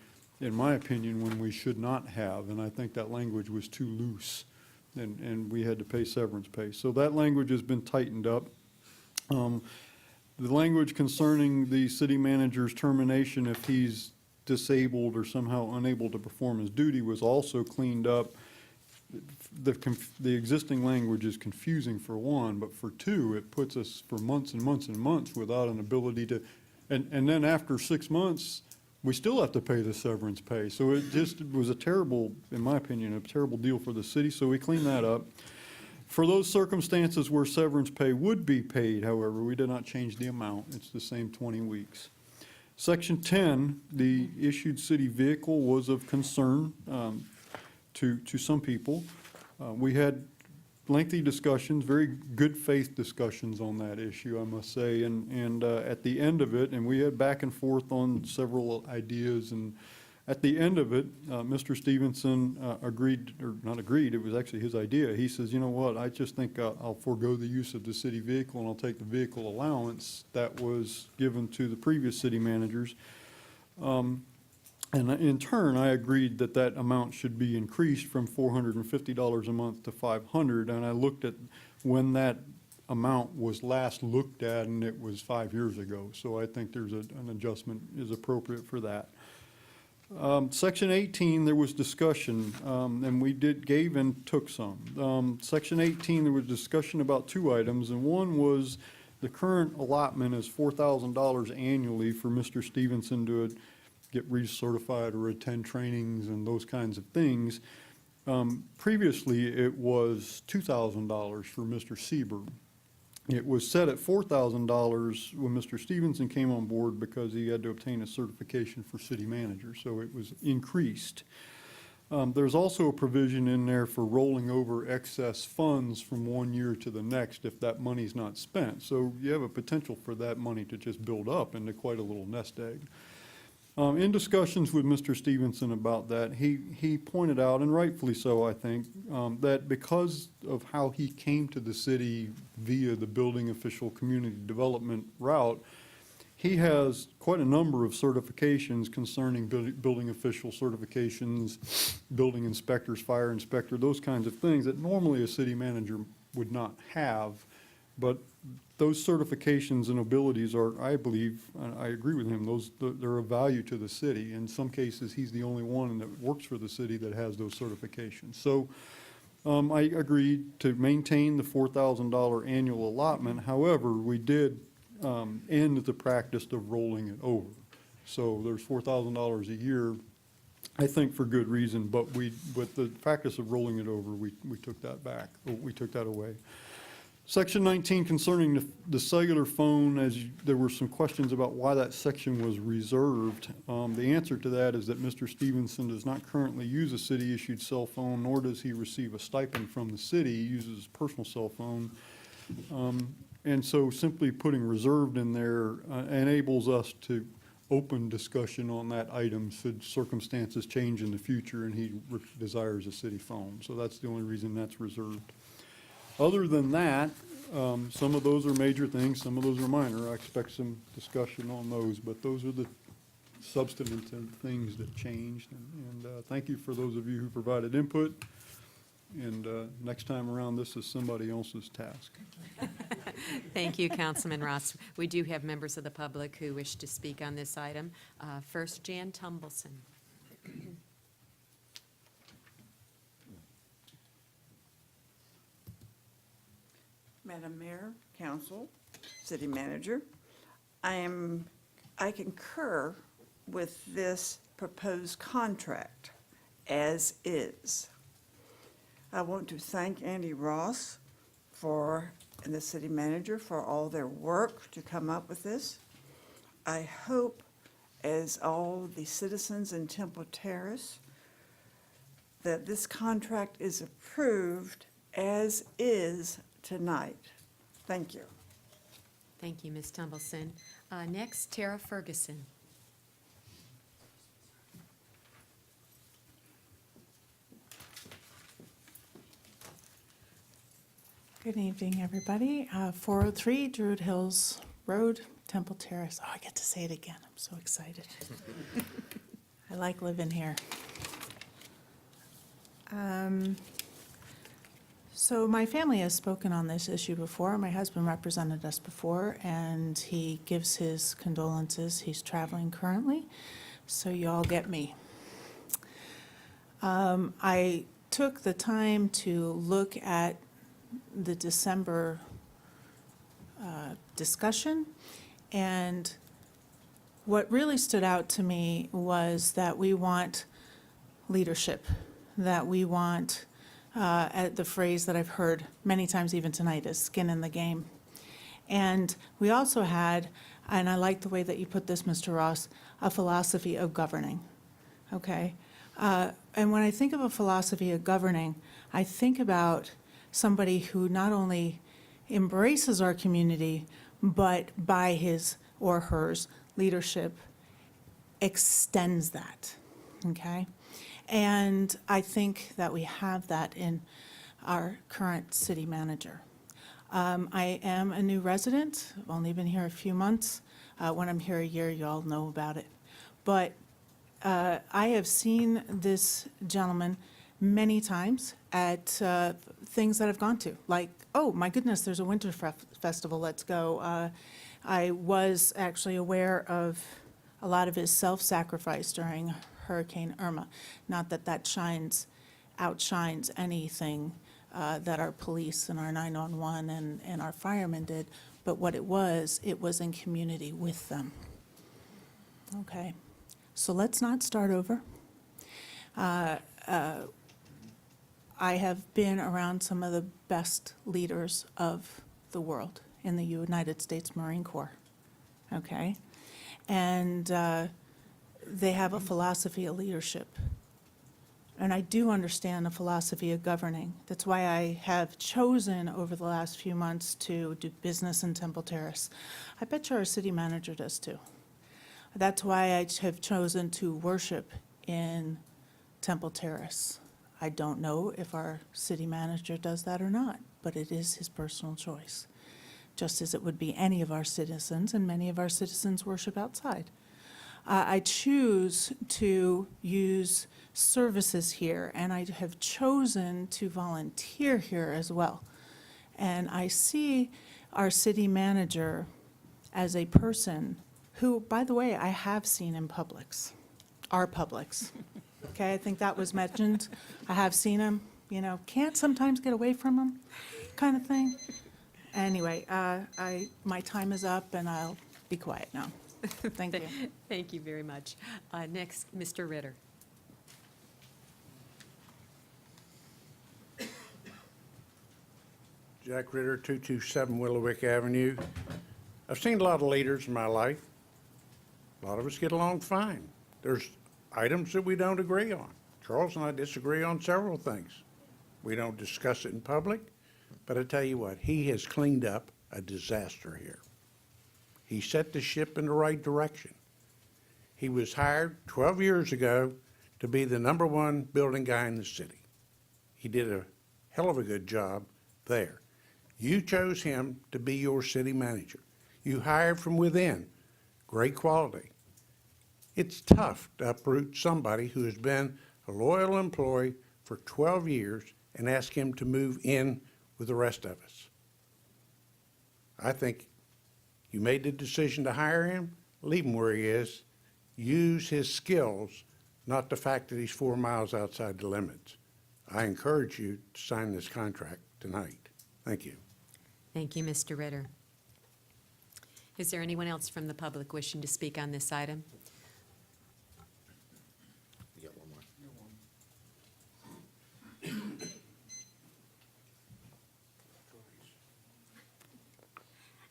in my opinion, when we should not have, and I think that language was too loose, and we had to pay severance pay. So that language has been tightened up. The language concerning the city manager's termination if he's disabled or somehow unable to perform his duty was also cleaned up. The existing language is confusing for one, but for two, it puts us for months and months and months without an ability to, and then after 6 months, we still have to pay the severance pay. So it just was a terrible, in my opinion, a terrible deal for the city, so we cleaned that up. For those circumstances where severance pay would be paid, however, we did not change the amount. It's the same 20 weeks. Section 10, the issued city vehicle was of concern to some people. We had lengthy discussions, very good faith discussions on that issue, I must say. And at the end of it, and we had back and forth on several ideas, and at the end of it, Mr. Stevenson agreed, or not agreed, it was actually his idea. He says, you know what, I just think I'll forego the use of the city vehicle and I'll take the vehicle allowance that was given to the previous city managers. And in turn, I agreed that that amount should be increased from $450 a month to $500. And I looked at when that amount was last looked at, and it was 5 years ago. So I think there's an adjustment is appropriate for that. Section 18, there was discussion, and we gave and took some. Section 18, there was discussion about 2 items, and one was the current allotment is $4,000 annually for Mr. Stevenson to get recertified or attend trainings and those kinds of things. Previously, it was $2,000 for Mr. Sieber. It was set at $4,000 when Mr. Stevenson came on board because he had to obtain a certification for city manager, so it was increased. There's also a provision in there for rolling over excess funds from one year to the next if that money's not spent. So you have a potential for that money to just build up into quite a little nest egg. In discussions with Mr. Stevenson about that, he pointed out, and rightfully so, I think, that because of how he came to the city via the building official community development route, he has quite a number of certifications concerning building official certifications, building inspectors, fire inspector, those kinds of things that normally a city manager would not have. But those certifications and abilities are, I believe, and I agree with him, they're of value to the city. In some cases, he's the only one that works for the city that has those certifications. So I agreed to maintain the $4,000 annual allotment. However, we did end the practice of rolling it over. So there's $4,000 a year, I think for good reason, but with the practice of rolling it over, we took that back, or we took that away. Section 19 concerning the cellular phone, there were some questions about why that section was reserved. The answer to that is that Mr. Stevenson does not currently use a city-issued cell phone, nor does he receive a stipend from the city. He uses his personal cell phone. And so simply putting reserved in there enables us to open discussion on that item should circumstances change in the future and he desires a city phone. So that's the only reason that's reserved. Other than that, some of those are major things, some of those are minor. I expect some discussion on those, but those are the substantive things that changed. And thank you for those of you who provided input. And next time around, this is somebody else's task. Thank you, Councilman Ross. We do have members of the public who wish to speak on this item. First, Jan Tumbleson. Madam Mayor, Council, City Manager, I concur with this proposed contract as is. I want to thank Andy Ross and the City Manager for all their work to come up with this. I hope, as all the citizens in Temple Terrace, that this contract is approved as is tonight. Thank you. Thank you, Ms. Tumbleson. Next, Tara Ferguson. Good evening, everybody. 403 Druid Hills Road, Temple Terrace. Oh, I get to say it again. I'm so excited. I like living here. So my family has spoken on this issue before. My husband represented us before, and he gives his condolences. He's traveling currently, so you all get me. I took the time to look at the December discussion, and what really stood out to me was that we want leadership, that we want the phrase that I've heard many times even tonight is skin in the game. And we also had, and I like the way that you put this, Mr. Ross, a philosophy of governing, okay? And when I think of a philosophy of governing, I think about somebody who not only embraces our community, but by his or hers leadership extends that, okay? And I think that we have that in our current city manager. I am a new resident. I've only been here a few months. When I'm here a year, you all know about it. But I have seen this gentleman many times at things that I've gone to, like, oh, my goodness, there's a winter festival, let's go. I was actually aware of a lot of his self-sacrifice during Hurricane Irma. Not that that outshines anything that our police and our 911 and our firemen did, but what it was in community with them. Okay, so let's not start over. I have been around some of the best leaders of the world in the United States Marine Corps, okay? And they have a philosophy of leadership. And I do understand the philosophy of governing. That's why I have chosen over the last few months to do business in Temple Terrace. I bet you our city manager does too. That's why I have chosen to worship in Temple Terrace. I don't know if our city manager does that or not, but it is his personal choice, just as it would be any of our citizens, and many of our citizens worship outside. I choose to use services here, and I have chosen to volunteer here as well. And I see our city manager as a person who, by the way, I have seen in Publix, our Publix. Okay, I think that was mentioned. I have seen him, can't sometimes get away from him, kind of thing. Anyway, my time is up, and I'll be quiet now. Thank you. Thank you very much. Next, Mr. Ritter. Jack Ritter, 227 Willowick Avenue. I've seen a lot of leaders in my life. A lot of us get along fine. There's items that we don't agree on. Charles and I disagree on several things. We don't discuss it in public, but I tell you what, he has cleaned up a disaster here. He set the ship in the right direction. He was hired 12 years ago to be the #1 building guy in the city. He did a hell of a good job there. You chose him to be your city manager. You hired from within, great quality. It's tough to uproot somebody who has been a loyal employee for 12 years and ask him to move in with the rest of us. I think you made the decision to hire him, leave him where he is. Use his skills, not the fact that he's 4 miles outside the limits. I encourage you to sign this contract tonight. Thank you. Thank you, Mr. Ritter. Is there anyone else from the public wishing to speak on this item? You got one more.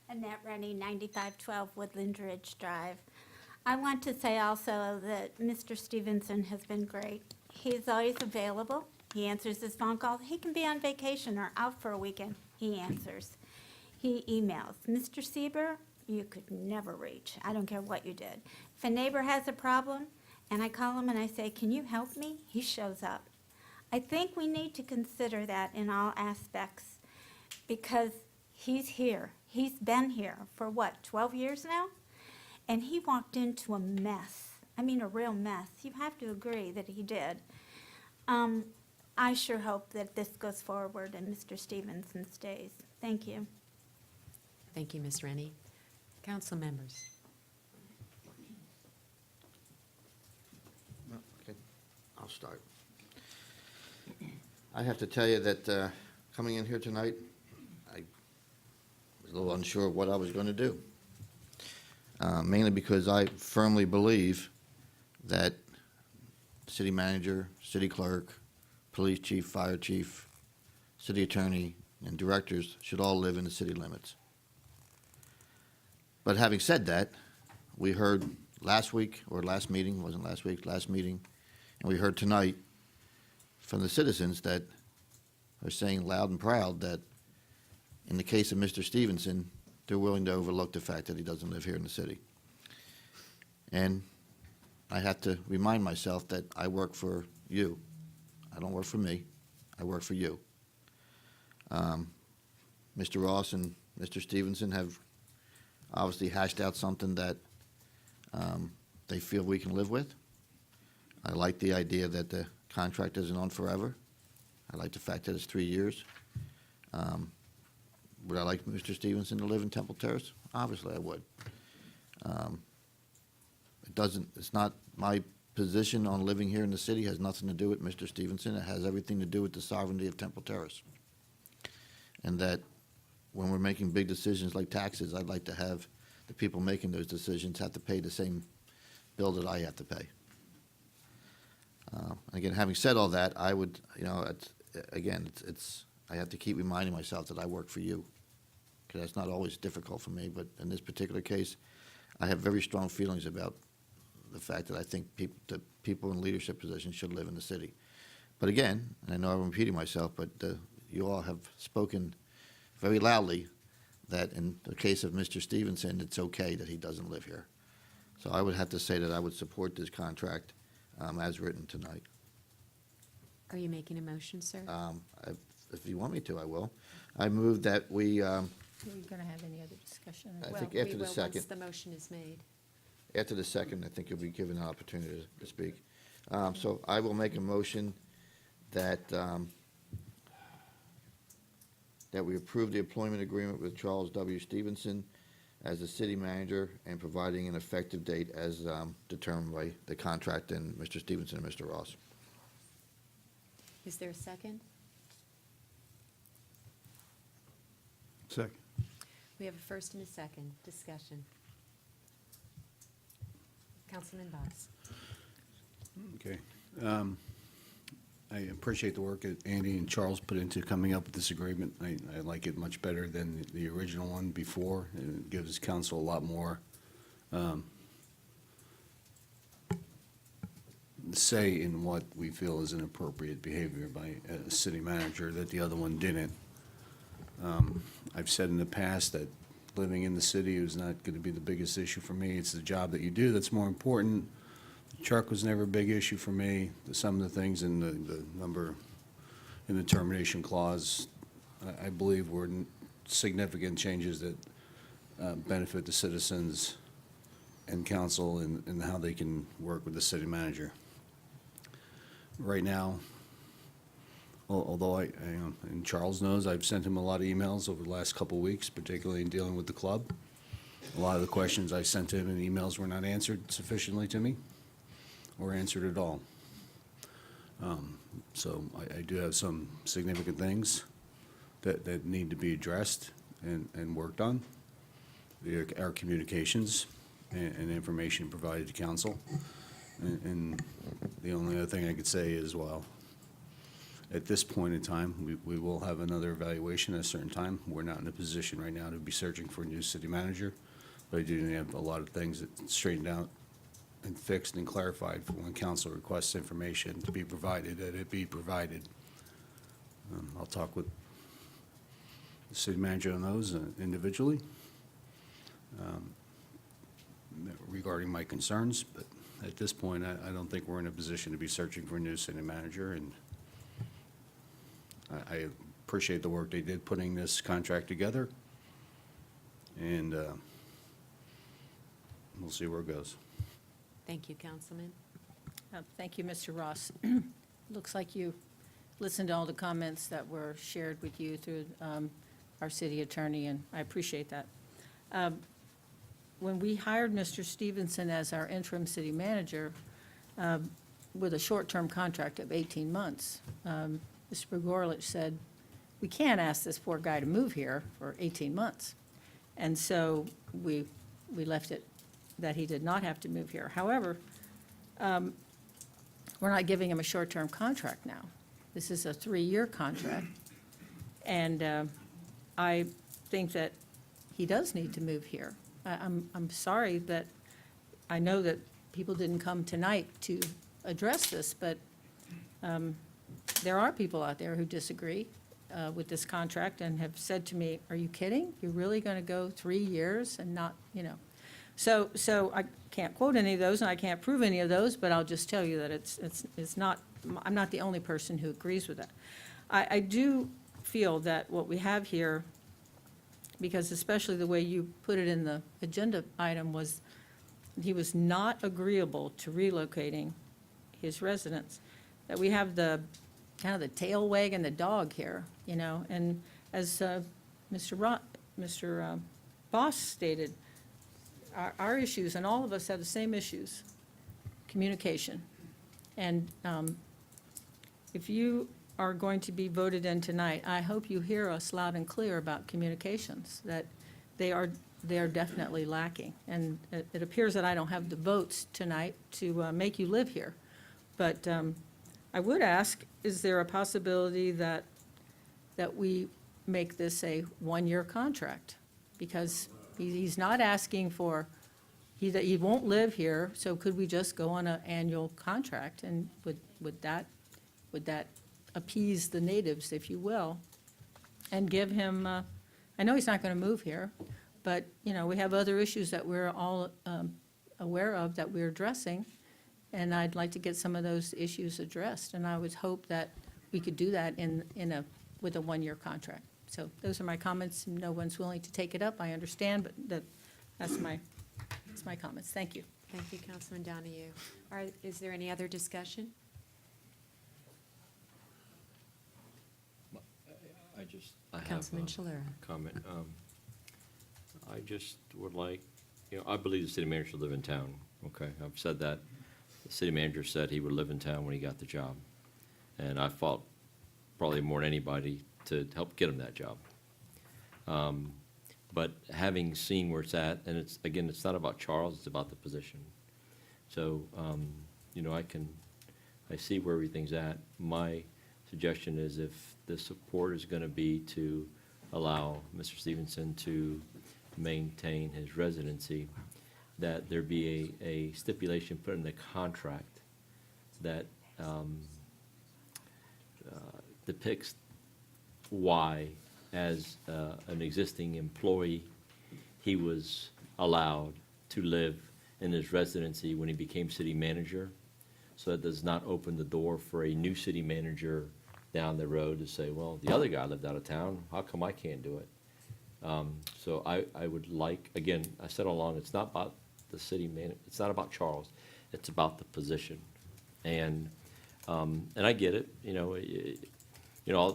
Annette Rennie, 9512 Woodland Ridge Drive. I want to say also that Mr. Stevenson has been great. He's always available. He answers his phone calls. He can be on vacation or out for a weekend. He answers. He emails. Mr. Sieber, you could never reach. I don't care what you did. If a neighbor has a problem and I call him and I say, can you help me? He shows up. I think we need to consider that in all aspects because he's here. He's been here for what, 12 years now? And he walked into a mess. I mean, a real mess. You have to agree that he did. I sure hope that this goes forward and Mr. Stevenson stays. Thank you. Thank you, Ms. Rennie. Council members. Okay, I'll start. I have to tell you that coming in here tonight, I was a little unsure of what I was going to do. Mainly because I firmly believe that city manager, city clerk, police chief, fire chief, city attorney, and directors should all live in the city limits. But having said that, we heard last week, or last meeting, wasn't last week, last meeting, and we heard tonight from the citizens that are saying loud and proud that in the case of Mr. Stevenson, they're willing to overlook the fact that he doesn't live here in the city. And I have to remind myself that I work for you. I don't work for me. I work for you. Mr. Ross and Mr. Stevenson have obviously hashed out something that they feel we can live with. I like the idea that the contract isn't on forever. I like the fact that it's 3 years. Would I like Mr. Stevenson to live in Temple Terrace? Obviously, I would. It's not my position on living here in the city has nothing to do with Mr. Stevenson. It has everything to do with the sovereignty of Temple Terrace. And that when we're making big decisions like taxes, I'd like to have the people making those decisions have to pay the same bill that I have to pay. Again, having said all that, I would, I have to keep reminding myself that I work for you. Because that's not always difficult for me, but in this particular case, I have very strong feelings about the fact that I think people in leadership positions should live in the city. But again, and I know I'm repeating myself, but you all have spoken very loudly that in the case of Mr. Stevenson, it's okay that he doesn't live here. So I would have to say that I would support this contract as written tonight. Are you making a motion, sir? If you want me to, I will. I move that we, Are you going to have any other discussion? I think after the second. Once the motion is made. After the second, I think you'll be given an opportunity to speak. So I will make a motion that that we approve the employment agreement with Charles W. Stevenson as the city manager and providing an effective date as determined by the contract and Mr. Stevenson and Mr. Ross. Is there a second? Second. We have a first and a second. Discussion. Councilman Boss. Okay. I appreciate the work that Andy and Charles put into coming up with this agreement. I like it much better than the original one before. It gives council a lot more say in what we feel is an appropriate behavior by a city manager that the other one didn't. I've said in the past that living in the city is not going to be the biggest issue for me. It's the job that you do that's more important. Truck was never a big issue for me. Some of the things in the number in the termination clause, I believe were significant changes that benefit the citizens and council and how they can work with the city manager. Right now, although and Charles knows, I've sent him a lot of emails over the last couple of weeks, particularly in dealing with the club. A lot of the questions I sent him in emails were not answered sufficiently to me or answered at all. So I do have some significant things that need to be addressed and worked on. Our communications and information provided to council. And the only other thing I could say is, well, at this point in time, we will have another evaluation at a certain time. We're not in a position right now to be searching for a new city manager, but I do have a lot of things that straightened out and fixed and clarified for when council requests information to be provided, that it be provided. I'll talk with the city manager on those individually regarding my concerns, but at this point, I don't think we're in a position to be searching for a new city manager, and I appreciate the work they did putting this contract together, and we'll see where it goes. Thank you, Councilman. Thank you, Mr. Ross. Looks like you listened to all the comments that were shared with you through our city attorney, and I appreciate that. When we hired Mr. Stevenson as our interim city manager with a short-term contract of 18 months, Mr. Begorlich said, we can't ask this poor guy to move here for 18 months. And so we left it that he did not have to move here. However, we're not giving him a short-term contract now. This is a 3-year contract. And I think that he does need to move here. I'm sorry that, I know that people didn't come tonight to address this, but there are people out there who disagree with this contract and have said to me, are you kidding? You're really going to go 3 years and not, you know? So I can't quote any of those, and I can't prove any of those, but I'll just tell you that it's not, I'm not the only person who agrees with that. I do feel that what we have here, because especially the way you put it in the agenda item, was he was not agreeable to relocating his residence, that we have the kind of the tail wagging the dog here, you know, and as Mr. Boss stated, our issues, and all of us have the same issues, communication. And if you are going to be voted in tonight, I hope you hear us loud and clear about communications, that they are definitely lacking. And it appears that I don't have the votes tonight to make you live here. But I would ask, is there a possibility that we make this a 1-year contract? Because he's not asking for, he won't live here, so could we just go on an annual contract? And would that appease the natives, if you will, and give him, I know he's not going to move here, but, you know, we have other issues that we're all aware of that we're addressing, and I'd like to get some of those issues addressed, and I would hope that we could do that with a 1-year contract. So those are my comments. No one's willing to take it up, I understand, but that's my comments. Thank you. Thank you, Councilman Donahue. Is there any other discussion? I have Councilman a Shalera. comment. I just would like, I believe the city manager should live in town, okay? I've said that. The city manager said he would live in town when he got the job. And I fought probably more than anybody to help get him that job. But having seen where it's at, and it's not about Charles, it's about the position. So, I see where everything's at. My suggestion is if the support is gonna be to allow Mr. Stevenson to maintain his residency, that there be a stipulation put in the contract that depicts why, as an existing employee, he was allowed to live in his residency when he became city manager. So that does not open the door for a new city manager down the road to say, well, the other guy lived out of town, how come I can't do it? So I would like, again, I said all along, it's not about the city it's not about Charles, it's about the position. And I get it,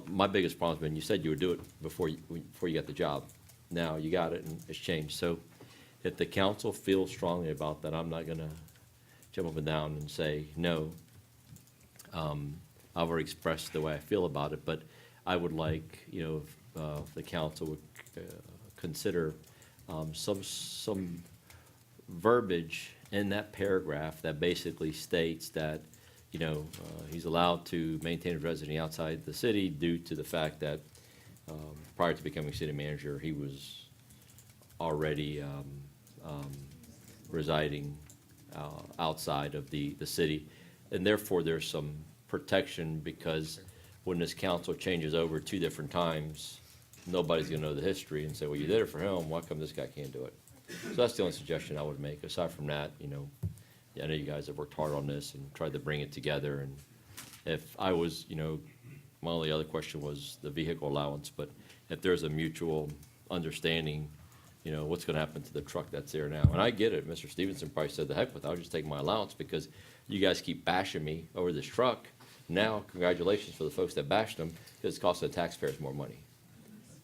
my biggest problem has been, you said you would do it before you got the job. Now you got it and it's changed. So if the council feels strongly about that, I'm not gonna jump up and down and say no. I've already expressed the way I feel about it, but I would like, if the council would consider some verbiage in that paragraph that basically states that, he's allowed to maintain his residency outside the city due to the fact that prior to becoming city manager, he was already residing outside of the city. And therefore, there's some protection because when this council changes over 2 different times, nobody's gonna know the history and say, well, you did it for him, why come this guy can't do it? So that's the only suggestion I would make. Aside from that, I know you guys have worked hard on this and tried to bring it together. And if I was, my only other question was the vehicle allowance, but if there's a mutual understanding, what's gonna happen to the truck that's there now? And I get it, Mr. Stevenson probably said, the heck with it, I'll just take my allowance because you guys keep bashing me over this truck. Now, congratulations for the folks that bashed them, because it's costing the taxpayers more money.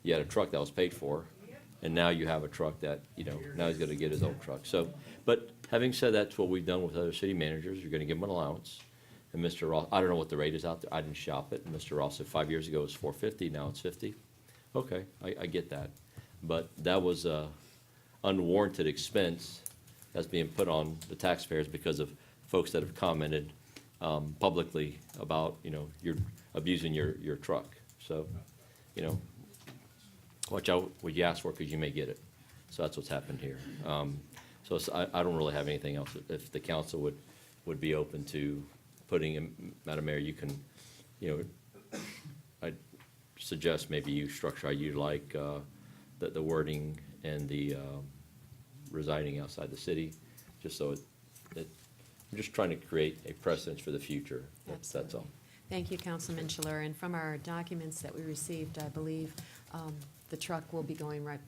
You had a truck that was paid for, and now you have a truck that, now he's gonna get his old truck. So, but having said that's what we've done with other city managers, you're gonna give them an allowance. And Mr. Ross, I don't know what the rate is out there, I didn't shop it, and Mr. Ross said 5 years ago it was $450, now it's $50. Okay, I get that. But that was a unwarranted expense that's being put on the taxpayers because of folks that have commented publicly about, you're abusing your truck. So, watch out what you ask for because you may get it. So that's what's happened here. So I don't really have anything else. If the council would be open to putting in, Madam Mayor, you can, I suggest maybe you structure how you like the wording and the residing outside the city, just so I'm just trying to create a precedence for the future. That's all. Thank you, Councilman Shalera. And from our documents that we received, I believe the truck will be going right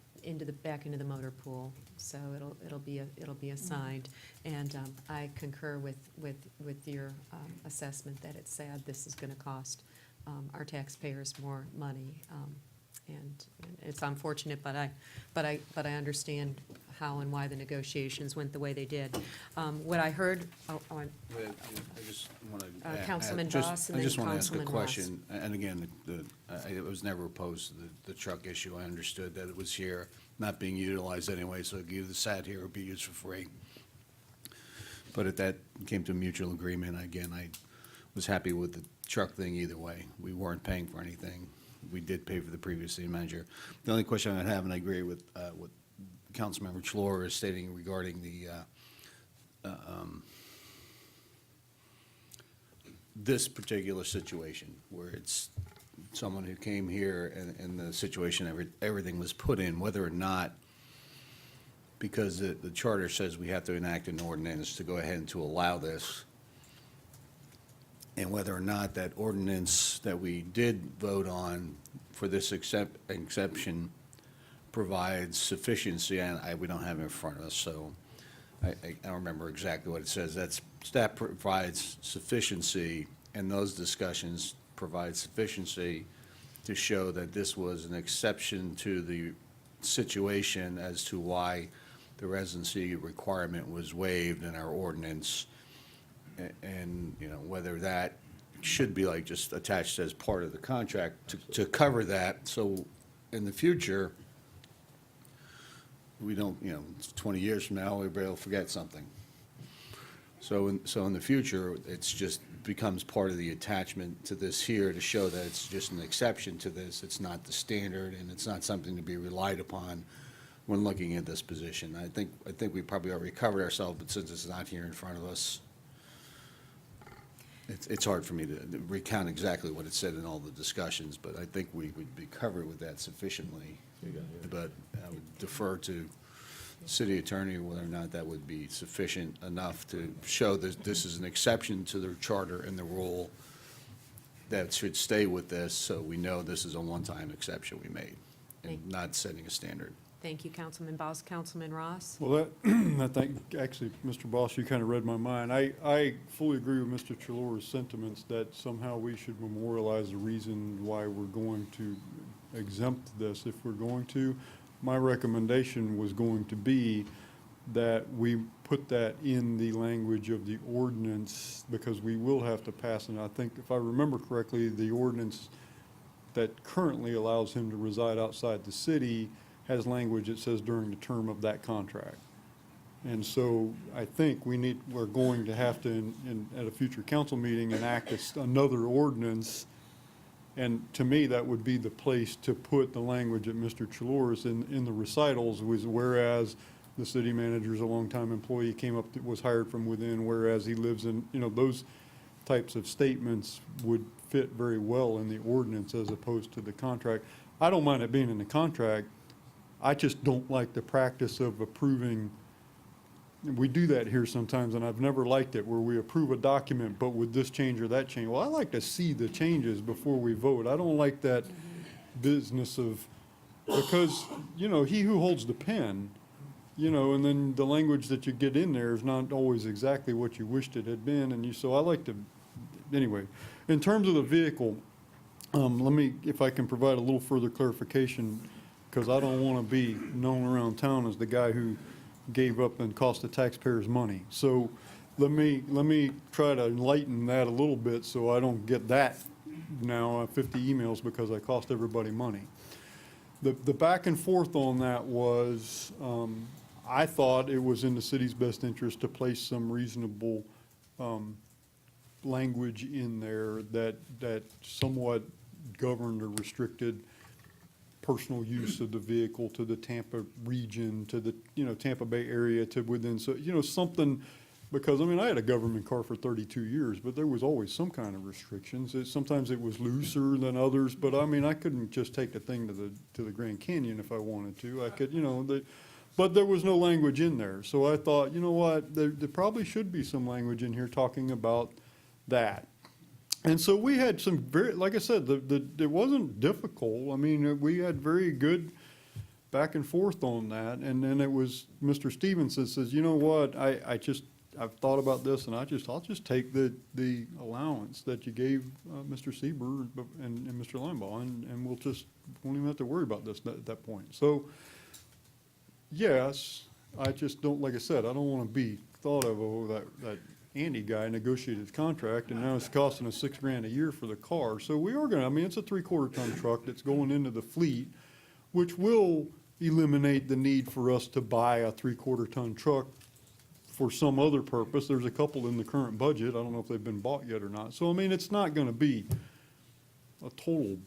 back into the motor pool, so it'll be assigned. And I concur with your assessment that it's sad this is going to cost our taxpayers more money. And it's unfortunate, but I understand how and why the negotiations went the way they did. What I heard, I just want to. Councilman Voss and I then just want to ask a Councilman Ross. question. And again, I was never opposed to the truck issue. I understood that it was here, not being utilized anyway, so it either sat here or be used for free. But if that came to a mutual agreement, again, I was happy with the truck thing either way. We weren't paying for anything. We did pay for the previous city manager. The only question I have, and I agree with what Councilmember Chlor is stating regarding the this particular situation, where it's someone who came here and the situation, everything was put in, whether or not, because the charter says we have to enact an ordinance to go ahead and to allow this, and whether or not that ordinance that we did vote on for this exception provides sufficiency, and we don't have it in front of us, so I don't remember exactly what it says. That provides sufficiency, and those discussions provide sufficiency to show that this was an exception to the situation as to why the residency requirement was waived in our ordinance. And, you know, whether that should be like just attached as part of the contract to cover that, so in the future, we don't, you know, 20 years from now, everybody will forget something. So in the future, it's just becomes part of the attachment to this here to show that it's just an exception to this. It's not the standard, and it's not something to be relied upon when looking at this position. I think we probably already covered ourselves, but since it's not here in front of us, it's hard for me to recount exactly what it said in all the discussions, but I think we would be covered with that sufficiently. But I would defer to city attorney whether or not that would be sufficient enough to show that this is an exception to the charter and the rule that should stay with this, so we know this is a one-time exception we made and not setting a standard. Thank you, Councilman Boss. Councilman Ross? Well, I think, actually, Mr. Boss, you kind of read my mind. I fully agree with Mr. Chalora's sentiments that somehow we should memorialize the reason why we're going to exempt this if we're going to. My recommendation was going to be that we put that in the language of the ordinance, because we will have to pass it. I think, if I remember correctly, the ordinance that currently allows him to reside outside the city has language that says during the term of that contract. And so I think we're going to have to, at a future council meeting, enact another ordinance. And to me, that would be the place to put the language that Mr. Chaloris in the recitals, was whereas the city manager is a longtime employee, was hired from within, whereas he lives in, you know, those types of statements would fit very well in the ordinance as opposed to the contract. I don't mind it being in the contract. I just don't like the practice of approving. We do that here sometimes, and I've never liked it, where we approve a document, but with this change or that change. Well, I like to see the changes before we vote. I don't like that business of, because, you know, he who holds the pen, you know, and then the language that you get in there is not always exactly what you wished it had been, and so I like to, anyway. In terms of the vehicle, let me, if I can provide a little further clarification, because I don't want to be known around town as the guy who gave up and cost the taxpayers money. So let me try to enlighten that a little bit so I don't get that now 50 emails because I cost everybody money. The back and forth on that was, I thought it was in the city's best interest to place some reasonable language in there that somewhat governed or restricted personal use of the vehicle to the Tampa region, to the, you know, Tampa Bay area, to within, so, you know, something, because, I mean, I had a government car for 32 years, but there was always some kind of restrictions. Sometimes it was looser than others, but, I mean, I couldn't just take the thing to the Grand Canyon if I wanted to. I could, you know, but there was no language in there. So I thought, you know what, there probably should be some language in here talking about that. And so we had some very, like I said, it wasn't difficult. I mean, we had very good back and forth on that. And then it was Mr. Stevenson says, you know what, I've thought about this, and I'll just take the allowance that you gave Mr. Sieber and Mr. Limbaugh, and won't even have to worry about this at that point. So, yes, I just don't, like I said, I don't want to be thought of, oh, that Andy guy negotiated his contract, and now it's costing us $6,000 a year for the car. So we are I mean, it's a 3/4 ton truck that's going into the fleet, which will eliminate the need for us to buy a 3/4 ton truck for some other purpose. There's a couple in the current budget. I don't know if they've been bought yet or not. So, I mean, it's not going to be a total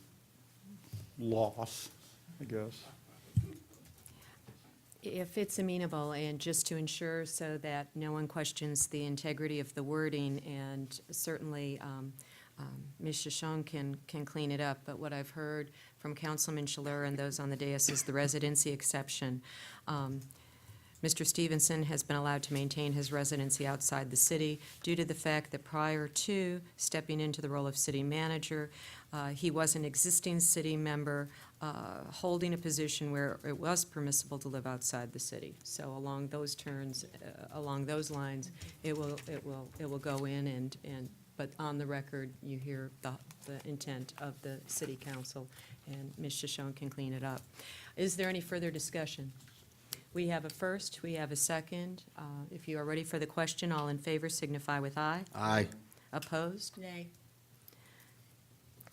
loss, I guess. If it's amenable, and just to ensure so that no one questions the integrity of the wording, and certainly Ms. Shoshone can clean it up, but what I've heard from Councilman Shalera and those on the dais is the residency exception. Mr. Stevenson has been allowed to maintain his residency outside the city due to the fact that prior to stepping into the role of city manager, he was an existing city member holding a position where it was permissible to live outside the city. So along those terms, along those lines, it will go in, but on the record, you hear the intent of the city council and Ms. Shishon can clean it up. Is there any further discussion? We have a first, we have a second. If you are ready for the question, all in favor signify with aye. Aye. Opposed? Nay.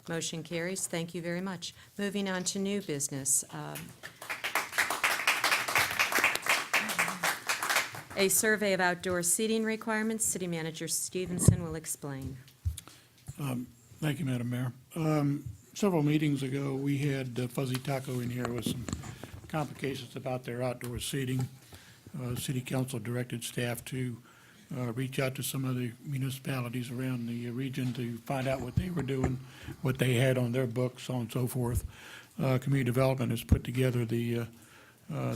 Motion carries. Thank you very much. Moving on to new business. A survey of outdoor seating requirements. City Manager Stevenson will explain. Thank you, Madam Mayor. Several meetings ago, we had Fuzzy Taco in here with some complications about their outdoor seating. City Council directed staff to reach out to some of the municipalities around the region to find out what they were doing, what they had on their books, so on and so forth. Community Development has put together the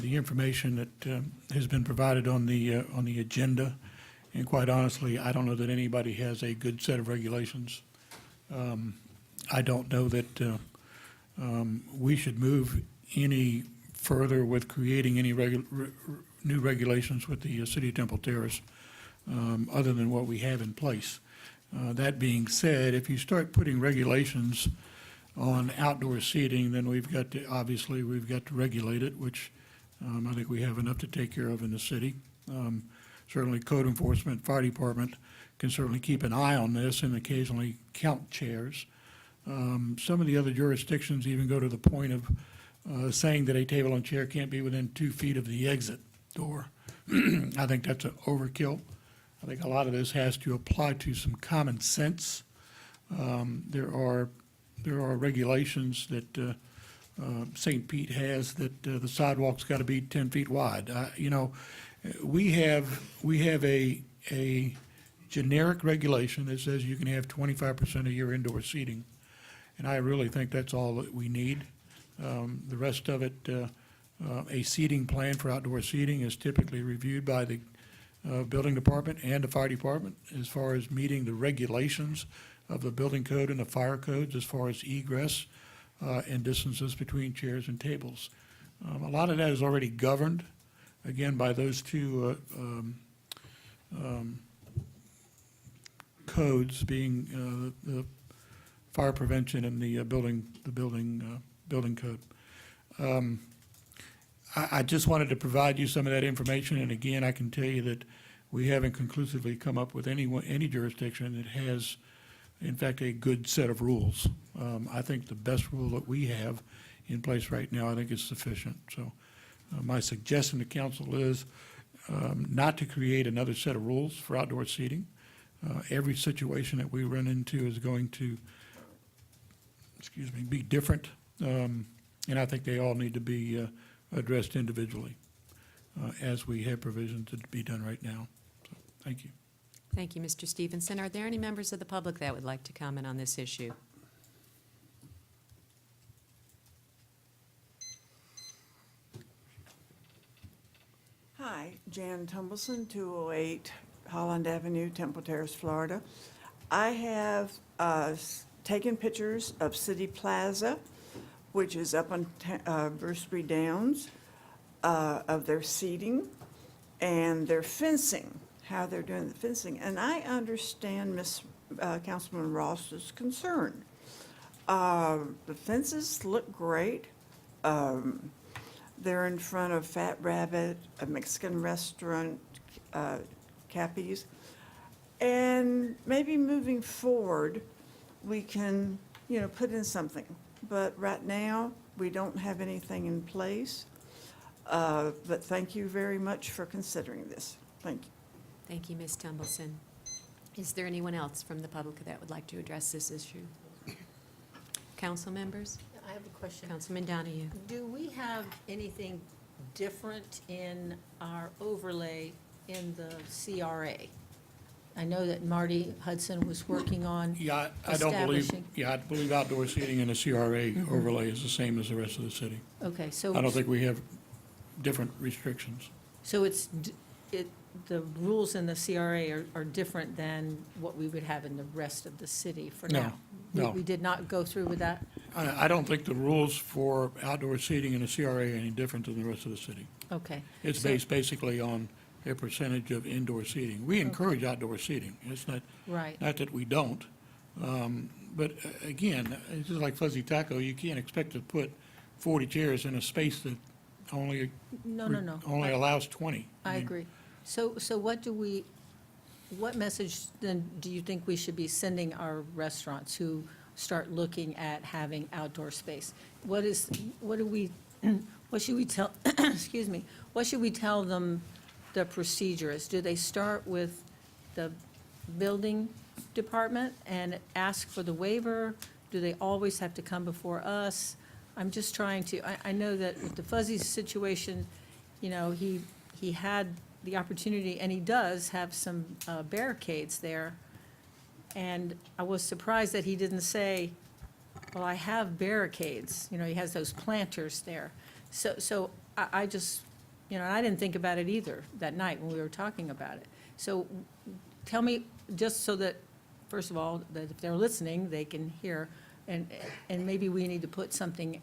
information that has been provided on the agenda, and quite honestly, I don't know that anybody has a good set of regulations. I don't know that we should move any further with creating any new regulations with the City of Temple Terrace, other than what we have in place. That being said, if you start putting regulations on outdoor seating, then we've got to regulate it, which I think we have enough to take care of in the city. Certainly code enforcement, fire department can certainly keep an eye on this and occasionally count chairs. Some of the other jurisdictions even go to the point of saying that a table and chair can't be within 2 feet of the exit door. I think that's an overkill. I think a lot of this has to apply to some common sense. There are regulations that St. Pete has that the sidewalk's got to be 10 feet wide. We have a generic regulation that says you can have 25% of your indoor seating, and I really think that's all that we need. The rest of it, a seating plan for outdoor seating is typically reviewed by the building department and the fire department as far as meeting the regulations of the building code and the fire codes as far as egress and distances between chairs and tables. A lot of that is already governed, again, by those two codes, being the fire prevention and the building code. I just wanted to provide you some of that information, and again, I can tell you that we haven't conclusively come up with any jurisdiction that has, in fact, a good set of rules. I think the best rule that we have in place right now, I think is sufficient. So my suggestion to council is not to create another set of rules for outdoor seating. Every situation that we run into is going to, be different, and I think they all need to be addressed individually as we have provisions to be done right now. So, thank you. Thank you, Mr. Stevenson. Are there any members of the public that would like to comment on this issue? Hi, Jan Tumbleson, 208 Holland Avenue, Temple Terrace, Florida. I have taken pictures of City Plaza, which is up on Bursary Downs, of their seating and their fencing, how they're doing the fencing. And I understand Councilman Ross's concern. The fences look great. They're in front of Fat Rabbit, a Mexican restaurant, Cappy's. And maybe moving forward, we can, put in something. But right now, we don't have anything in place. But thank you very much for considering this. Thank you. Thank you, Ms. Tumbleson. Is there anyone else from the public that would like to address this issue? Council members? I have a question. Councilman Donahue. Do we have anything different in our overlay in the CRA? I know that Marty Hudson was working on I believe outdoor seating in the CRA overlay is the same as the rest of the city. Okay, so. I don't think we have different restrictions. So the rules in the CRA are different than what we would have in the rest of the city for now? No. We did not go through with that? I don't think the rules for outdoor seating in the CRA are any different than the rest of the city. Okay. It's based basically on a percentage of indoor seating. We encourage outdoor seating. It's not, Right. not that we don't, But again, it's just like Fuzzy Taco, you can't expect to put 40 chairs in a space that only No. only allows 20. I mean, agree. So what message then do you think we should be sending our restaurants who start looking at having outdoor space? What should we tell, excuse me, what should we tell them the procedure is? Do they start with the building department and ask for the waiver? Do they always have to come before us? I'm just trying to, I know that with the Fuzzy situation, you know, he had the opportunity, and he does have some barricades there. And I was surprised that he didn't say, well, I have barricades, you know, he has those planters there. So I just, you know, I didn't think about it either that night when we were talking about it. So tell me, just so that, first of all, that if they're listening, they can hear, and maybe we need to put something,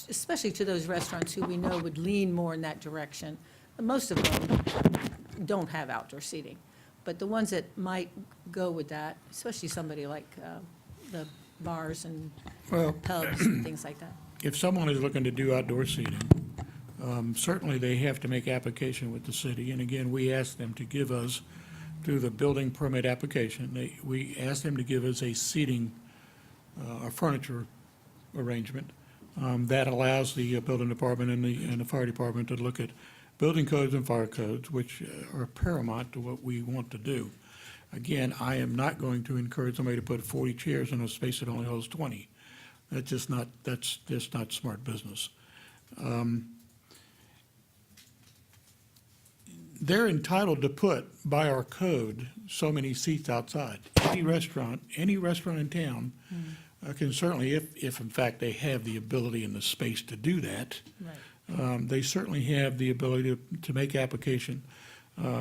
especially to those restaurants who we know would lean more in that direction. Most of them don't have outdoor seating, but the ones that might go with that, especially somebody like the bars and pubs and things like that. If someone is looking to do outdoor seating, certainly they have to make application with the city. And again, we ask them to give us, through the building permit application, we ask them to give us a seating or furniture arrangement that allows the building department and the fire department to look at building codes and fire codes, which are paramount to what we want to do. Again, I am not going to encourage somebody to put 40 chairs in a space that only holds 20. That's just not smart business. They're entitled to put, by our code, so many seats outside. Any restaurant in town can certainly, if in fact they have the ability and the space to do that, they certainly have the ability to make application.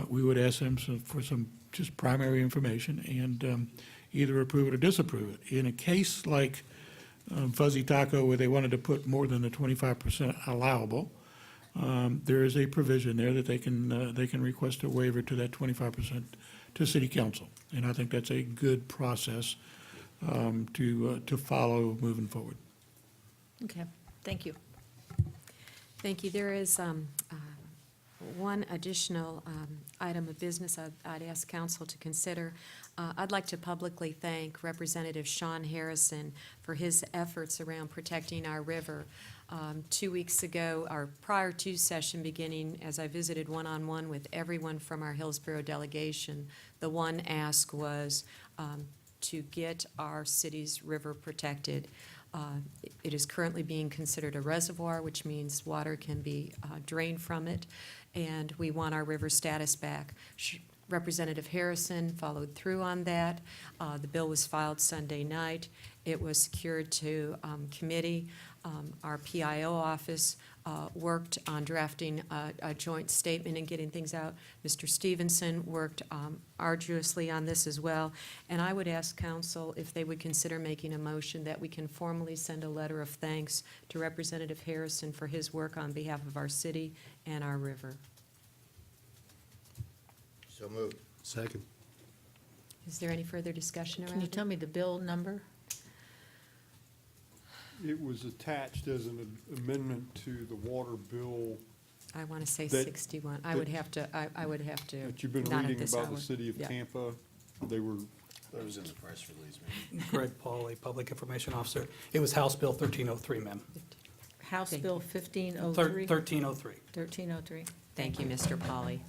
We would ask them for some just primary information and either approve it or disapprove it. In a case like Fuzzy Taco, where they wanted to put more than the 25% allowable, there is a provision there that they can request a waiver to that 25% to city council. And I think that's a good process to follow moving forward. Okay, thank you. Thank you. There is one additional item of business I'd ask council to consider. I'd like to publicly thank Representative Sean Harrison for his efforts around protecting our river. 2 weeks ago, our prior to session beginning, as I visited one-on-one with everyone from our Hillsborough delegation, the one ask was to get our city's river protected. It is currently being considered a reservoir, which means water can be drained from it, and we want our river status back. Representative Harrison followed through on that. The bill was filed Sunday night. It was secured to committee. Our PIO office worked on drafting a joint statement and getting things out. Mr. Stevenson worked arduously on this as well. And I would ask council if they would consider making a motion that we can formally send a letter of thanks to Representative Harrison for his work on behalf of our city and our river. So moved. Second. Is there any further discussion around Can you it? tell me the bill number? It was attached as an amendment to the water bill I want to say that- 61. I would have to, that you've been not at reading this about hour. the city of Yeah. Tampa. They were, That was in the press release, man. Greg Pauley, Public Information Officer. It was House Bill 1303, ma'am. House Thank Bill 1503? 1303. 1303. Thank you, Mr. Pauley.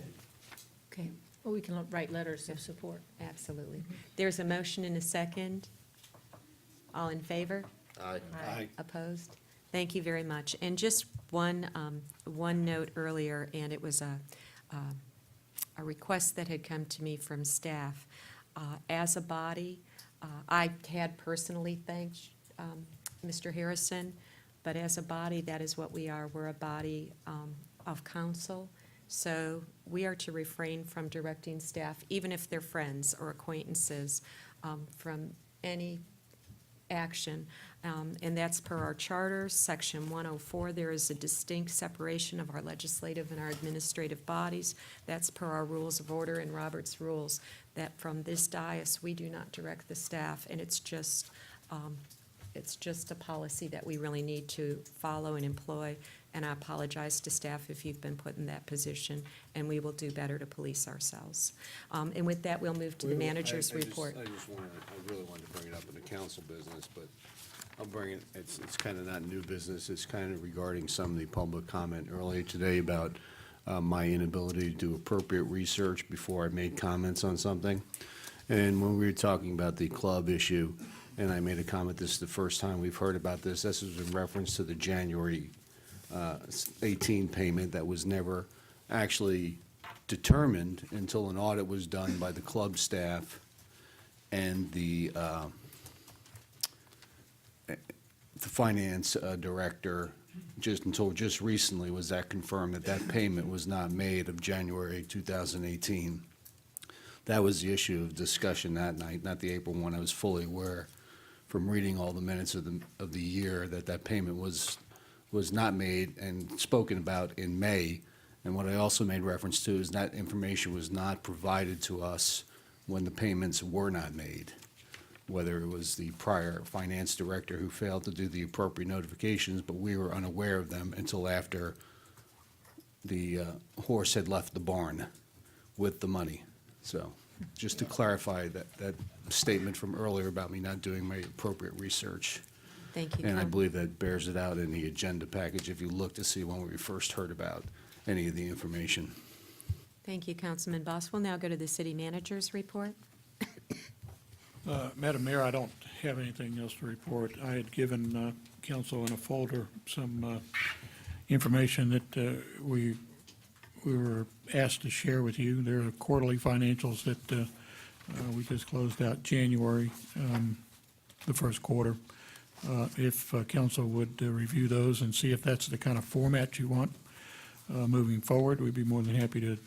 Okay, well, we can write letters of support. Absolutely. There's a motion and a second. All in favor? Aye. Aye. Opposed? Thank you very much. And just one note earlier, and it was a request that had come to me from staff. As a body, I had personally thanked Mr. Harrison, but as a body, that is what we are. We're a body of council. So we are to refrain from directing staff, even if they're friends or acquaintances, from any action. And that's per our charter, section 104. There is a distinct separation of our legislative and our administrative bodies. That's per our rules of order and Robert's rules, that from this dais, we do not direct the staff, and it's just It's just a policy that we really need to follow and employ, and I apologize to staff if you've been put in that position, and we will do better to police ourselves. And with that, we'll move to the manager's report. I really wanted to bring it up in the council business, but I'll bring it, it's kind of not new business, it's kind of regarding some of the public comment earlier today about my inability to do appropriate research before I made comments on something. And when we were talking about the club issue, and I made a comment, this is the first time we've heard about this, this was in reference to the January 18 payment that was never actually determined until an audit was done by the club staff and the finance director. Just recently was that confirmed that that payment was not made of January 2018. That was the issue of discussion that night, not the April one. I was fully aware from reading all the minutes of the year that that payment was not made and spoken about in May. And what I also made reference to is that information was not provided to us when the payments were not made, whether it was the prior finance director who failed to do the appropriate notifications, but we were unaware of them until after the horse had left the barn with the money. So just to clarify that statement from earlier about me not doing my appropriate research. Thank you. And I believe that bears it out in the agenda package if you look to see when we first heard about any of the information. Thank you, Councilman Boss. We'll now go to the city manager's report. Madam Mayor, I don't have anything else to report. I had given council in a folder some information that we were asked to share with you. There are quarterly financials that we just closed out January, the first quarter. If council would review those and see if that's the kind of format you want moving forward, we'd be more than happy to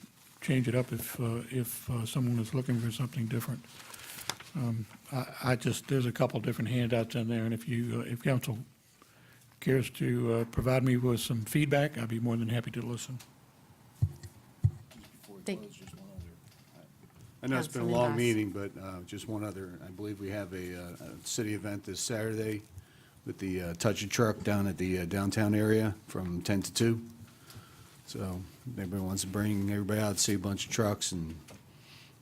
change it up if someone is looking for something different. There's a couple different handouts in there, and if council cares to provide me with some feedback, I'd be more than happy to listen. Thank you. I know it's been a Councilman long Boss. meeting, but just one other, I believe we have a city event this Saturday with the Touch a Truck down at the downtown area from 10 to 2. So everybody wants to bring everybody out to see a bunch of trucks and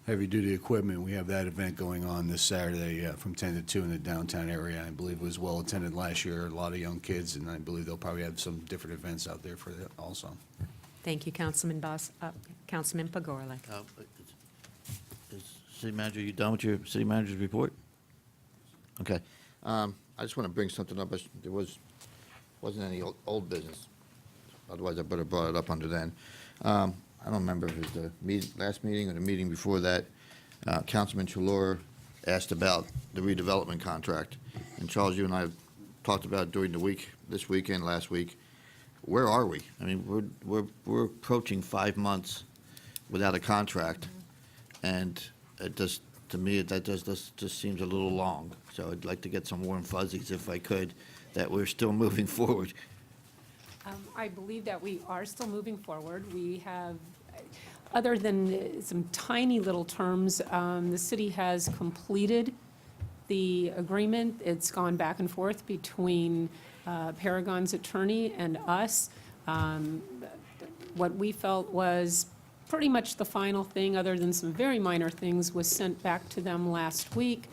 heavy-duty equipment. We have that event going on this Saturday from 10 to 2 in the downtown area. I believe it was well-attended last year, a lot of young kids, and I believe they'll probably have some different events out there for that also. Thank you, Councilman Boss. Councilman Pagorlik. City manager, you done with your city manager's report? Okay. I just want to bring something up. There wasn't any old business. Otherwise, I better have brought it up under then. I don't remember if it was the last meeting or the meeting before that. Councilman Chalour asked about the redevelopment contract. And Charles, you and I have talked about it during the week, this weekend, last week. Where are we? I mean, we're approaching 5 months without a contract. And it just, to me, that just seems a little long. So I'd like to get some warm fuzzies, if I could, that we're still moving forward. I believe that we are still moving forward. We have, other than some tiny little terms, the city has completed the agreement. It's gone back and forth between Paragon's attorney and us. What we felt was pretty much the final thing, other than some very minor things, was sent back to them last week.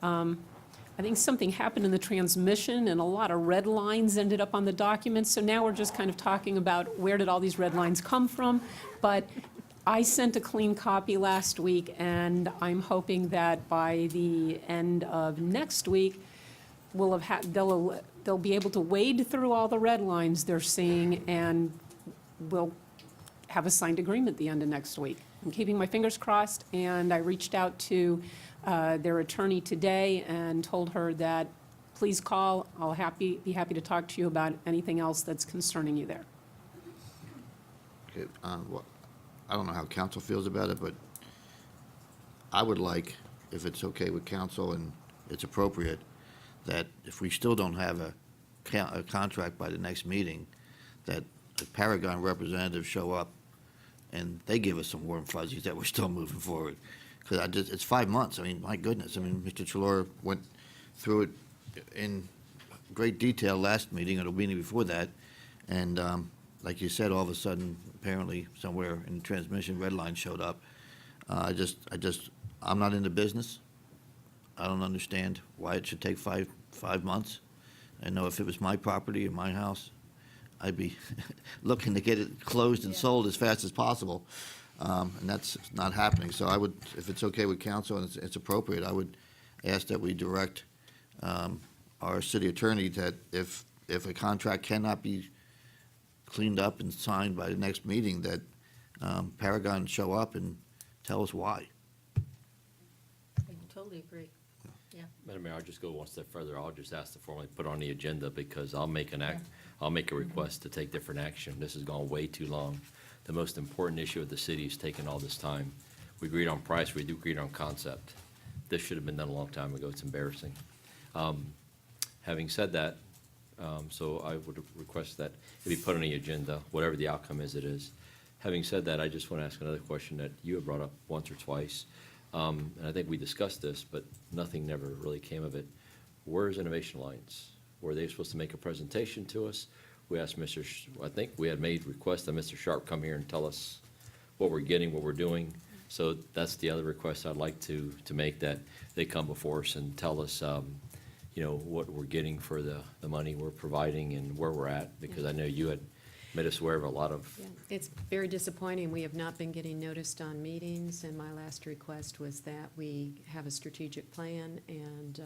I think something happened in the transmission, and a lot of red lines ended up on the document. So now we're just kind of talking about where did all these red lines come from. But I sent a clean copy last week, and I'm hoping that by the end of next week, we'll have they'll be able to wade through all the red lines they're seeing, and we'll have a signed agreement at the end of next week. I'm keeping my fingers crossed, and I reached out to their attorney today and told her that, please call. I'll be happy to talk to you about anything else that's concerning you there. Okay, well, I don't know how council feels about it, but I would like, if it's okay with council and it's appropriate, that if we still don't have a contract by the next meeting, that a Paragon representative show up and they give us some warm fuzzies that we're still moving forward. Because it's 5 months. I mean, my goodness. I mean, Mr. Chalour went through it in great detail last meeting, or the meeting before that, and like you said, all of a sudden, apparently somewhere in the transmission, red line showed up. I'm not in the business. I don't understand why it should take five months. I know if it was my property or my house, I'd be looking to get it closed and sold as fast as possible. And that's not happening. So I would, if it's okay with council and it's appropriate, I would ask that we direct our city attorney that if a contract cannot be cleaned up and signed by the next meeting, that Paragon show up and tell us why. I totally agree. Yeah. Madam Mayor, I'll just go one step further. I'll just ask to formally put on the agenda because I'll make a request to take different action. This has gone way too long. The most important issue of the city is taking all this time. We agreed on price, we do agreed on concept. This should have been done a long time ago. It's embarrassing. Having said that, so I would request that it be put on the agenda, whatever the outcome is, it is. Having said that, I just want to ask another question that you have brought up once or twice. And I think we discussed this, but nothing never really came of it. Where's Innovation Alliance? Were they supposed to make a presentation to us? We asked I think we had made requests that Mr. Sharp come here and tell us what we're getting, what we're doing. So that's the other request I'd like to make, that they come before us and tell us, what we're getting for the money we're providing and where we're at, because I know you had made us aware of a lot of. Yeah, it's very disappointing. We have not been getting noticed on meetings, and my last request was that we have a strategic plan, and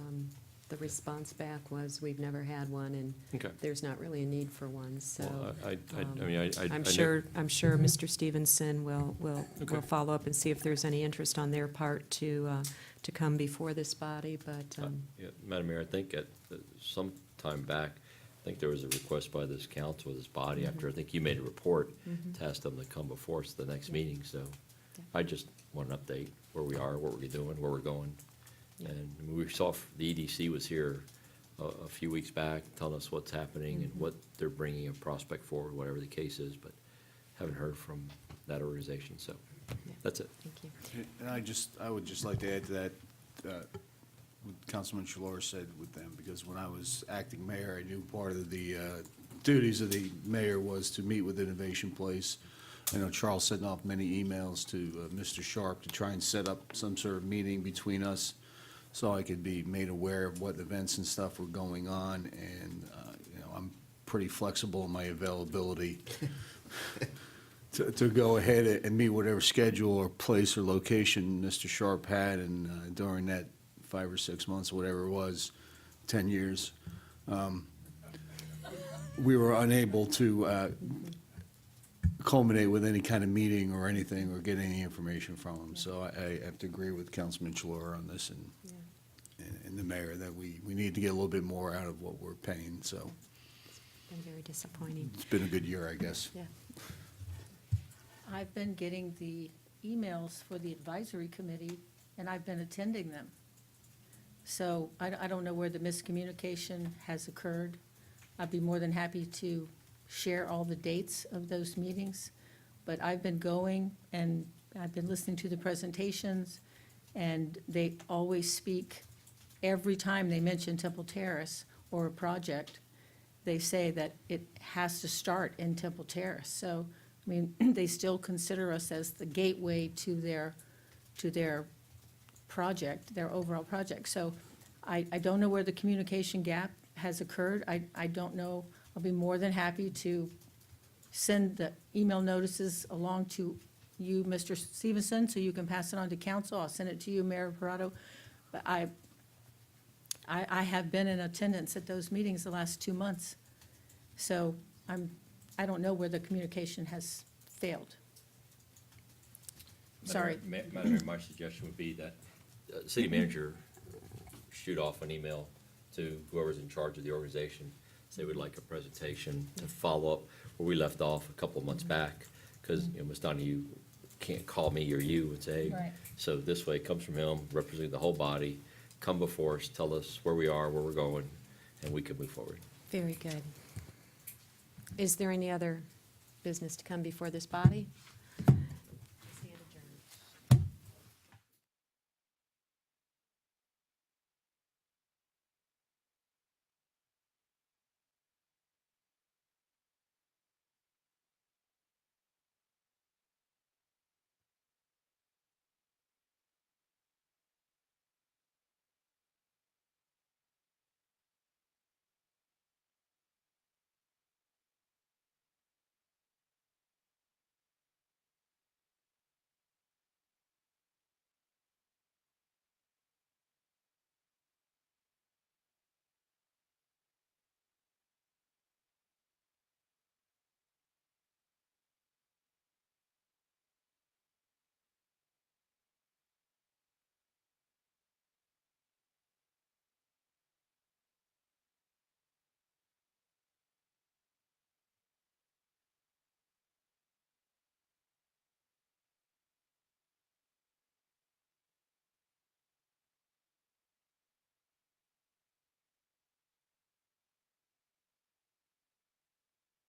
the response back was, we've never had one, and Okay. there's not really a need for one, so. Well, I I'm know- sure Mr. Stevenson will follow up and see if there's any interest on their part to come before this body, but, Yeah, Madam Mayor, I think at some time back, I think there was a request by this council, this body, after I think you made a report, to ask them to come before us at the next meeting, so I just want an update where we are, what we're doing, where we're going. And we saw the EDC was here a few weeks back, telling us what's happening and what they're bringing a prospect forward, whatever the case is, but haven't heard from that organization, so that's it. thank you. And I would just like to add to that, what Councilman Shalor said with them, because when I was acting mayor, I knew part of the duties of the mayor was to meet with Innovation Place. I know Charles sent off many emails to Mr. Sharp to try and set up some sort of meeting between us, so I could be made aware of what events and stuff were going on, and, I'm pretty flexible in my availability to go ahead and meet whatever schedule or place or location Mr. Sharp had, and during that 5 or 6 months, whatever it was, 10 years, we were unable to culminate with any kind of meeting or anything, or get any information from him. So I have to agree with Councilman Shalor on this, and the mayor, that we need to get a little bit more out of what we're paying, so Been very disappointing. it's been a good year, I guess. Yeah. I've been getting the emails for the advisory committee, and I've been attending them. So I don't know where the miscommunication has occurred. I'd be more than happy to share all the dates of those meetings, but I've been going, and I've been listening to the presentations, and they always speak, every time they mention Temple Terrace or a project, they say that it has to start in Temple Terrace. So, I mean, they still consider us as the gateway to their project, their overall project. So I don't know where the communication gap has occurred. I don't know. I'll be more than happy to send the email notices along to you, Mr. Stevenson, so you can pass it on to council. I'll send it to you, Mayor Parado. But I have been in attendance at those meetings the last 2 months. So I don't know where the communication has failed. Sorry. Madam Mayor, my suggestion would be that city manager shoot off an email to whoever's in charge of the organization, say we'd like a presentation to follow up where we left off a couple of months back, because, Ms. Donahue can't call me or you and say, Right. so this way it comes from him, representing the whole body, come before us, tell us where we are, where we're going, and we can move forward. Very good. Is there any other business to come before this body?